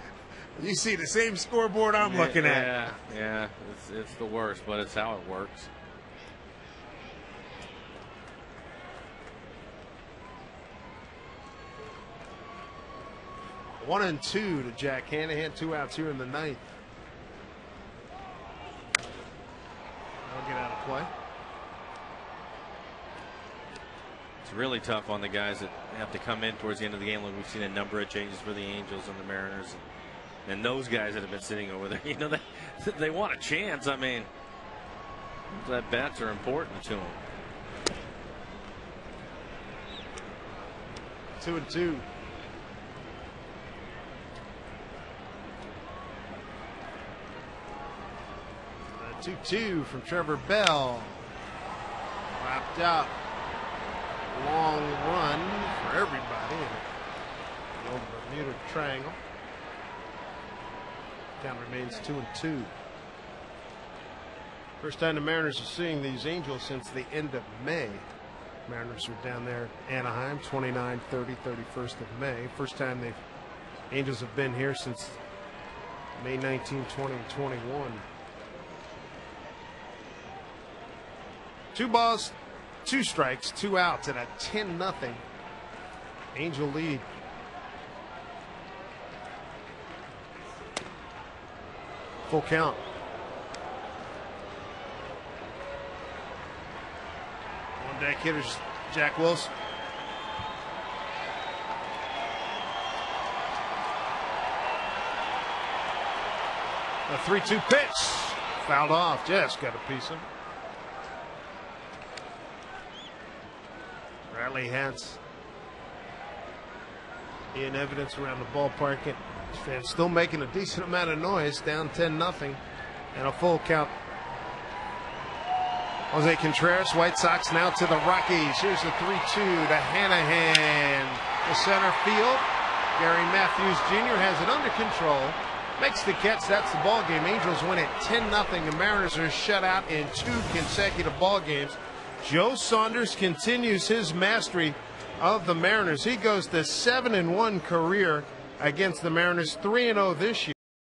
you see the same scoreboard I'm looking at. Yeah, it's the worst, but it's how it works. One and 2 to Jack Hanahan. 2 outs here in the 9th. I'll get out of play. It's really tough on the guys that have to come in towards the end of the game. Like we've seen a number of changes for the Angels and the Mariners. And those guys that have been sitting over there, you know, they want a chance. I mean, that bats are important to them. 2 and 2. 2-2 from Trevor Bell. Wrapped up. Long run for everybody. Bermuda Triangle. Count remains 2-2. First time the Mariners are seeing these Angels since the end of May. Mariners are down there, Anaheim, 29, 30, 31st of May. First time Angels have been here since May 19, 20, and 21. 2 balls, 2 strikes, 2 outs, and a 10-0 Angel lead. Full count. On deck hitters, Jack Wilson. A 3-2 pitch. Fouled off. Just got a piece of it. Bradley Hance in evidence around the ballpark. Fans still making a decent amount of noise. Down 10-0 and a full count. Jose Contreras, White Sox now to the Rockies. Here's the 3-2 to Hanahan. The center field. Gary Matthews Jr. has it under control. Makes the catch. That's the ball game. Angels win it 10-0. The Mariners are shut out in 2 consecutive ball games. Joe Saunders continues his mastery of the Mariners. He goes to 7-1 career against the Mariners, 3-0 this year.